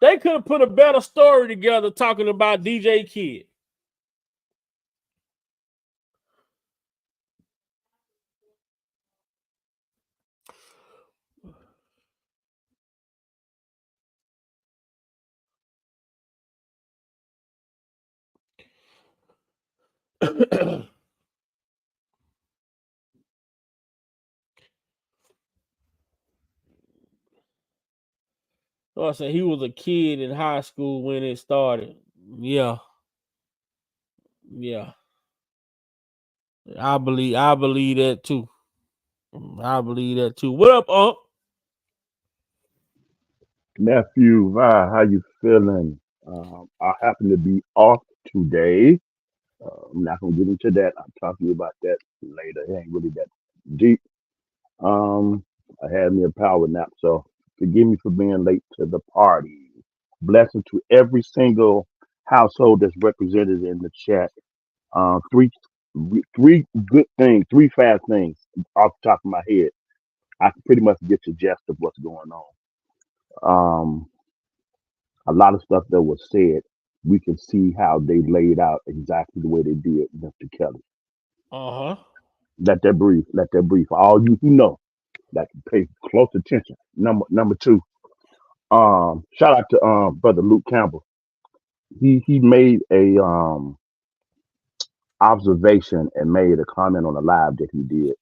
They could have put a better story together talking about DJ Kid. So I said he was a kid in high school when it started. Yeah. I believe that too. I believe that too. What up, Unc? Nephew, how you feeling? I happen to be off today. I'm not gonna get into that. I'll talk to you about that later. It ain't really that deep. I had me a power nap, so forgive me for being late to the party. Blessing to every single household that's represented in the chat. Three good things, three fast things off the top of my head. I can pretty much get the gist of what's going on. A lot of stuff that was said, we can see how they laid out exactly the way they did Mr. Kelly. Uh-huh. Let that breathe. Let that breathe. For all you who know, that pay close attention. Number two, shout out to brother Luke Campbell. He made a observation and made a comment on a live that he did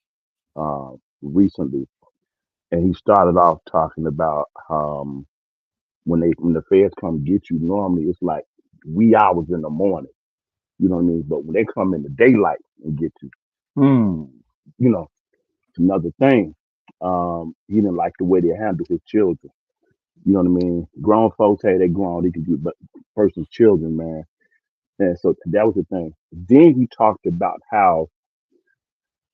recently, and he started off talking about when the feds come get you, normally it's like wee hours in the morning. You know what I mean? But when they come in the daylight and get you, you know, it's another thing. He didn't like the way they handle his children. You know what I mean? Grown folks, hey, they grown, they can do, but person's children, man. And so that was the thing. Then he talked about how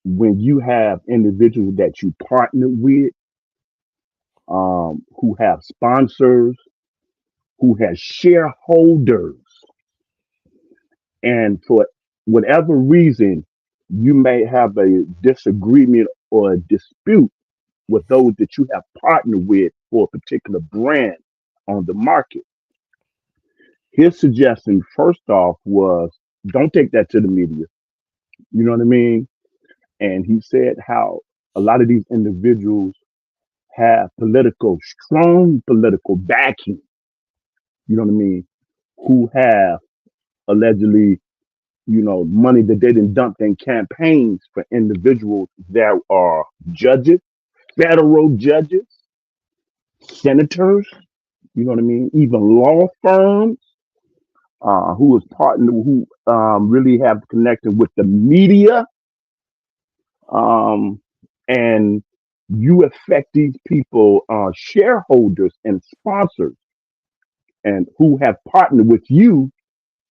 when you have individuals that you partner with, who have sponsors, who has shareholders, and for whatever reason, you may have a disagreement or a dispute with those that you have partnered with for a particular brand on the market. His suggestion, first off, was don't take that to the media. You know what I mean? And he said how a lot of these individuals have strong political backing, you know what I mean, who have allegedly, money that they didn't dump in campaigns for individuals that are judges, federal judges, senators, you know what I mean, even law firms, who is partner, who really have connected with the media, um, and you affect these people, shareholders and sponsors, and who have partnered with you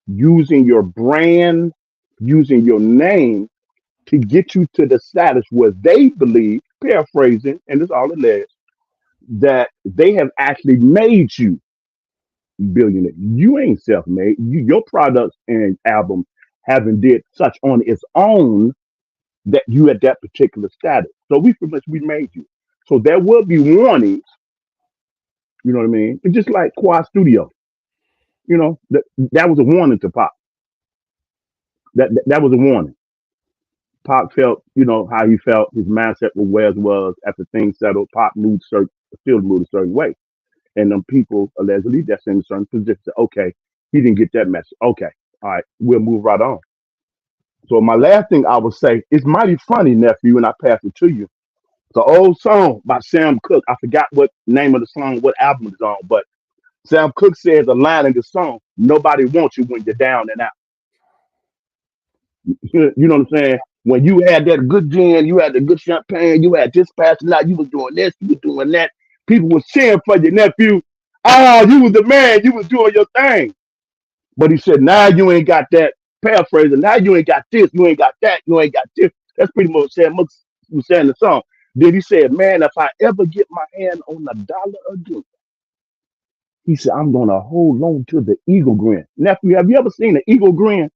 using your brand, using your name to get you to the status where they believe, paraphrasing, and it's all alleged, that they have actually made you billionaire. You ain't self-made. Your products and album haven't did such on its own that you at that particular status. So we pretty much we made you. So there will be warnings. You know what I mean? It's just like Quad Studio. That was a warning to Pop. That was a warning. Pop felt, how he felt. His mindset was where it was after things settled. Pop still moved a certain way. And them people allegedly that's in a certain position say, okay, he didn't get that message. Okay, all right, we'll move right on. So my last thing I would say, it's mighty funny, nephew, and I pass it to you. It's an old song by Sam Cooke. I forgot what name of the song, what album it's on, but Sam Cooke says a line in the song, nobody wants you when you're down and out. You know what I'm saying? When you had that good gin, you had the good champagne, you had this passing out, you was doing this, you was doing that. People were cheering for your nephew. Oh, you was the man, you was doing your thing. But he said, now you ain't got that, paraphrasing, now you ain't got this, you ain't got that, you ain't got this. That's pretty much what Sam Cooke was saying in the song. Then he said, man, if I ever get my hand on $1 again, he said, I'm gonna hold on to the eagle grin. Nephew, have you ever seen an eagle grin?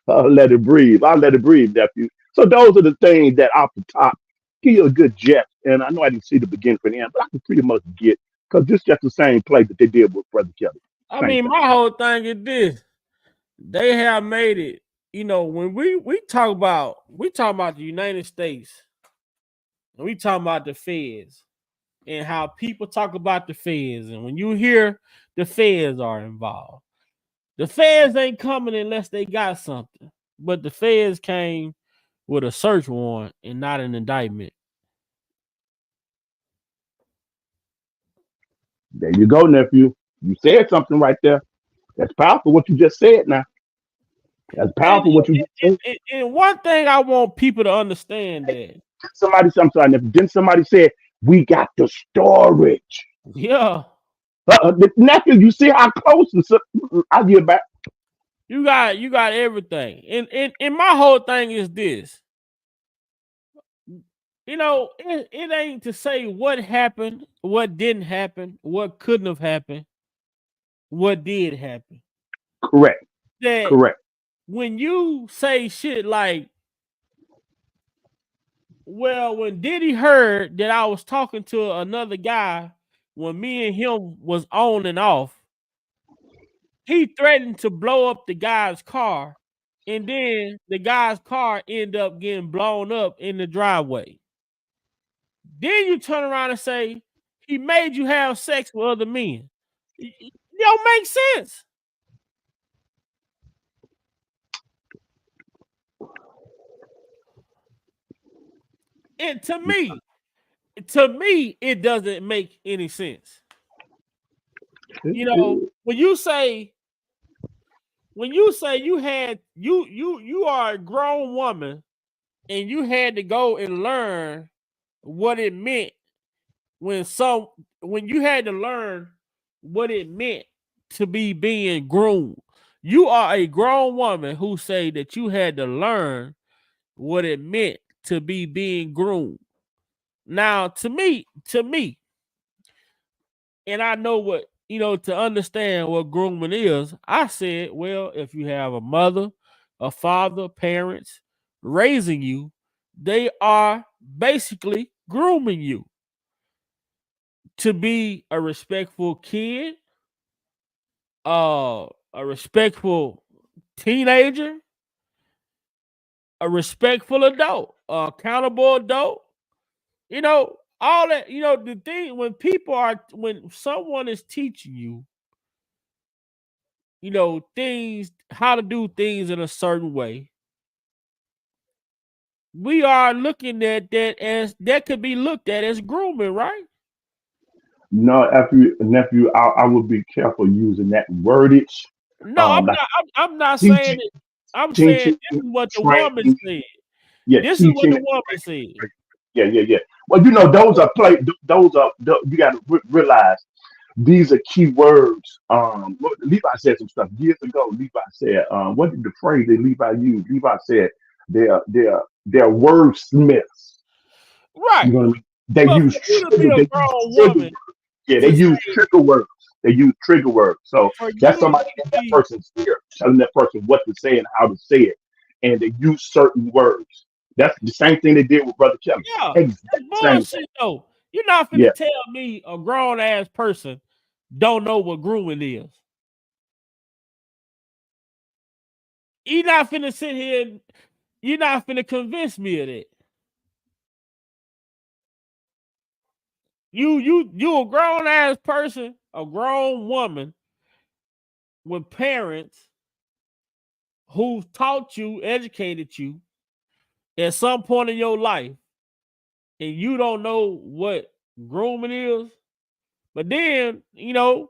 I'll let it breathe. I'll let it breathe, nephew. So those are the things that off the top give you a good jet. And I know I didn't see the beginning from the end, but I can pretty much get, because this is just the same play that they did with Brother Kelly. I mean, my whole thing is this. They have made it, when we talk about the United States, and we talk about the feds and how people talk about the feds, and when you hear the feds are involved, the feds ain't coming unless they got something. But the feds came with a search warrant and not an indictment. There you go, nephew. You said something right there. That's powerful what you just said now. That's powerful what you just said. And one thing I want people to understand that. I'm sorry, nephew. Didn't somebody say, we got the storage? Yeah. Nephew, you see how close I get back. You got everything. And my whole thing is this. It ain't to say what happened, what didn't happen, what couldn't have happened, what did happen. Correct. Correct. When you say shit like, well, when Diddy heard that I was talking to another guy when me and him was on and off, he threatened to blow up the guy's car, and then the guy's car ended up getting blown up in the driveway. Then you turn around and say, he made you have sex with other men. It don't make sense. And to me, it doesn't make any sense. When you say you are a grown woman and you had to go and learn what it meant when you had to learn what it meant to be being groomed. You are a grown woman who say that you had to learn what it meant to be being groomed. Now, to me, and I know what, to understand what grooming is, I said, well, if you have a mother, a father, parents raising you, they are basically grooming you to be a respectful kid, a respectful teenager, a respectful adult, accountable adult. You know, all that, you know, the thing when someone is teaching you, you know, things, how to do things in a certain way, we are looking at that as that could be looked at as grooming, right? No, nephew, I would be careful using that wordage. No, Like I'm not saying teaching, it. I'm saying teaching, this is what the woman training, said. yeah, This is what teaching, the woman said. yeah. Well, you know, those are you got to realize these are key words. Levi said some stuff years ago. Levi said, what did the phrase that Levi used? Levi said, they're wordsmiths. You Right. know what I mean? They But use for you to be a they use grown trigger woman words. Yeah, they to use say, trigger words. They use trigger words. So for that's you somebody to in that be, person's ear, telling that person what to say and how to say it. And they use certain words. That's the same thing they did with Brother Kelly. yeah, Exact that's same thing. bullshit though. You're not Yeah, finna tell me a grown ass person don't know what grooming is. You're not finna sit here and you're not finna convince me of that. You a grown ass person, a grown woman with parents who taught you, educated you at some point in your life, and you don't know what grooming is. But then, you know,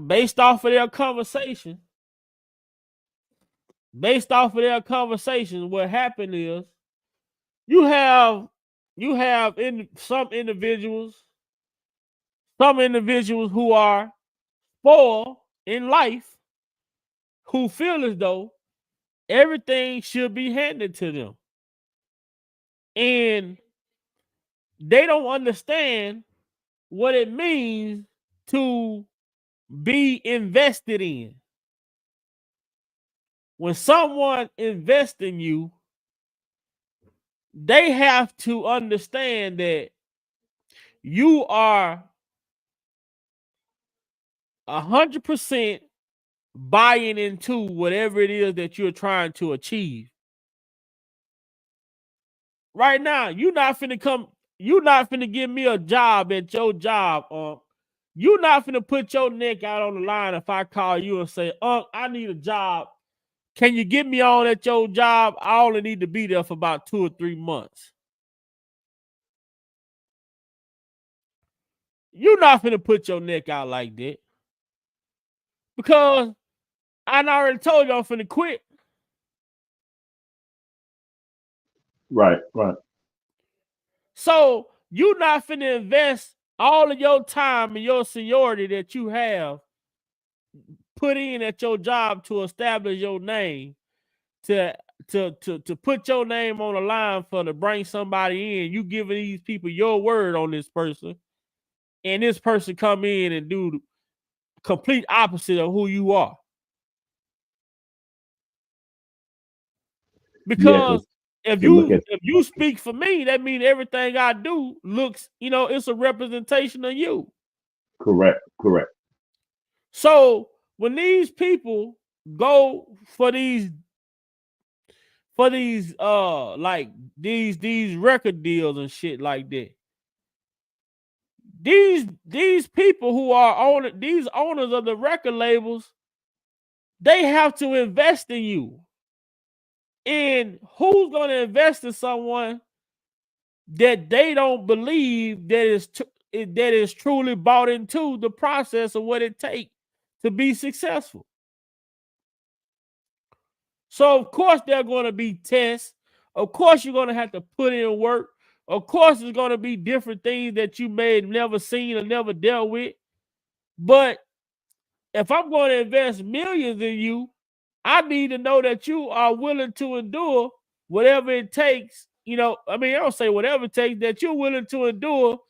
based off of their conversation, what happened is you have in some individuals who are spoiled in life, who feel as though everything should be handed to them. And they don't understand what it means to be invested in. When someone invests in you, they have to understand that you are 100% buying into whatever it is that you're trying to achieve. Right now, you're not finna give me a job at your job. You're not finna put your neck out on the line if I call you and say, I need a job. Can you get me on at your job? I only need to be there for about 2 or 3 months. You're not finna put your neck out like that. Because I already told you I'm finna quit. right. So you're not finna invest all of your time and your seniority that you have put in at your job to establish your name, to put your name on the line for to bring somebody in. You giving these people your word on this person, and this person come in and do the complete opposite of who you are. Yeah, Because if they look at you speak for me, that means everything I do looks, it's a representation of you. correct. So when these people go for these like these record deals and shit like that, these people who are these owners of the record labels, they have to invest in you. And who's going to invest in someone that they don't believe that is truly bought into the process of what it takes to be successful? So of course there are going to be tests. Of course you're going to have to put in work. Of course there's going to be different things that you may have never seen or never dealt with. But if I'm going to invest millions in you, I need to know that you are willing to endure whatever it takes. I don't say whatever it takes, that you're willing to endure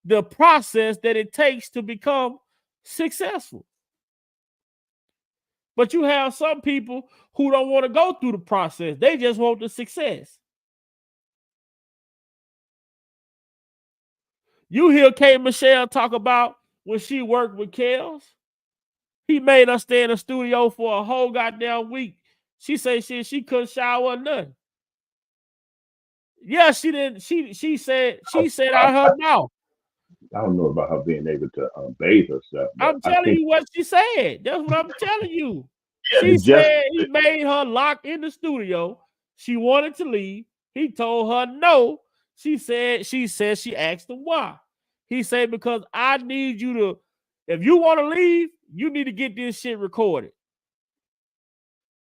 the process that it takes to become successful. But you have some people who don't want to go through the process. They just want the success. You hear K. Michelle talk about when she worked with Kels. He made her stay in the studio for a whole goddamn week. She said she couldn't shower or nothing. Yeah, she didn't. She said out of her mouth. I don't know about her being able to bathe herself. I'm telling you what she said. That's what I'm telling you. She said he made her lock in the studio. She wanted to leave. He told her no. She said she asked him why. He said, because I need you to, if you want to leave, you need to get this shit recorded.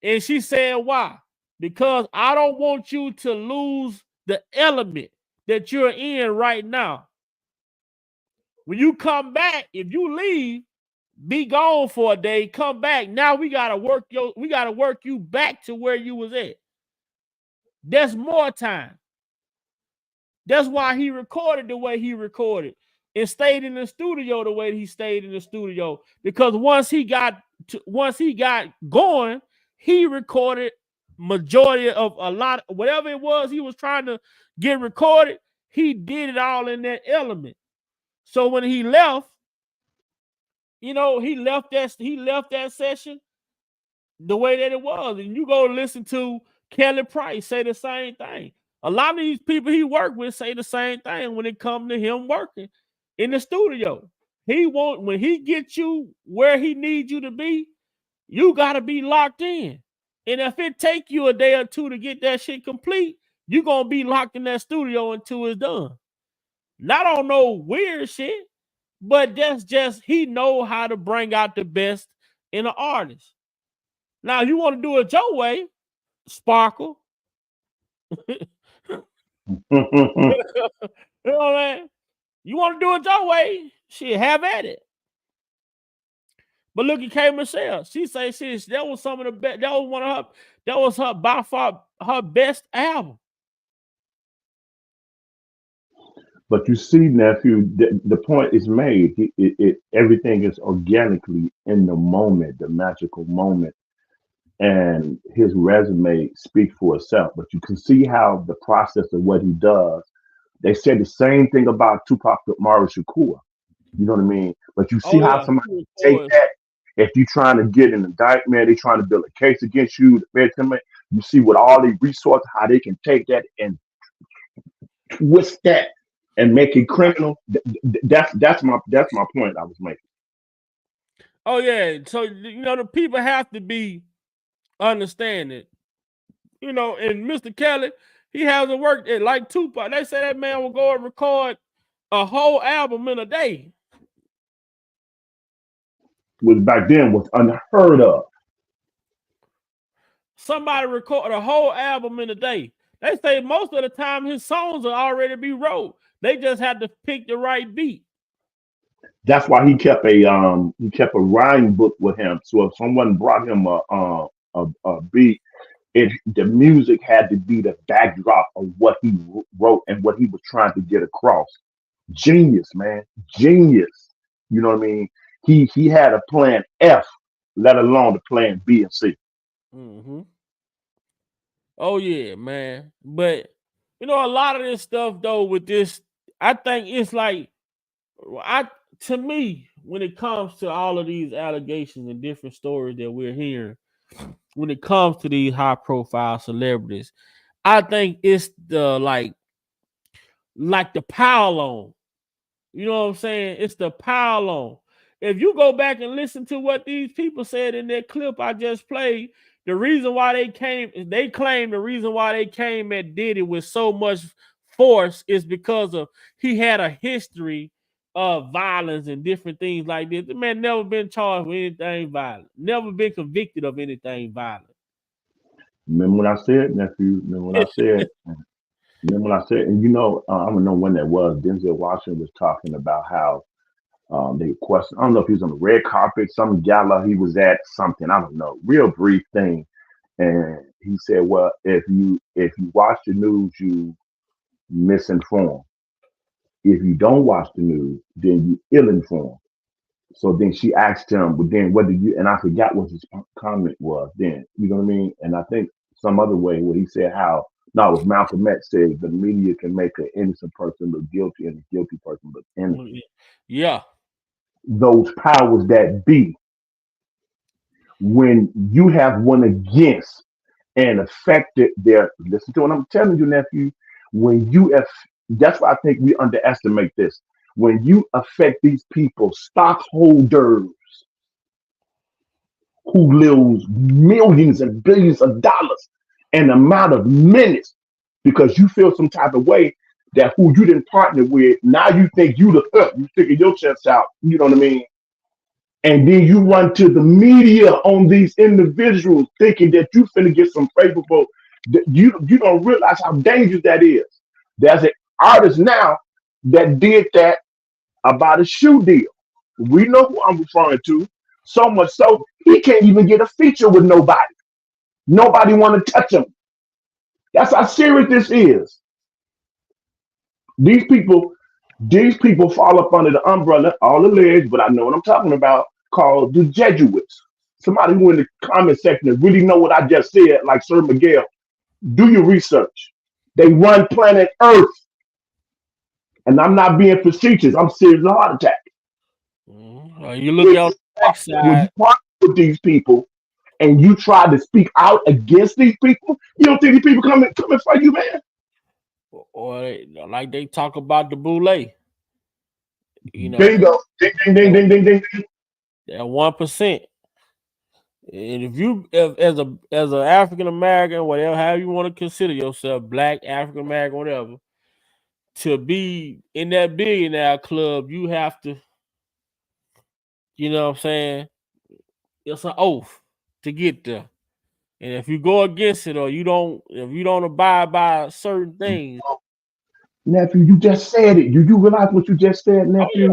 And she said, why? Because I don't want you to lose the element that you're in right now. When you come back, if you leave, be gone for a day, come back. Now we gotta work you back to where you was at. That's more time. That's why he recorded the way he recorded and stayed in the studio the way he stayed in the studio. Because once he got going, he recorded majority of a lot, whatever it was he was trying to get recorded, he did it all in that element. So when he left, he left that session the way that it was. And you go listen to Kelly Price say the same thing. A lot of these people he worked with say the same thing when it comes to him working in the studio. When he gets you where he needs you to be, you got to be locked in. And if it take you a day or two to get that shit complete, you're going to be locked in that studio until it's done. Not on no weird shit, but that's just, he know how to bring out the best in an artist. Now, you want to do it your way, Sparkle. You know what I mean? You want to do it your way, shit, have at it. But look at K. Michelle. She say that was some of the best. That was her by far her best album. But you see, nephew, the point is made. Everything is organically in the moment, the magical moment, and his resume speaks for itself. But you can see how the process of what he does. They said the same thing about Tupac Amaru Shakur. You know what I mean? But you see how somebody take that. If you're trying to get an indictment, they're trying to build a case against you. You see with all these resources how they can take that and twist that and make it criminal. That's my point I was making. Oh yeah, so the people have to be understanding. And Mr. Kelly, he hasn't worked it like Tupac. They say that man will go and record a whole album in a day. Which back then was unheard of. Somebody record a whole album in a day. They say most of the time his songs will already be wrote. They just had to pick the right beat. That's why he kept a rhyme book with him. So if someone brought him a beat, the music had to be the backdrop of what he wrote and what he was trying to get across. Genius, man, genius. You know what I mean? He had a plan F, let alone the plan B and C. Mm-hmm. Oh yeah, man. But a lot of this stuff though with this, I think it's like, to me, when it comes to all of these allegations and different stories that we're hearing, when it comes to these high profile celebrities, I think it's the like the pile on. You know what I'm saying? It's the pile on. If you go back and listen to what these people said in that clip I just played, the reason why they claim the reason why they came at Diddy with so much force is because of he had a history of violence and different things like this. The man never been charged with anything violent, never been convicted of anything violent. Remember what I said, nephew? Remember what I said? Remember what I said? And I don't know when that was. Denzel Washington was talking about how they questioned, I don't know if he was on the red carpet, some gala he was at, something, I don't know, real brief thing. And he said, well, if you watch the news, you misinformed. If you don't watch the news, then you ill-informed. So then she asked him, but then what did you, and I forgot what his comment was then, you know what I mean? And I think some other way where he said how, no, it was Malcolm X said the media can make an innocent person look guilty and a guilty person look innocent. Yeah. Those powers that be, when you have went against and affected their, listen to what I'm telling you, nephew, when you have, that's why I think we underestimate this. When you affect these people, stockholders who lose millions and billions of dollars and amount of minutes because you feel some type of way that who you didn't partner with, now you think you you figure your chest out, you know what I mean? And then you run to the media on these individuals thinking that you finna get some favorable, you don't realize how dangerous that is. There's an artist now that did that about a shoe deal. We know who I'm referring to. So much so, he can't even get a feature with nobody. Nobody want to touch him. That's how serious this is. These people fall up under the umbrella, all alleged, but I know what I'm talking about, called the Jesuits. Somebody who in the comment section that really know what I just said, like Sir Miguel, do your research. They run planet Earth. And I'm not being facetious. I'm serious of a heart attack. You look out the backside. When you partner with these people and you try to speak out against these people, you don't think these people coming for you, man? Or like they talk about the boule. You know, bingo, ding, ding, ding, ding, ding, ding. That 1%. And if you, as an African American, whatever, however you want to consider yourself, Black, African American, whatever, to be in that billionaire club, you have to, you know what I'm saying? It's an oath to get there. And if you go against it or if you don't abide by certain things. Nephew, you just said it. Do you realize what you just said, nephew?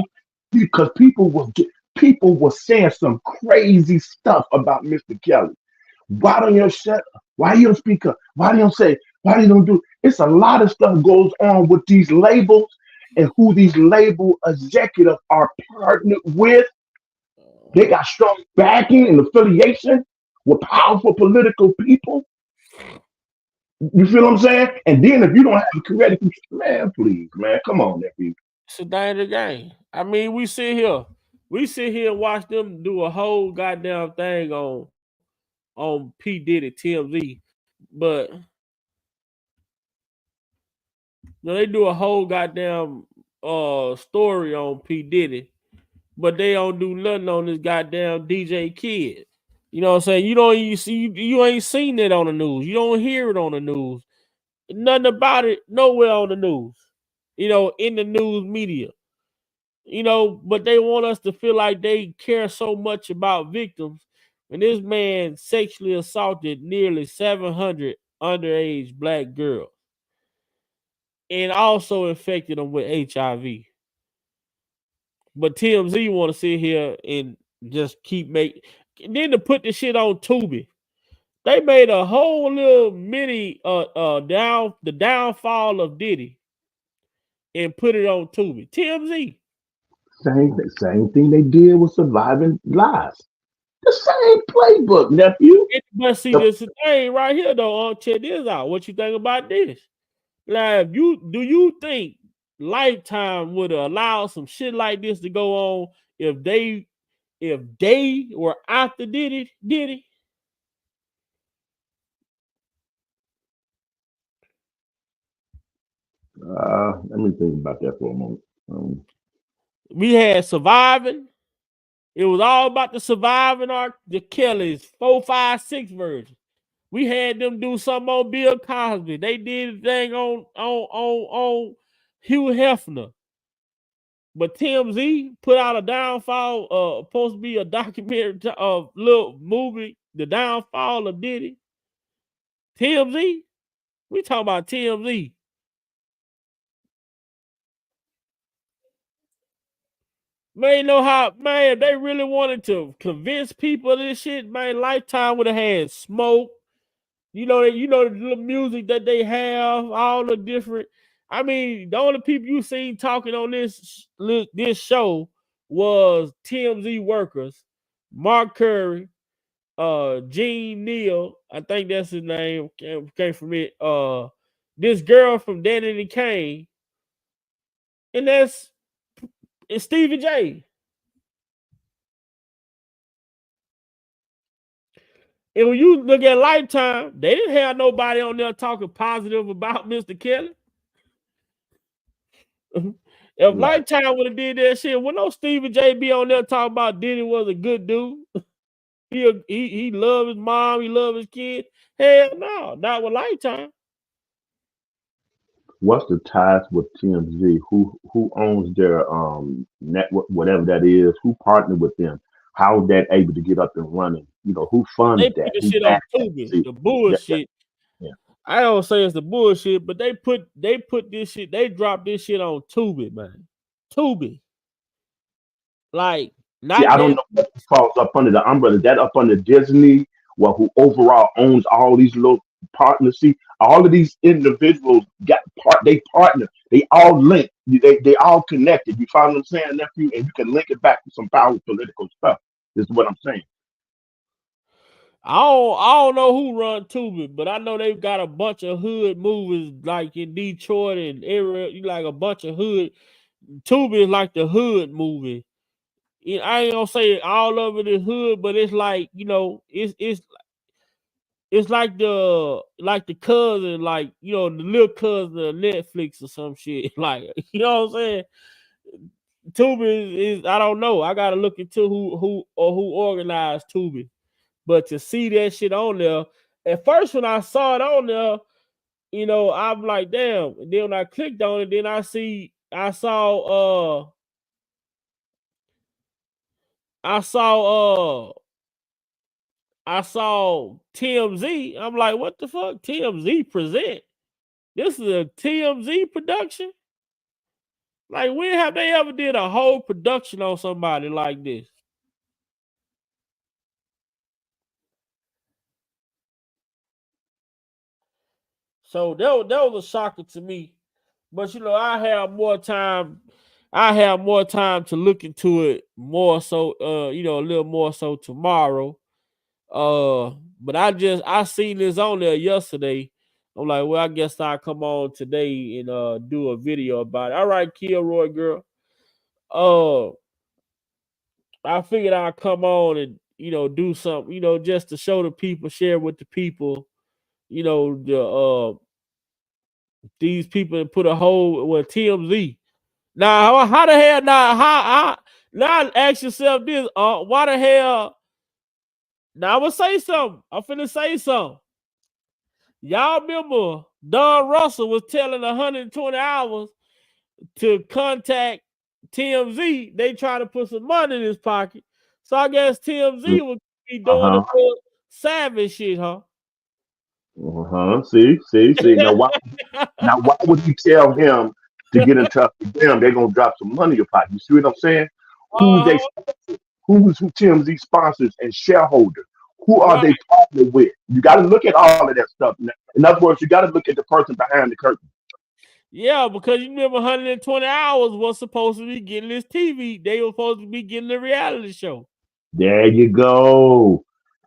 Because people were saying some crazy stuff about Mr. Kelly. Why don't you shut up? Why you don't speak up? Why do you don't say? Why do you don't do? It's a lot of stuff goes on with these labels and who these label executives are partnered with. They got strong backing and affiliation with powerful political people. You feel what I'm saying? And then if you don't have a correct, man, please, man, come on, nephew. It's a dangerous game. I mean, we sit here and watch them do a whole goddamn thing on P. Diddy, TMZ, but they do a whole goddamn story on P. Diddy, but they don't do nothing on this goddamn DJ Kid. You know what I'm saying? You ain't seen it on the news. You don't hear it on the news. Nothing about it nowhere on the news. You know, in the news media. You know, but they want us to feel like they care so much about victims. And this man sexually assaulted nearly 700 underage Black girls and also infected them with HIV. But TMZ want to sit here and just keep then to put the shit on Tubi. They made a whole little mini the downfall of Diddy and put it on Tubi. TMZ. Same thing they did with Surviving Lies. The same playbook, nephew. But see, this thing right here, though. Check this out. What you think about this? Like, do you think Lifetime would allow some shit like this to go on if they were after Diddy? Let me think about that for a moment. We had Surviving. It was all about the Surviving arc, the Kellys, 4, 5, 6 version. We had them do something on Bill Cosby. They did a thing on Hugh Hefner. But TMZ put out a downfall, supposed to be a documentary of little movie, The Downfall of Diddy. TMZ? We talking about TMZ. Man, know how, man, if they really wanted to convince people of this shit, man, Lifetime would have had Smoke. You know the music that they have, all the different. I mean, the only people you seen talking on this show was TMZ workers, Mark Curry, Gene Neal, I think that's his name, came from it. This girl from Danny and Kane, and it's Stevie J. And when you look at Lifetime, they didn't have nobody on there talking positive about Mr. Kelly. If Lifetime would have did that shit, would no Stevie J be on there talking about Diddy was a good dude? He loved his mom, he loved his kid. Hell no, not with Lifetime. What's the ties with TMZ? Who owns their network, whatever that is? Who partnered with them? How is that able to get up and running? You know, who funds They that? put the Who shit on backs that? Tubi, See, the bullshit. yeah. I don't say it's the bullshit, but they put this shit, they dropped this shit on Tubi, man. Tubi. Like, not See, I don't know what falls up under the umbrella. That up under Disney, well, who overall owns all these little partners. See, all of these individuals they partner. They all link. They all connected. You follow what I'm saying, nephew? And you can link it back to some powerful political stuff. This is what I'm saying. I don't know who run Tubi, but I know they've got a bunch of hood movies like in Detroit and area, like a bunch of hood. Tubi is like the hood movie. I ain't gonna say all of it is hood, but it's like, you know, it's like the cousin, like, you know, the little cousin of Netflix or some shit. Like, you know what I'm saying? Tubi is I don't know. I gotta look into who organized Tubi. But to see that shit on there, at first when I saw it on there, you know, I'm like, damn. And then when I clicked on it, then I saw TMZ. I'm like, what the fuck? TMZ present. This is a TMZ production? Like, when have they ever did a whole production on somebody like this? So that was a shocker to me. But you know, I have more time to look into it more so, you know, a little more so tomorrow. But I seen this on there yesterday. I'm like, well, I guess I'll come on today and do a video about it. All right, Kilroy girl. I figured I'll come on and, you know, do something, you know, just to show the people, share with the people, you know, these people that put a hole with TMZ. Now, how the hell now ask yourself this, why the hell now I'm gonna say something. I'm finna say something. Y'all remember Don Russell was telling 120 hours to contact TMZ. They try to put some money in his pocket. So I guess TMZ would be doing the real savage shit, huh? See. Now why would you tell him to get in touch with them? They're gonna drop some money in your pocket. You see what I'm saying? Who's TMZ sponsors and shareholders? Who are they partnered with? You got to look at all of that stuff. In other words, you got to look at the person behind the curtain. Yeah, because you remember 120 hours was supposed to be getting this TV. They were supposed to be getting the reality show. There you go.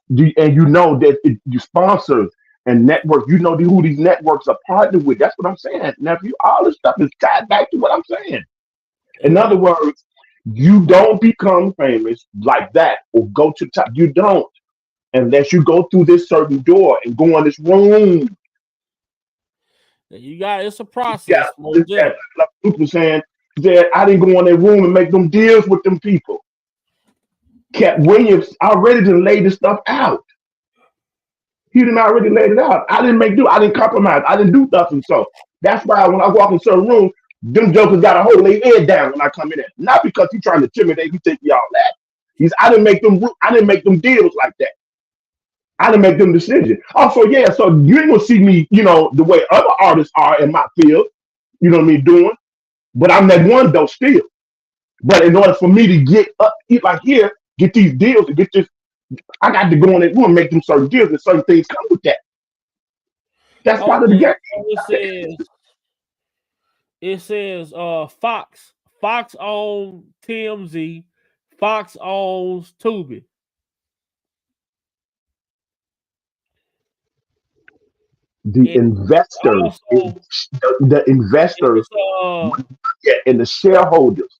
And you know that you sponsors and networks, you know who these networks are partnered with. That's what I'm saying. Nephew, all this stuff is tied back to what I'm saying. In other words, you don't become famous like that or go to top. You don't unless you go through this certain door and go in this room. It's a process. Yeah, like Luke was saying, I didn't go in that room and make them deals with them people. Cat Williams already done laid this stuff out. He done already laid it out. I didn't compromise. I didn't do nothing. So that's why when I walk in certain rooms, them jokers got to hold their head down when I come in there. Not because he's trying to intimidate me, take y'all that. I didn't make them deals like that. I didn't make them decisions. Also, yeah, so you ain't gonna see me, you know, the way other artists are in my field, you know what I mean, doing. But I'm that one though still. But in order for me to get up, like here, get these deals and get this, I got to go in that room and make them certain deals and certain things come with that. That's part of the game. It says Fox on TMZ, Fox owns Tubi. The investors, the investors, and the shareholders.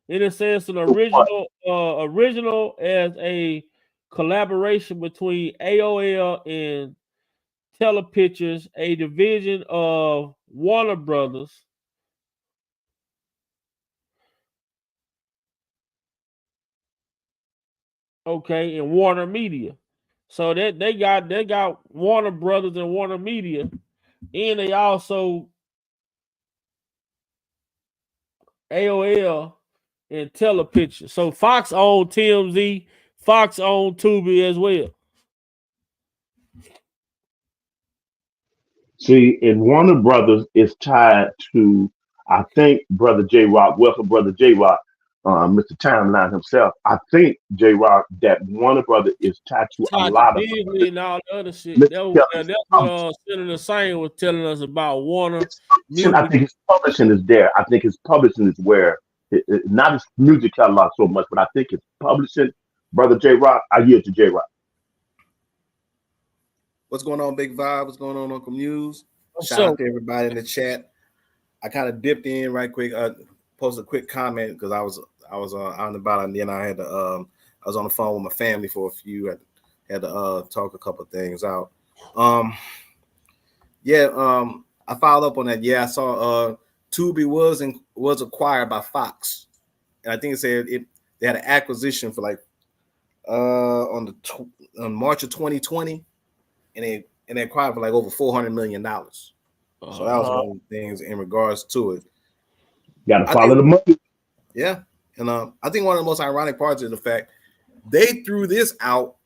It says an original as a collaboration between AOL and Telepictures, a division of Warner Brothers. Okay, and Warner Media. So that they got Warner Brothers and Warner Media, and they also AOL and Telepictures. So Fox owned TMZ, Fox owned Tubi as well. See, and Warner Brothers is tied to, I think, Brother J Rock, well, for Brother J Rock, Mr. Timeline himself. I think J Rock that Warner Brothers is tied to a lot of Disney and all the other shit. Mr. That's what Senator Sane was telling us about Warner. I think his publishing is there. I think his publishing is where, not his music catalog so much, but I think his publishing, Brother J Rock. I yield to J Rock. What's going on, Big Vibe? What's going on, Uncle Muse? What's Shout up? out to everybody in the chat. I kind of dipped in right quick, posted a quick comment because I was out and about, and then I had to I was on the phone with my family for a few. Had to talk a couple of things out. I followed up on that. Yeah, I saw Tubi was acquired by Fox, and I think it said they had an acquisition for like on March of 2020. And they acquired for like over $400 million. So that was one of the things in regards to it. You gotta follow the money. Yeah. And I think one of the most ironic parts is the fact they threw this out.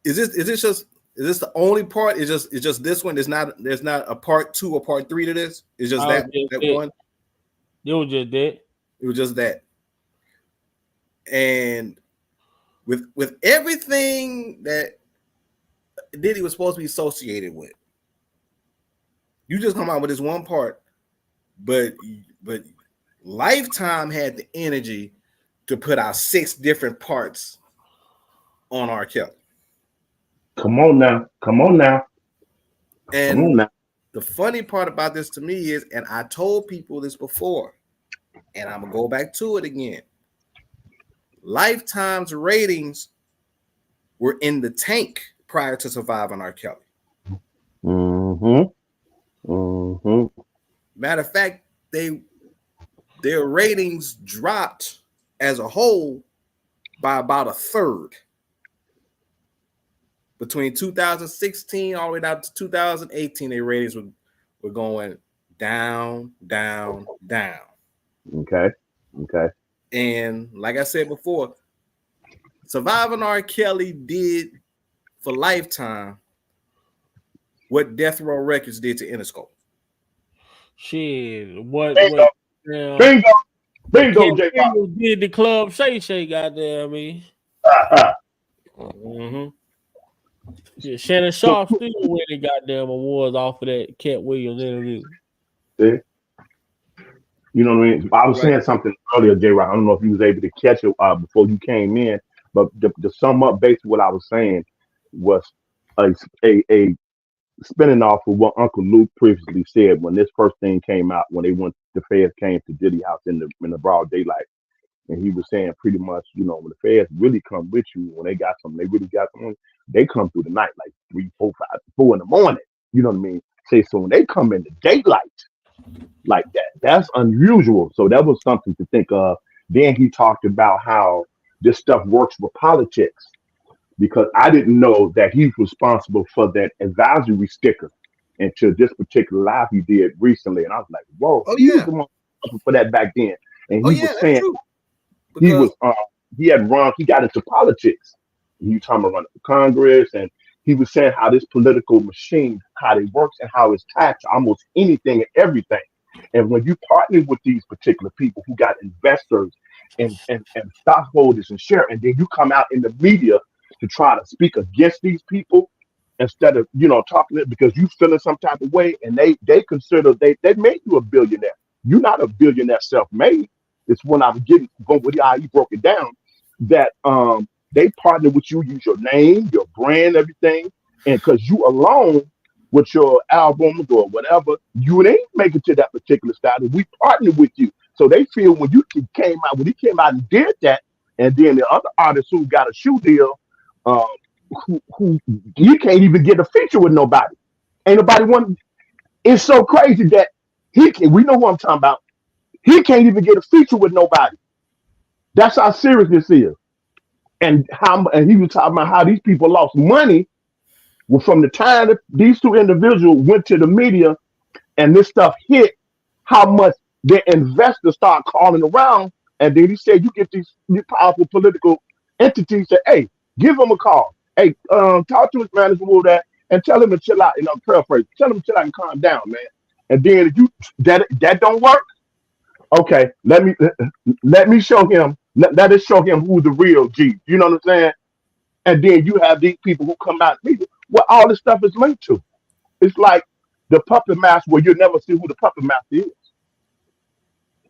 Is this the only part? It's just this one. There's not a part 2 or part 3 to this. It's just that one. It was just that. It was just that. And with everything that Diddy was supposed to be associated with, you just come out with this one part, but Lifetime had the energy to put out 6 different parts on R. Kelly. Come on now. And the funny part about this to me is, and I told people this before, and I'm gonna go back to it again. Lifetime's ratings were in the tank prior to surviving R. Kelly. Matter of fact, their ratings dropped as a whole by about a third. Between 2016 all the way down to 2018, their ratings were going down. Okay. And like I said before, surviving R. Kelly did for Lifetime what Death Row Records did to Interscope. Shit, what Bingo, J-Rock did the Club Shay goddamn me. Yeah, Shannon Sharp still winning goddamn awards off of that Cat Williams interview. See? You know what I mean? I was saying something earlier, J-Rock. I don't know if you was able to catch it before you came in, but to sum up basically what I was saying was a spinning off of what Uncle Luke previously said when this first thing came out, when the feds came to Diddy house in the broad daylight. And he was saying pretty much, you know, when the feds really come with you, when they really got something, they come through the night, like 3, 4, 5, 4 in the morning. You know what I mean? So when they come in the daylight like that, that's unusual. So that was something to think of. Then he talked about how this stuff works with politics, because I didn't know that he's responsible for that advisory sticker into this particular live he did recently. And I was like, whoa, he was the one for that back then. And he was saying he got into politics. He was talking about running for Congress, and he was saying how this political machine, how it works and how it's tied to almost anything and everything. And when you partner with these particular people who got investors and stockholders and share, and then you come out in the media to try to speak against these people instead of, you know, talking it because you feel in some type of way, and they consider they made you a billionaire. You're not a billionaire self-made. It's when I was getting from what how he broke it down that they partner with you, use your name, your brand, everything, and because you alone with your albums or whatever, you ain't make it to that particular status. We partner with you, so they feel when he came out and did that, and then the other artists who got a shoe deal, who you can't even get a feature with nobody. Ain't nobody want. It's so crazy that he can. We know what I'm talking about. He can't even get a feature with nobody. That's how serious this is. And he was talking about how these people lost money from the time that these two individuals went to the media and this stuff hit, how much their investors start calling around. And then he said, you get these powerful political entities say, hey, give them a call. Hey, talk to his manager about that and tell him to chill out. Paraphrase. Tell him to chill out and calm down, man. And then if you that don't work, okay, let me show him. Let us show him who's the real G. You know what I'm saying? And then you have these people who come out. What all this stuff is linked to. It's like the puppet master where you'll never see who the puppet master is.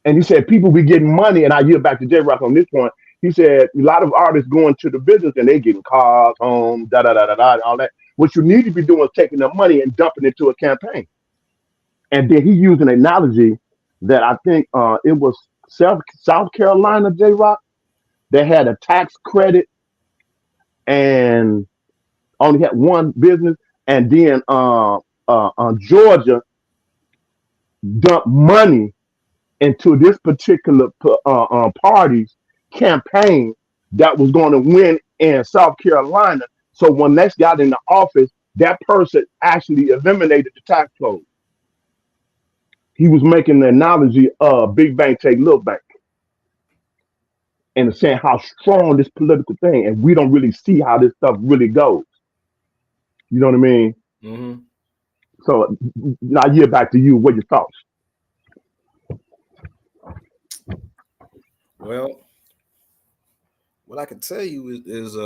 And he said people be getting money, and I yield back to J Rock on this point. He said a lot of artists going to the business and they getting cars, homes, all that. What you need to be doing is taking the money and dumping it into a campaign. And then he used an analogy that I think it was South Carolina, J Rock, that had a tax credit and only had one business, and then Georgia dumped money into this particular party's campaign that was going to win in South Carolina. So when they got in the office, that person actually eliminated the tax code. He was making the analogy of big bank take little bank, and saying how strong this political thing, and we don't really see how this stuff really goes. You know what I mean? Mm-hmm. So now I yield back to you. What your thoughts? Well, what I can tell you is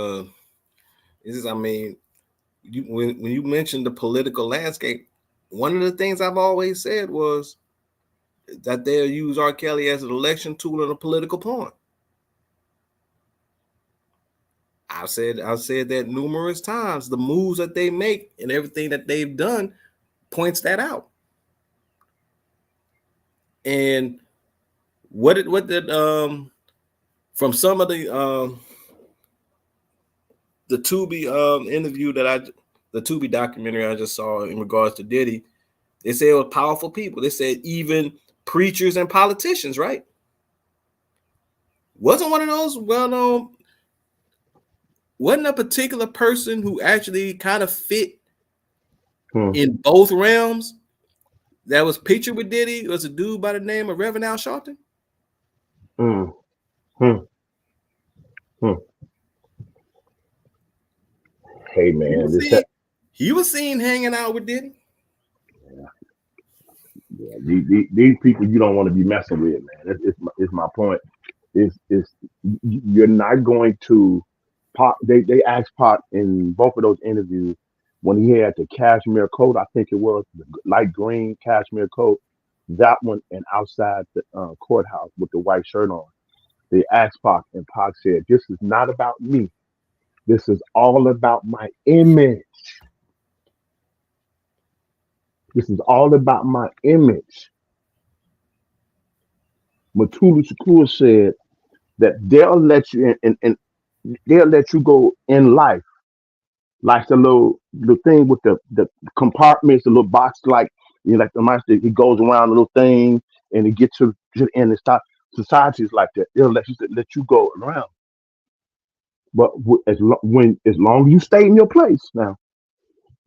I mean, when you mentioned the political landscape, one of the things I've always said was that they'll use R. Kelly as an election tool and a political pawn. I've said that numerous times. The moves that they make and everything that they've done points that out. And what did from some of the Tubi interview the Tubi documentary I just saw in regards to Diddy, they said it was powerful people. They said even preachers and politicians, right? Wasn't one of those well-known, wasn't a particular person who actually kind of fit in both realms that was pictured with Diddy. It was a dude by the name of Reverend Al Sharpton. Hey man, he was seen hanging out with Diddy. Yeah, these people you don't want to be messing with, man. It's my point. It's you're not going to Pac. They asked Pac in both of those interviews when he had the cashmere coat. I think it was the light green cashmere coat. That one, and outside the courthouse with the white shirt on. They asked Pac, and Pac said, "This is not about me. This is all about my image. This is all about my image." Matulu Shakur said that they'll let you in, and they'll let you go in life, like the little thing with the compartments, the little box, like like the master. He goes around the little thing, and it gets to the end and stop. Societies like that, they'll let you go around. But as long as you stay in your place, now,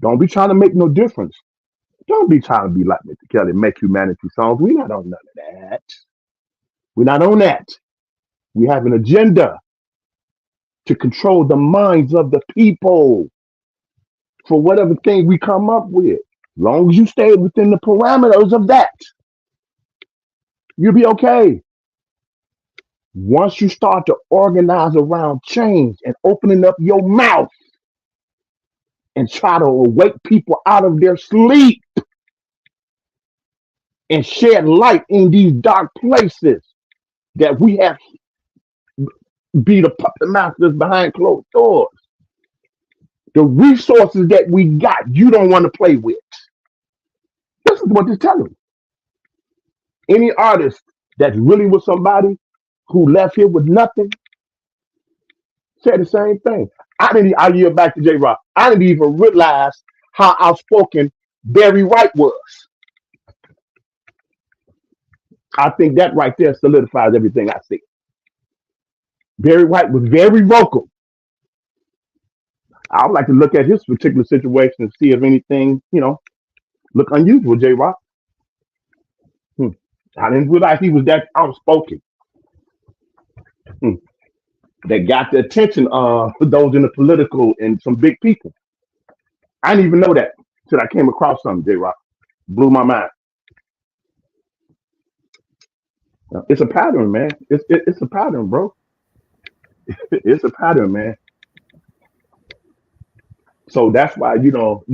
don't be trying to make no difference. Don't be trying to be like Mr. Kelly, make humanity songs. We're not on none of that. We're not on that. We have an agenda to control the minds of the people for whatever thing we come up with. As long as you stay within the parameters of that, you'll be okay. Once you start to organize around change and opening up your mouth and try to wake people out of their sleep and shed light in these dark places, that we have be the puppet masters behind closed doors. The resources that we got, you don't want to play with. This is what they're telling me. Any artist that's really with somebody who left here with nothing said the same thing. I yield back to J Rock. I didn't even realize how outspoken Barry White was. I think that right there solidifies everything I see. Barry White was very vocal. I would like to look at his particular situation and see if anything, look unusual, J Rock. I didn't realize he was that outspoken. That got the attention of those in the political and some big people. I didn't even know that till I came across something, J Rock. Blew my mind. It's a pattern, man. It's a pattern, bro. It's a pattern, man. So that's why Luke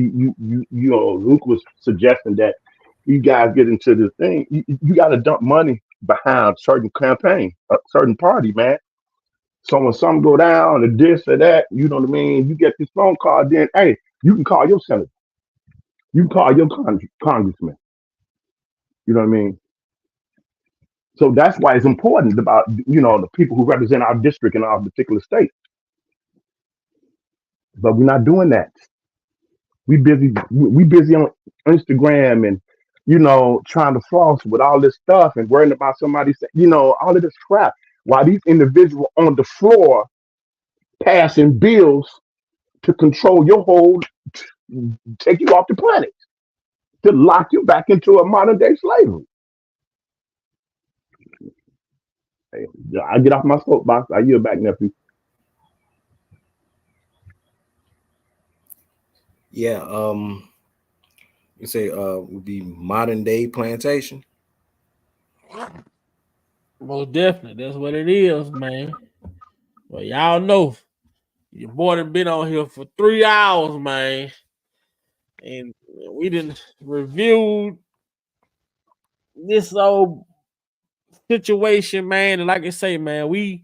was suggesting that you guys get into this thing. You got to dump money behind certain campaign, a certain party, man. So when something go down or this or that, you know what I mean. You get this phone call, then hey, you can call your senator, you can call your congressman. You know what I mean. So that's why it's important about the people who represent our district in our particular state. But we're not doing that. We busy on Instagram and trying to floss with all this stuff and worrying about somebody all of this crap. While these individuals on the floor passing bills to control your whole, take you off the planet, to lock you back into a modern day slavery. Hey, I get off my soapbox. I yield back, nephew. Yeah, you say would be modern day plantation. Most definitely, that's what it is, man. Well, y'all know your boy done been on here for 3 hours, man, and we didn't review this old situation, man. And like I say, man, we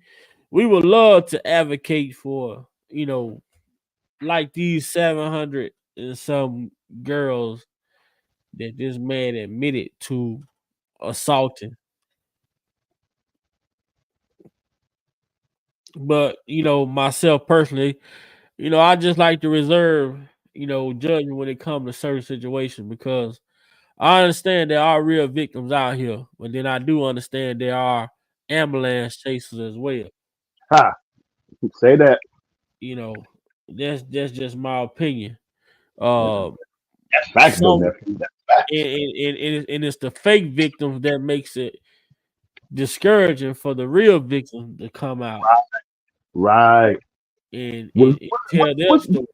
would love to advocate for like these 700 and some girls that this man admitted to assaulting. But myself personally, I just like to reserve judgment when it comes to certain situations, because I understand there are real victims out here, but then I do understand there are ambulance chasers as well. Ha! Say that. That's just my opinion. That's facts, though, nephew. That's facts. And it's the fake victims that makes it discouraging for the real victims to come out. Right. And tell their story.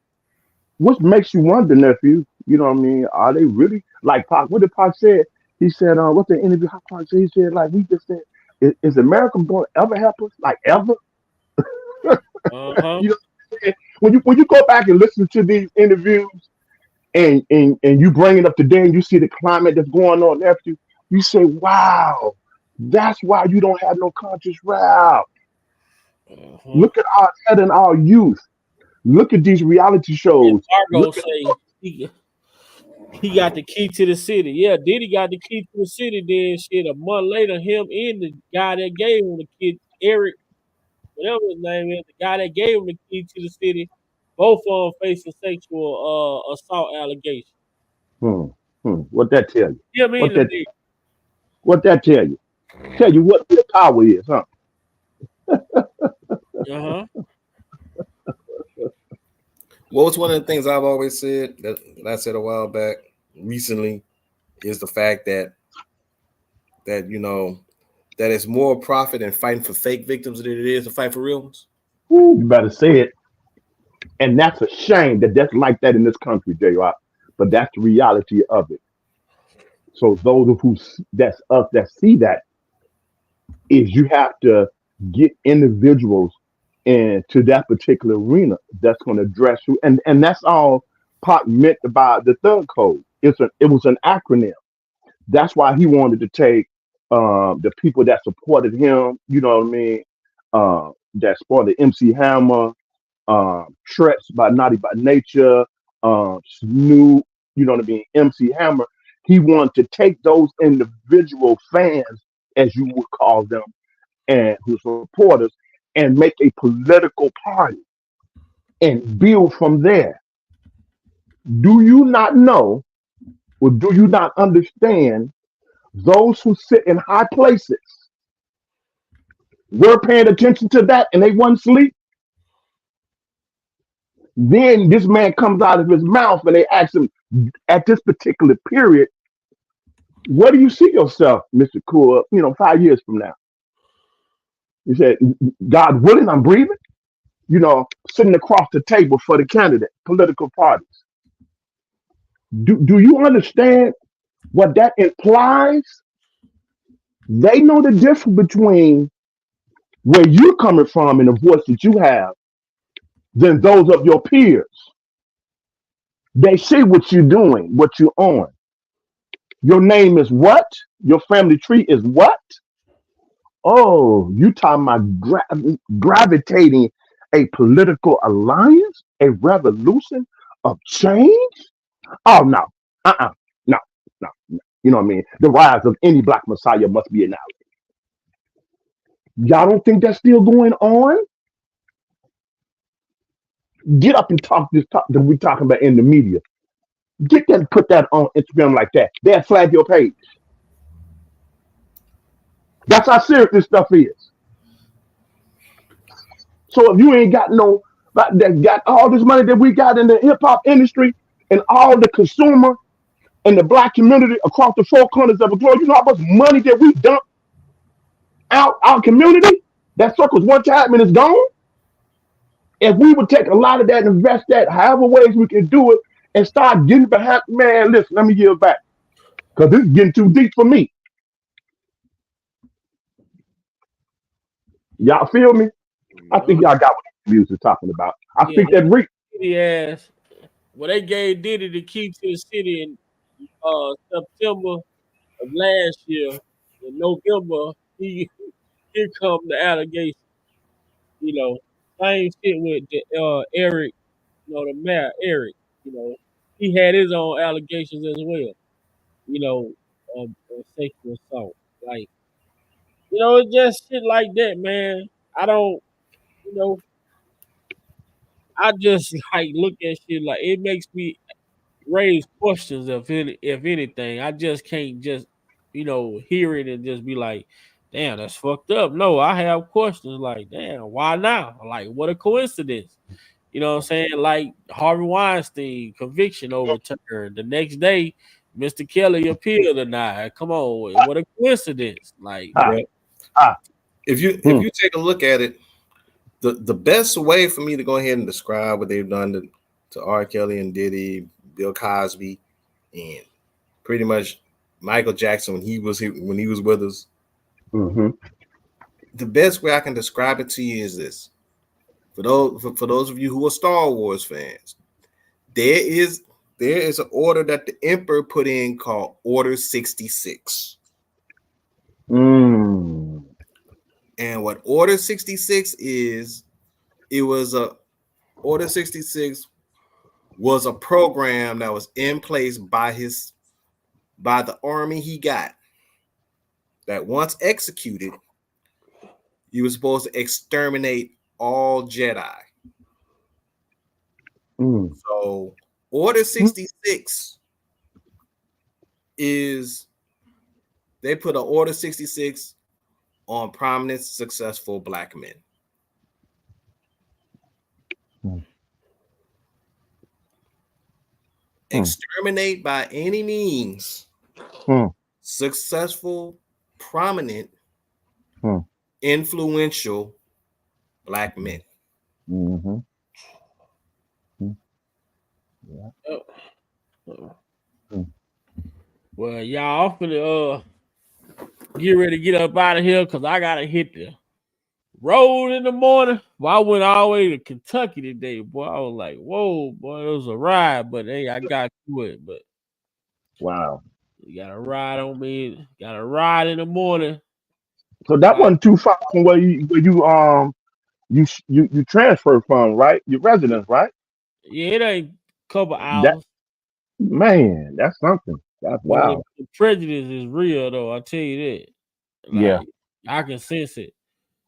What makes you wonder, nephew? You know what I mean? Are they really like Pac? What did Pac say? He said, what's the interview? How Pac said? He said, like, we just said, is American born ever help us? Like, ever? Uh-huh. When you go back and listen to these interviews and you bring it up today and you see the climate that's going on, nephew, you say, wow, that's why you don't have no conscious route. Uh-huh. Look at our head and our youth. Look at these reality shows. Margo say he got the key to the city. Yeah, Diddy got the key to the city. Then shit, a month later, him and the guy that gave him the key, Eric, whatever his name is, the guy that gave him the key to the city, both of them facing sexual assault allegations. What that tell you? Yeah, What that tell you? Tell you what the power is, huh? Uh-huh. Well, it's one of the things I've always said that I said a while back recently is the fact that it's more profit in fighting for fake victims than it is to fight for real ones. You better say it. And that's a shame that that's like that in this country, J-Rock. But that's the reality of it. So those that's us that see that is you have to get individuals into that particular arena that's going to address you. And that's all Pac meant about the thug code. It was an acronym. That's why he wanted to take the people that supported him, you know what I mean, that supported MC Hammer, Trex by Naughty by Nature, Snoop, you know what I mean, MC Hammer. He wanted to take those individual fans, as you would call them, and who supporters, and make a political party and build from there. Do you not know, or do you not understand, those who sit in high places were paying attention to that and they wasn't asleep? Then this man comes out of his mouth and they ask him at this particular period, where do you see yourself, Mr. Cool, 5 years from now? He said, God willing, I'm breathing, sitting across the table for the candidate, political parties. Do you understand what that implies? They know the difference between where you're coming from and the voice that you have than those of your peers. They see what you're doing, what you're on. Your name is what? Your family tree is what? Oh, you talking about gravitating a political alliance, a revolution of change? Oh, no. No. You know what I mean? The rise of any black messiah must be annihilated. Y'all don't think that's still going on? Get up and talk this talk that we're talking about in the media. Get that, put that on Instagram like that. They'll flag your page. That's how serious this stuff is. So if you ain't got that got all this money that we got in the hip hop industry and all the consumer and the black community across the four corners of the globe, you know how much money that we dump out our community? That circles one time and it's gone. If we would take a lot of that and invest that however ways we can do it and start getting behind, man, listen, let me give back. Because this is getting too deep for me. Y'all feel me? I think y'all got what the music is talking about. I think that Yes. Well, they gave Diddy the key to the city in September of last year. In November, here come the allegation. Same shit with the, Eric, the mayor, Eric. He had his own allegations as well. Of sexual assault. Like, it's just shit like that, man. I don't, I just like look at shit like it makes me raise questions if anything. I just can't just hear it and just be like, damn, that's fucked up. No, I have questions like, damn, why now? Like, what a coincidence. You know what I'm saying? Like Harvey Weinstein conviction overturned. The next day, Mr. Kelly appeal denied. Come on, what a coincidence. Like if you take a look at it, the best way for me to go ahead and describe what they've done to R. Kelly and Diddy, Bill Cosby, and pretty much Michael Jackson when he was with us. Mm-hmm. The best way I can describe it to you is this: for those of you who are Star Wars fans, there is an order that the Emperor put in called Order 66. And what Order 66 is, Order 66 was a program that was in place by the army he got, that once executed, you were supposed to exterminate all Jedi. So Order 66 is, they put an Order 66 on prominent, successful black men. Exterminate by any means successful, prominent, influential black men. Well, y'all, I'm finna get ready to get up out of here because I gotta hit the road in the morning. Well, I went all the way to Kentucky today, boy. I was like, whoa, boy, it was a ride, but hey, I got through it. But wow. You gotta ride on me. Gotta ride in the morning. So that wasn't too far from where you transferred from, right? Your residence, right? Yeah, it ain't a couple That hours. man, that's something. That's But wow. the prejudice is real though, I tell you that. Yeah. Like I can sense it.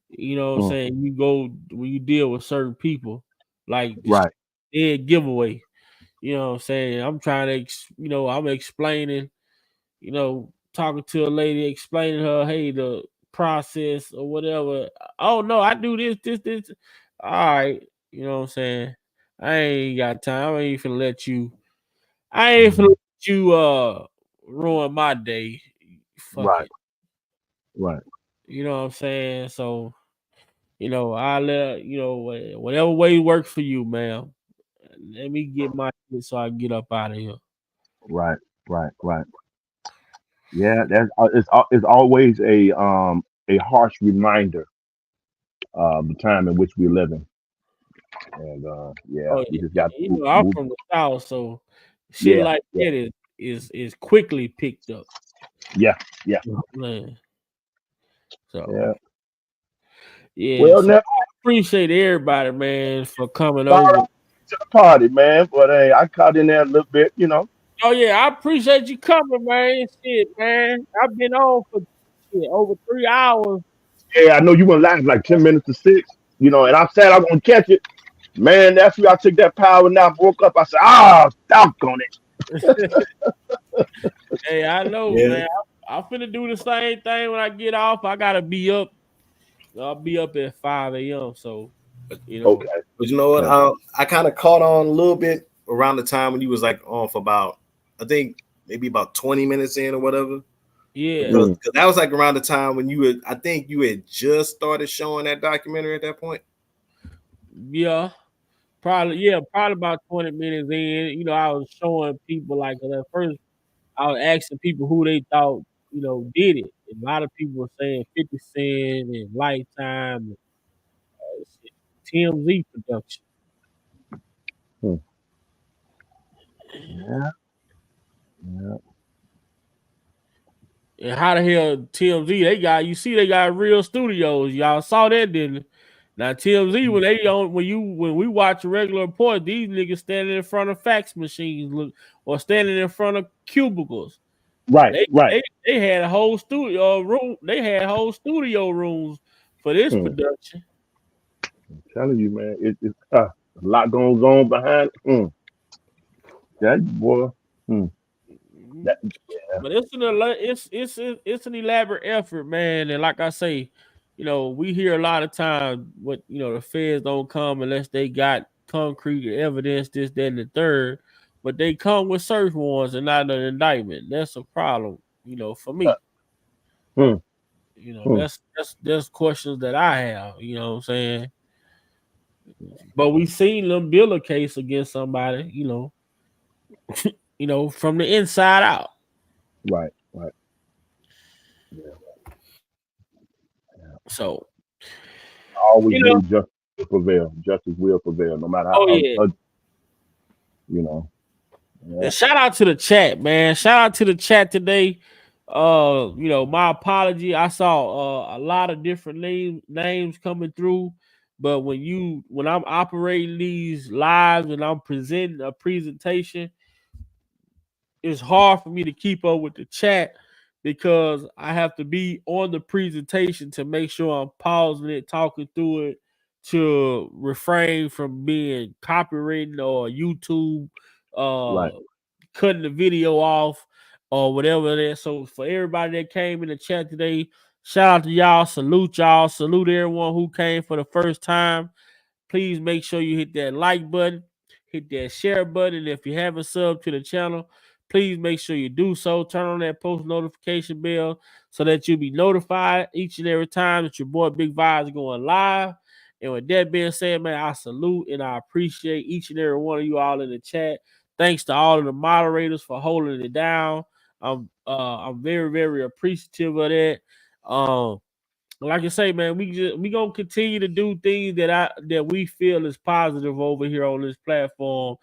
You know what I'm Mm, saying? You go when you deal with certain people, like right. dead giveaway. You know what I'm saying? I'm trying to, I'm explaining, talking to a lady, explaining her, hey, the process or whatever. Oh no, I do this. All right, you know what I'm saying? I ain't got time. I ain't finna let you. I ain't finna let you ruin my day. Fuck Right. it. Right. You know what I'm saying? So, I let whatever way works for you, ma'am. Let me get my shit so I can get up out of here. Right. Right. Right. Yeah. It's always a harsh reminder of the time in which we're living, and yeah, Oh we yeah, just got to I'm move. from the south, so shit Yeah. like Yeah. that is quickly picked up. Yeah. Yeah. Man. So Yeah. yeah, Well, so now I appreciate everybody, man, for coming sorry over. to the party, man, but hey, I caught in there a little bit. Oh yeah, I appreciate you coming, man. Shit, man. I've been on for over 3 hours. Yeah, I know you went live like 10 minutes to 6, and I said I'm gonna catch it. Man, that's where I took that power nap, woke up. I said, stop on it. Hey, I know, Yeah. man. I'm finna do the same thing when I get off. I gotta be up. I'll be up at 5 a.m. So, Okay. But you know what? Yeah. I kind of caught on a little bit around the time when you was like on for about, I think maybe about 20 minutes in or whatever. Yeah. Because that was like around the time when I think you had just started showing that documentary at that point. Yeah. Probably about 20 minutes in. I was showing people like at first I was asking people who they thought, did it. And a lot of people were saying 50 Cent and Lifetime and TMZ production. Hmm. Yeah. Yeah. And how the hell TMZ they got real studios. Y'all saw that, didn't you? Now TMZ when we watch a regular report, these niggas standing in front of fax machines or standing in front of cubicles. Right. They Right. they had a whole studio room. They had whole studio rooms for this Hmm. production. I'm telling you, man, it's a lot goes on behind. That boy. Hmm. That, yeah. But it's an elaborate effort, man. And like I say, we hear a lot of times what the feds don't come unless they got concrete evidence, this, that, and the third. But they come with search warrants and not an indictment. That's a problem, for me. Hmm. Hmm. That's questions that I have. You know what I'm saying? But we seen them build a case against somebody, from the inside out. Right. Right. So I always believe justice will prevail. Justice will prevail, no matter oh how. yeah. Yeah. And shout out to the chat, man. Shout out to the chat today. My apology. I saw a lot of different names coming through, but when I'm operating these lives and I'm presenting a presentation, it's hard for me to keep up with the chat because I have to be on the presentation to make sure I'm pausing it, talking through it to refrain from being copywritten or YouTube Right. cutting the video off or whatever it is. So for everybody that came in the chat today, shout out to y'all, salute everyone who came for the first time. Please make sure you hit that like button, hit that share button. If you haven't subbed to the channel, please make sure you do so. Turn on that post notification bell so that you'll be notified each and every time that your boy Big Vibes is going live. And with that being said, man, I salute and I appreciate each and every one of you all in the chat. Thanks to all of the moderators for holding it down. I'm very, very appreciative of that. Like I say, man, we gonna continue to do things that we feel is positive over here on this platform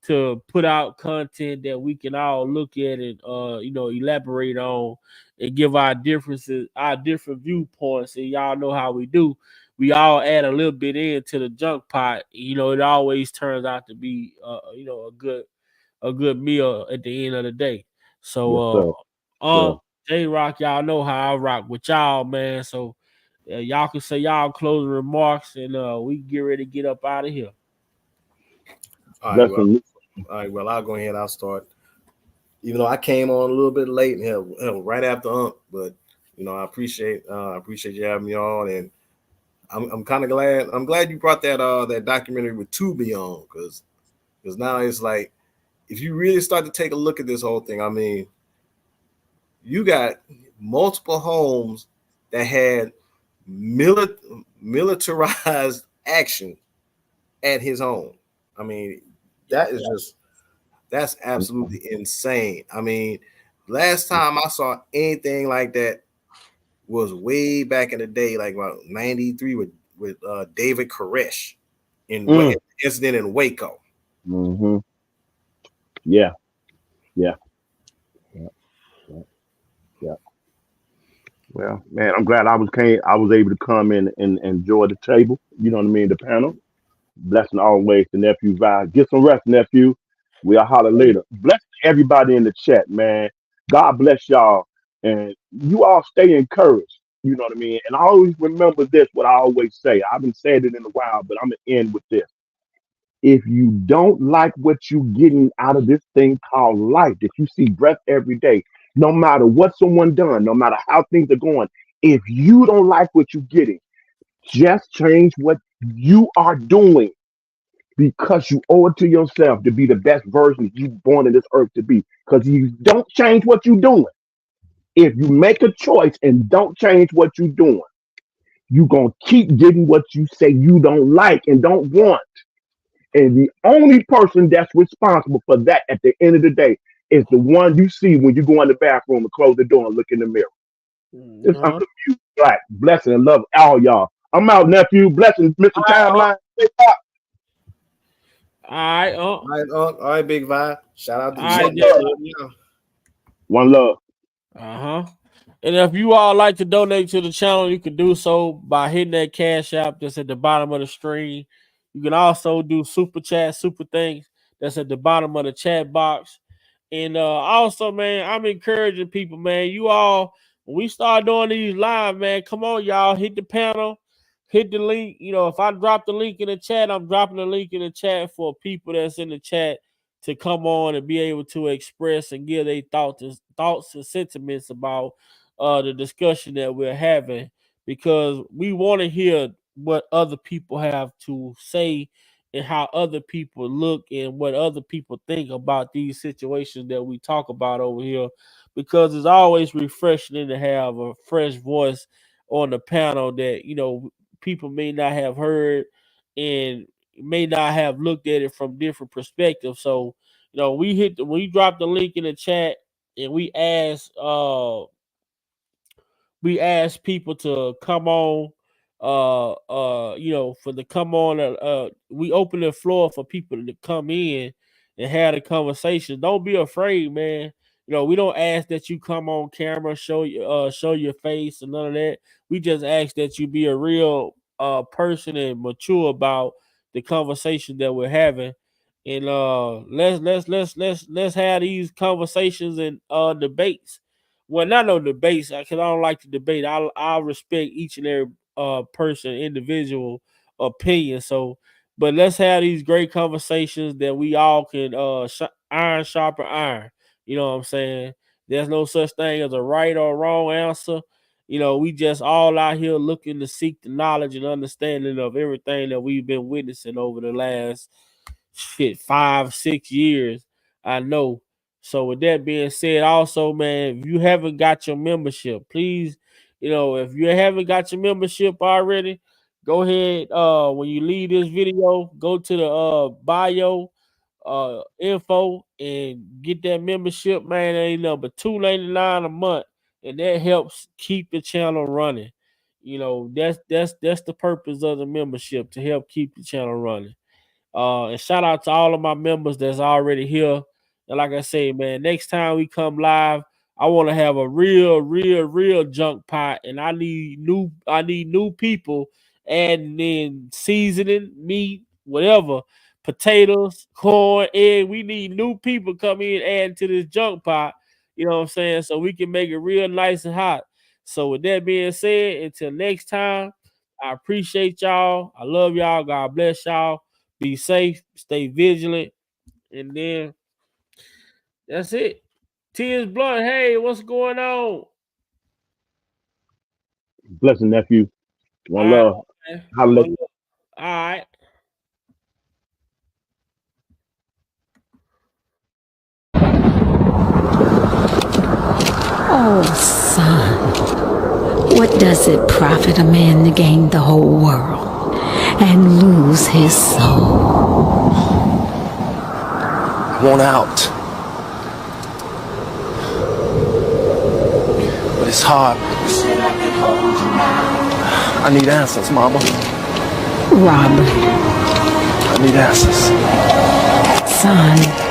to put out content that we can all look at and elaborate on and give our differences, our different viewpoints. And y'all know how we do. We all add a little bit into the junk pot. It always turns out to be a good meal at the end of the day. So J Rock, y'all know how I rock with y'all, man. So y'all can say y'all closing remarks and we get ready to get up out of here. All right, well, I'll go ahead. I'll start. Even though I came on a little bit late and right after but I appreciate you having me on, and I'm kind of glad. I'm glad you brought that documentary with Tubi on, because now it's like, if you really start to take a look at this whole thing, I mean, you got multiple homes that had militarized action at his home. I mean, that's absolutely insane. I mean, last time I saw anything like that was way back in the day, like about 93 with David Koresh in incident in Waco. Mm-hmm. Yeah. Well, man, I'm glad I was able to come in and enjoy the table. You know what I mean? The panel. Blessing always to nephew Vibe. Get some rest, nephew. We'll holler later. Bless everybody in the chat, man. God bless y'all. And you all stay encouraged. You know what I mean? And I always remember this, what I always say. I haven't said it in a while, but I'm going to end with this. If you don't like what you're getting out of this thing called life, if you see breath every day, no matter what someone done, no matter how things are going, if you don't like what you're getting, just change what you are doing, because you owe it to yourself to be the best version you born in this earth to be. Because you don't change what you're doing. If you make a choice and don't change what you're doing, you're going to keep getting what you say you don't like and don't want. And the only person that's responsible for that at the end of the day is the one you see when you go in the bathroom and close the door and look in the mirror. It's under you. Right. Blessing and love all y'all. I'm out, nephew. Blessing, Mr. Timeline. All right, Big Vibe. Shout out to One love. And if you all like to donate to the channel, you can do so by hitting that cash app that's at the bottom of the screen. You can also do super chat, super things that's at the bottom of the chat box. And also, man, I'm encouraging people, man. You all, when we start doing these live, man, come on, y'all, hit the panel, hit the link. If I drop the link in the chat, I'm dropping the link in the chat for people that's in the chat to come on and be able to express and give their thoughts and sentiments about the discussion that we're having, because we want to hear what other people have to say and how other people look and what other people think about these situations that we talk about over here, because it's always refreshing to have a fresh voice on the panel that people may not have heard and may not have looked at it from different perspectives. So we drop the link in the chat and we ask people to come on for the come on we open the floor for people to come in and have a conversation. Don't be afraid, man. We don't ask that you come on camera, show your face and none of that. We just ask that you be a real person and mature about the conversation that we're having. And let's have these conversations and debates. Well, not no debates, because I don't like to debate. I respect each and every person, individual opinion. So, but let's have these great conversations that we all can iron sharpen iron. You know what I'm saying? There's no such thing as a right or wrong answer. We just all out here looking to seek the knowledge and understanding of everything that we've been witnessing over the last 5-6 years. I know. So with that being said, also, man, if you haven't got your membership, please, if you haven't got your membership already, go ahead. When you leave this video, go to the bio info and get that membership, man. It ain't number $2.99 a month, and that helps keep the channel running. That's the purpose of the membership, to help keep the channel running. And shout out to all of my members that's already here. And like I say, man, next time we come live, I want to have a real junk pot, and I need new people, and then seasoning, meat, whatever, potatoes, corn, egg. We need new people come in adding to this junk pot. You know what I'm saying? So we can make it real nice and hot. So with that being said, until next time, I appreciate y'all. I love y'all. God bless y'all. Be safe, stay vigilant, and then that's it. Tears Blunt, hey, what's going on? Blessing, nephew. One All right, love. man. Holla. One love. All right. Oh, son, what does it profit a man to gain the whole world and lose his soul? I want out. But it's hard. I need answers, Mama. Robert. I need answers. Son.